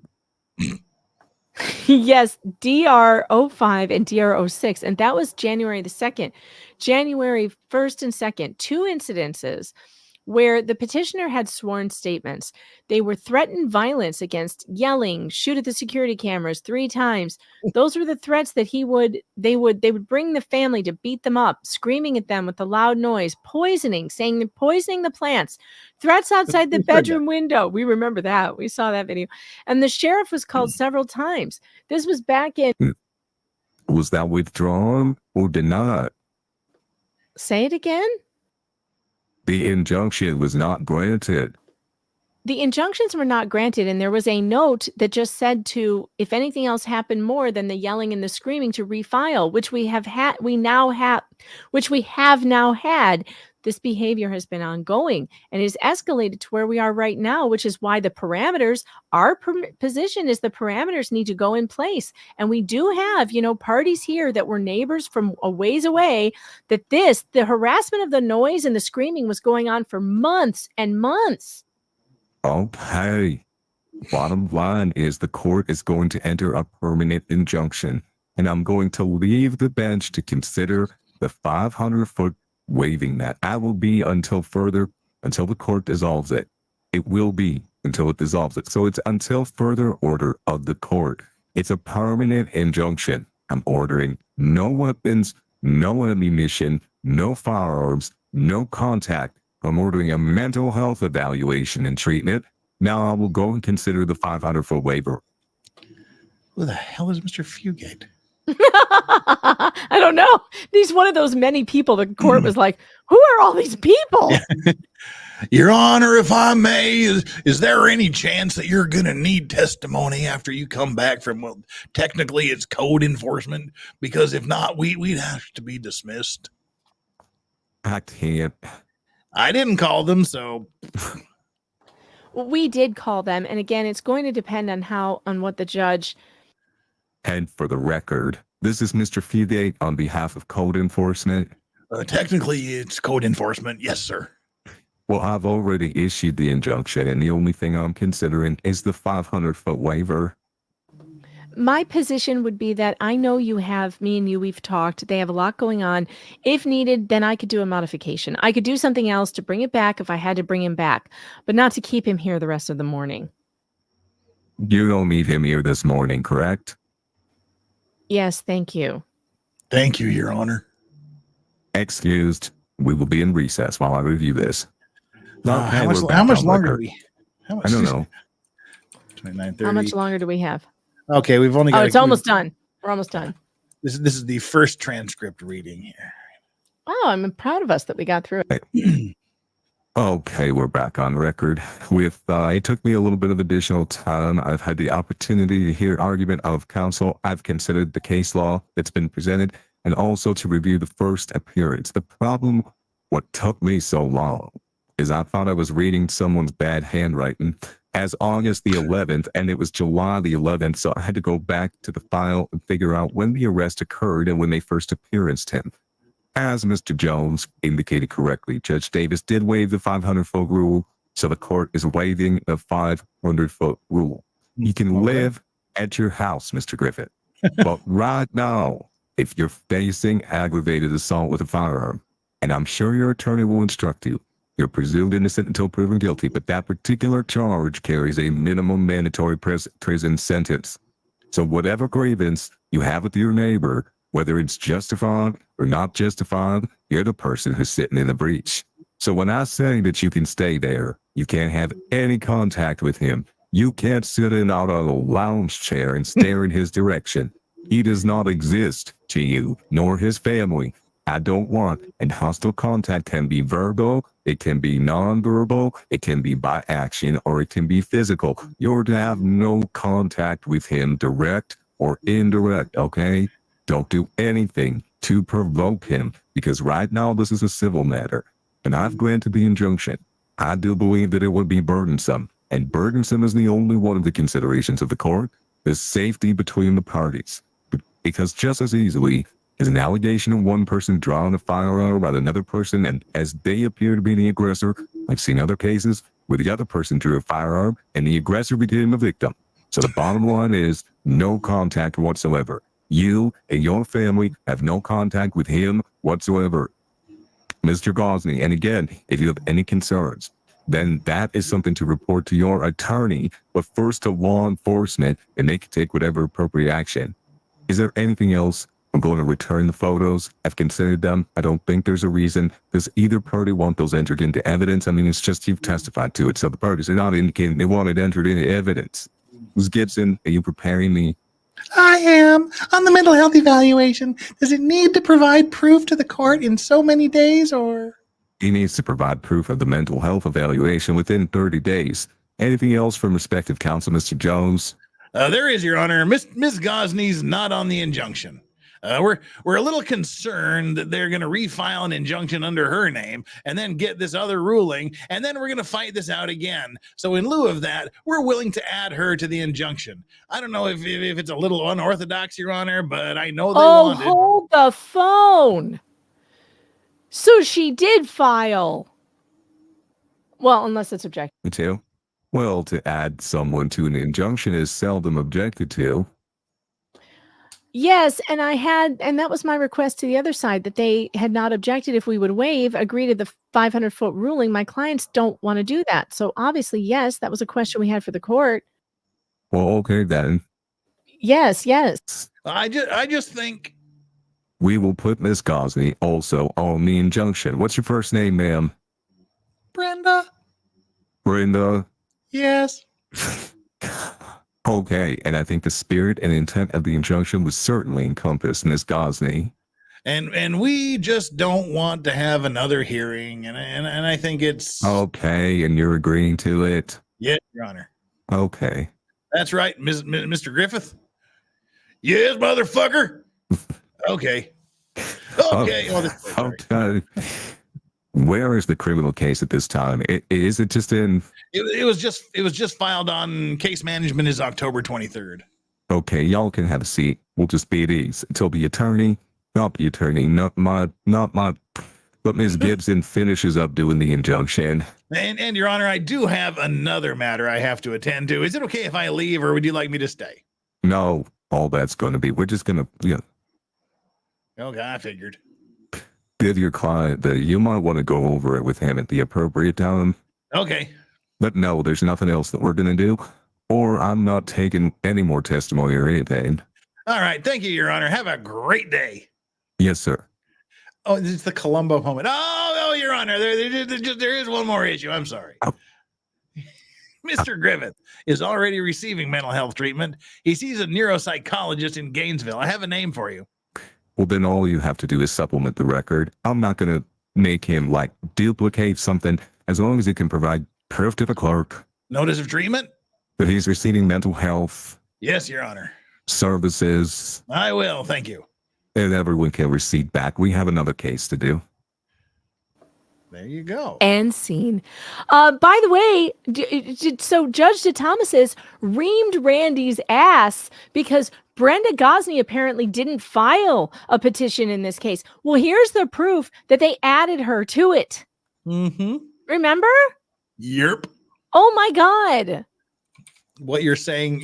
Yes, DR 05 and DR 06. And that was January the 2nd. January 1st and 2nd, two incidences where the petitioner had sworn statements. They were threatened violence against yelling, shoot at the security cameras 3 times. Those were the threats that they would bring the family to beat them up, screaming at them with the loud noise, poisoning, saying they're poisoning the plants, threats outside the bedroom window. We remember that. We saw that video. And the sheriff was called several times. This was back in. Was that withdrawn or denied? Say it again? The injunction was not granted. The injunctions were not granted, and there was a note that just said to, if anything else happened more than the yelling and the screaming, to refile, which we have now had. This behavior has been ongoing and is escalated to where we are right now, which is why the parameters, our position is the parameters need to go in place. And we do have, parties here that were neighbors from a ways away, that the harassment of the noise and the screaming was going on for months and months. Okay. Bottom line is the court is going to enter a permanent injunction, and I'm going to leave the bench to consider the 500-foot waiving that. I will be until the court dissolves it. It will be until it dissolves it. So it's until further order of the court. It's a permanent injunction. I'm ordering no weapons, no ammunition, no firearms, no contact. I'm ordering a mental health evaluation and treatment. Now I will go and consider the 500-foot waiver. Who the hell is Mr. Fugate? I don't know. He's one of those many people. The court was like, who are all these people? Your Honor, if I may, is there any chance that you're going to need testimony after you come back from, well, technically it's code enforcement? Because if not, we'd have to be dismissed. I can't. I didn't call them, so. We did call them. And again, it's going to depend on what the judge. And for the record, this is Mr. Fugate on behalf of code enforcement. Technically, it's code enforcement. Yes, sir. Well, I've already issued the injunction, and the only thing I'm considering is the 500-foot waiver. My position would be that I know me and you, we've talked. They have a lot going on. If needed, then I could do a modification. I could do something else to bring it back if I had to bring him back, but not to keep him here the rest of the morning. You don't need him here this morning, correct? Yes, thank you. Thank you, Your Honor. Excused. We will be in recess while I review this. How much longer do we? I don't know. 29:30. How much longer do we have? Okay, we've only got. It's almost done. We're almost done. This is the first transcript reading here. Wow, I'm proud of us that we got through it. Okay, we're back on record. It took me a little bit of additional time. I've had the opportunity to hear argument of counsel. I've considered the case law that's been presented, and also to review the first appearance. The problem, what took me so long, is I thought I was reading someone's bad handwriting as August the 11th, and it was July the 11th, so I had to go back to the file and figure out when the arrest occurred and when they first appearanced him. As Mr. Jones indicated correctly, Judge Davis did waive the 500-foot rule, so the court is waiving the 500-foot rule. You can live at your house, Mr. Griffith. But right now, if you're facing aggravated assault with a firearm, and I'm sure your attorney will instruct you, you're presumed innocent until proven guilty, but that particular charge carries a minimum mandatory prison sentence. So whatever grievance you have with your neighbor, whether it's justified or not justified, you're the person who's sitting in the breach. So when I say that you can stay there, you can't have any contact with him. You can't sit in out on a lounge chair and stare in his direction. He does not exist to you, nor his family. I don't want, and hostile contact can be verbal, it can be nonverbal, it can be by action, or it can be physical. You're to have no contact with him, direct or indirect, okay? Don't do anything to provoke him, because right now this is a civil matter, and I've granted the injunction. I do believe that it would be burdensome, and burdensome is the only one of the considerations of the court, the safety between the parties. Because just as easily as an allegation of one person drawing a firearm at another person, and as they appear to be the aggressor, I've seen other cases where the other person drew a firearm and the aggressor became the victim. So the bottom line is no contact whatsoever. You and your family have no contact with him whatsoever, Mr. Gosney. And again, if you have any concerns, then that is something to report to your attorney, but first to law enforcement, and they can take whatever appropriate action. Is there anything else? I'm going to return the photos. I've considered them. I don't think there's a reason. Does either party want those entered into evidence? I mean, it's just you've testified to it, so the parties are not indicating they want it entered into evidence. Ms. Gibson, are you preparing me? I am. On the mental health evaluation, does it need to provide proof to the court in so many days, or? He needs to provide proof of the mental health evaluation within 30 days. Anything else from respective counsel, Mr. Jones? There is, Your Honor. Miss Gosney's not on the injunction. We're a little concerned that they're going to refile an injunction under her name and then get this other ruling, and then we're going to fight this out again. So in lieu of that, we're willing to add her to the injunction. I don't know if it's a little unorthodox, Your Honor, but I know they wanted. Oh, hold the phone. So she did file. Well, unless it's objected to. Well, to add someone to an injunction is seldom objected to. Yes, and that was my request to the other side, that they had not objected if we would agree to the 500-foot ruling. My clients don't want to do that. So obviously, yes, that was a question we had for the court. Well, okay then. Yes. I just think we will put Miss Gosney also on the injunction. What's your first name, ma'am? Brenda. Brenda. Yes. Okay, and I think the spirit and intent of the injunction was certainly encompassed, Miss Gosney. And we just don't want to have another hearing, and I think it's okay. And you're agreeing to it? Yes, Your Honor. Okay. That's right, Mr. Griffith. Yes, motherfucker. Okay. Okay. Okay. Where is the criminal case at this time? Is it just in? It was just filed on case management is October 23rd. Okay, y'all can have a seat. We'll just be at ease until the attorney, not but Ms. Gibson finishes up doing the injunction. And Your Honor, I do have another matter I have to attend to. Is it okay if I leave, or would you like me to stay? No, all that's going to be, we're just going to, Okay, I figured. Give your client that you might want to go over it with him at the appropriate time. Okay. But no, there's nothing else that we're going to do, or I'm not taking any more testimony or anything. All right. Thank you, Your Honor. Have a great day. Yes, sir. Oh, it's the Columbo moment. Oh, Your Honor, there is one more issue. I'm sorry. Oh. Mr. Griffith is already receiving mental health treatment. He sees a neuropsychologist in Gainesville. I have a name for you. Well, then all you have to do is supplement the record. I'm not going to make him duplicate something, as long as he can provide proof to the clerk. Notice of treatment? That he's receiving mental health. Yes, Your Honor. Services. I will. Thank you. And everyone can receipt back. We have another case to do. There you go. And scene. By the way, so Judge DeThomas's reamed Randy's ass because Brenda Gosney apparently didn't file a petition in this case. Well, here's the proof that they added her to it. Mm-hmm. Remember? Yep. Oh my God. What you're saying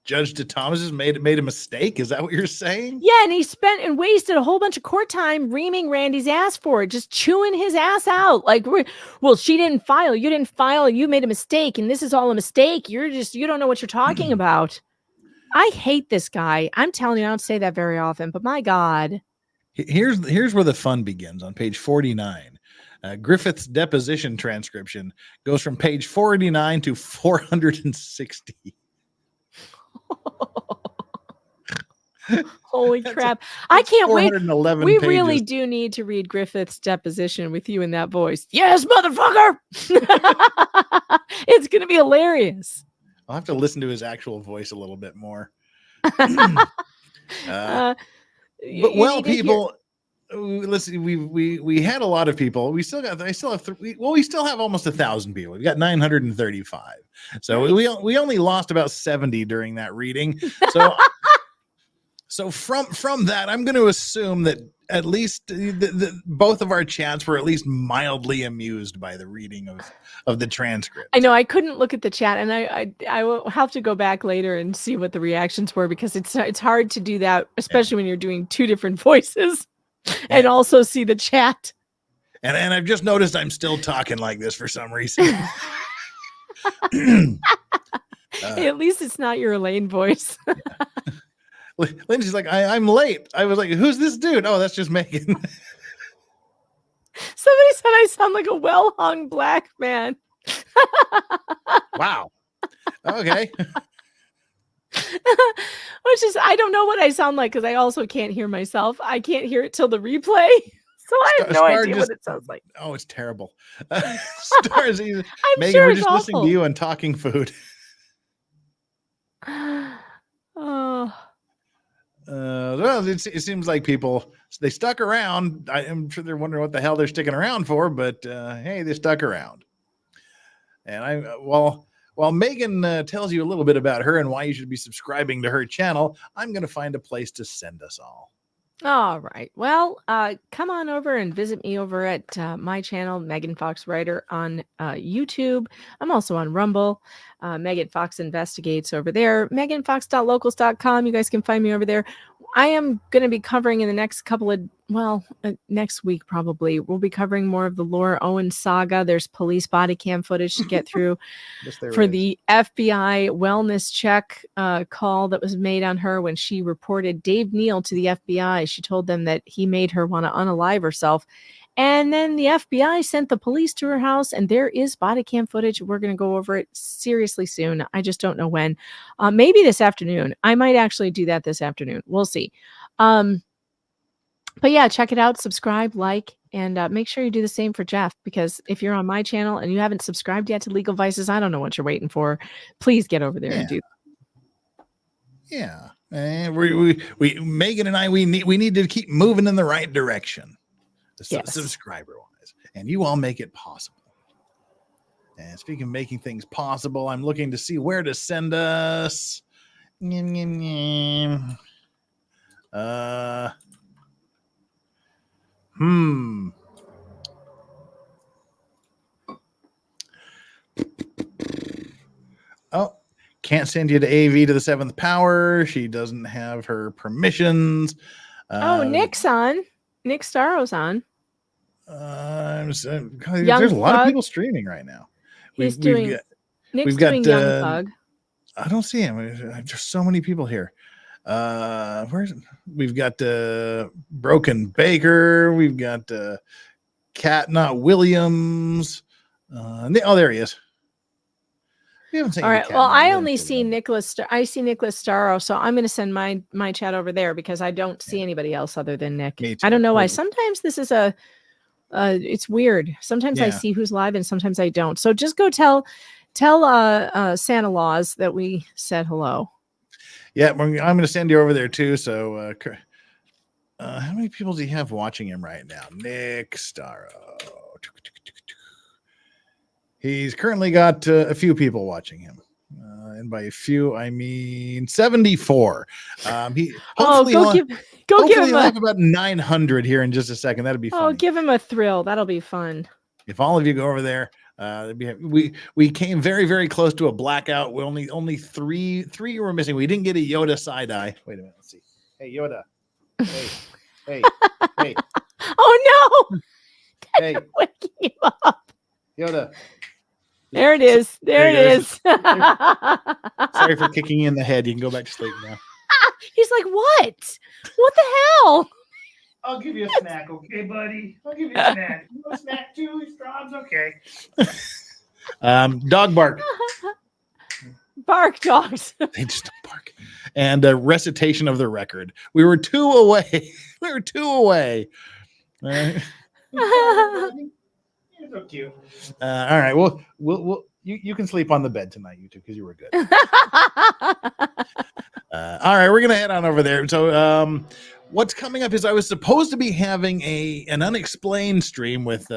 Judge DeThomas has made a mistake? Is that what you're saying? Yeah, and he spent and wasted a whole bunch of court time reaming Randy's ass for it, just chewing his ass out. Like, well, she didn't file, you didn't file, you made a mistake, and this is all a mistake. You don't know what you're talking about. I hate this guy. I'm telling you, I don't say that very often, but my God. Here's where the fun begins on page 49. Griffith's deposition transcription goes from page 49 to 460. Holy crap. I can't wait. We pages. Really do need to read Griffith's deposition with you in that voice. Yes, motherfucker. It's going to be hilarious. I'll have to listen to his actual voice a little bit more. People, listen, we had a lot of people. We still have almost 1,000 people. We've got 935. So nice. we only lost about 70 during that reading. So so from that, I'm going to assume that at least both of our chats were at least mildly amused by the reading of the transcript. I know I couldn't look at the chat, and I will have to go back later and see what the reactions were, because it's hard to do that, especially when you're doing two different voices and also see the chat. And I've just noticed I'm still talking like this for some reason. At least it's not your Elaine voice. Lindsay's like, I'm late. I was like, who's this dude? Oh, that's just Megan. Somebody said I sound like a well-hung black man. Wow. Okay. Which is, I don't know what I sound like, because I also can't hear myself. I can't hear it till the replay. So I have no idea what it sounds like. Oh, it's terrible. Stars, Megan, sure we're it's just listening awful. to you and talking food. Oh. Well, it seems like people, they stuck around. I'm sure they're wondering what the hell they're sticking around for, but hey, they stuck around. And while Megan tells you a little bit about her and why you should be subscribing to her channel, I'm going to find a place to send us all. All right. Well, come on over and visit me over at my channel, Megan Fox Writer, on YouTube. I'm also on Rumble. Megan Fox Investigates over there. meganfox.locals.com. You guys can find me over there. I am going to be covering in the next couple of, next week probably, we'll be covering more of the Laura Owen saga. There's police body cam footage to get through for the FBI wellness check call that was made on her when she reported Dave Neal to the FBI. She told them that he made her want to unalive herself. And then the FBI sent the police to her house, and there is body cam footage. We're going to go over it seriously soon. I just don't know when. Maybe this afternoon. I might actually do that this afternoon. We'll see. But yeah, check it out. Subscribe, like, and make sure you do the same for Jeff, because if you're on my channel and you haven't subscribed yet to Legal Vices, I don't know what you're waiting for. Please get over there and do that. Yeah. And we Megan and I, we need to keep moving in the right direction. Yes. Subscriber wise, and you all make it possible. And speaking of making things possible, I'm looking to see where to send us. Oh, can't send you to AV to the 7th power. She doesn't have her permissions. Nick's on. Nick Staro's on. There's a lot of people streaming right now. Nick's doing Young Thug. I don't see him. There's so many people here. We've got Broken Baker. We've got Cat Not Williams. There he is. We haven't seen all right. Well, I only see Nicholas. I see Nicholas Starro, so I'm going to send my chat over there because I don't see anybody else other than Nick. I don't know why. Sometimes this is it's weird. Sometimes I see who's live and sometimes I don't. So just go tell Santa Claus that we said hello. Yeah, I'm going to send you over there too. So how many people do you have watching him right now? Nick Starro. He's currently got a few people watching him. And by a few, I mean 74. He hopefully give him he'll have about 900 here in just a second. That'd be fun. Oh, give him a thrill. That'll be fun. If all of you go over there, we came very, very close to a blackout. We only three were missing. We didn't get a Yoda side eye. Wait a minute. Let's see. Hey, Yoda. Hey. Oh no! Hey, waking him up. Yoda. There it is. There it is. Sorry for kicking you in the head. You can go back to sleep now. He's like, what? What the hell? I'll give you a snack, okay, buddy? I'll give you a snack. You want a snack too? Straws, okay. Dog bark. Bark dogs. They just don't bark. And a recitation of the record. We were 2 away. We were 2 away. You're so cute. All right. Well, you can sleep on the bed tonight, you two, because you were good. All right, we're gonna head on over there. So, what's coming up is I was supposed to be having an unexplained stream with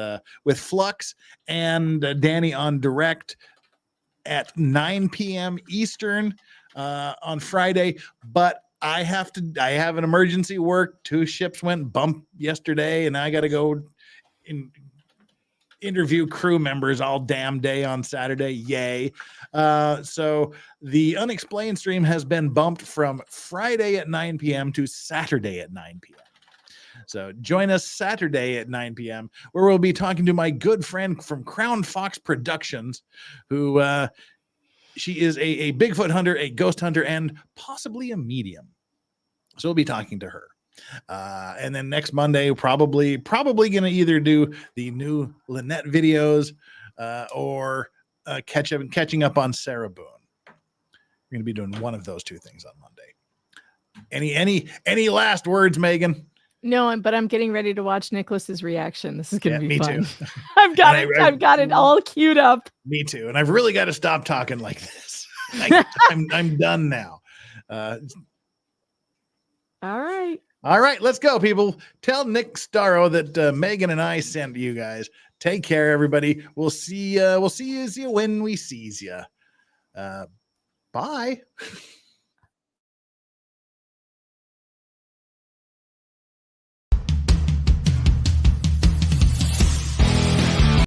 Flux and Danny on direct at 9 p.m. Eastern on Friday, but I have an emergency work. 2 ships went bump yesterday, and I got to go interview crew members all damn day on Saturday. Yay. So the unexplained stream has been bumped from Friday at 9 p.m. to Saturday at 9 p.m. So join us Saturday at 9 p.m. where we'll be talking to my good friend from Crown Fox Productions, who she is a Bigfoot hunter, a ghost hunter, and possibly a medium. So we'll be talking to her. And then next Monday, probably going to either do the new Lynette videos or catching up on Sarah Boone. We're going to be doing one of those 2 things on Monday. Any last words, Megan? No, but I'm getting ready to watch Nicholas's reaction. This is going to be fun. Too. I've got it all queued up. Me too. And I've really got to stop talking like this. I'm done now. All right, let's go, people. Tell Nick Starro that Megan and I sent you guys. Take care, everybody. We'll see you when we sees you. Bye.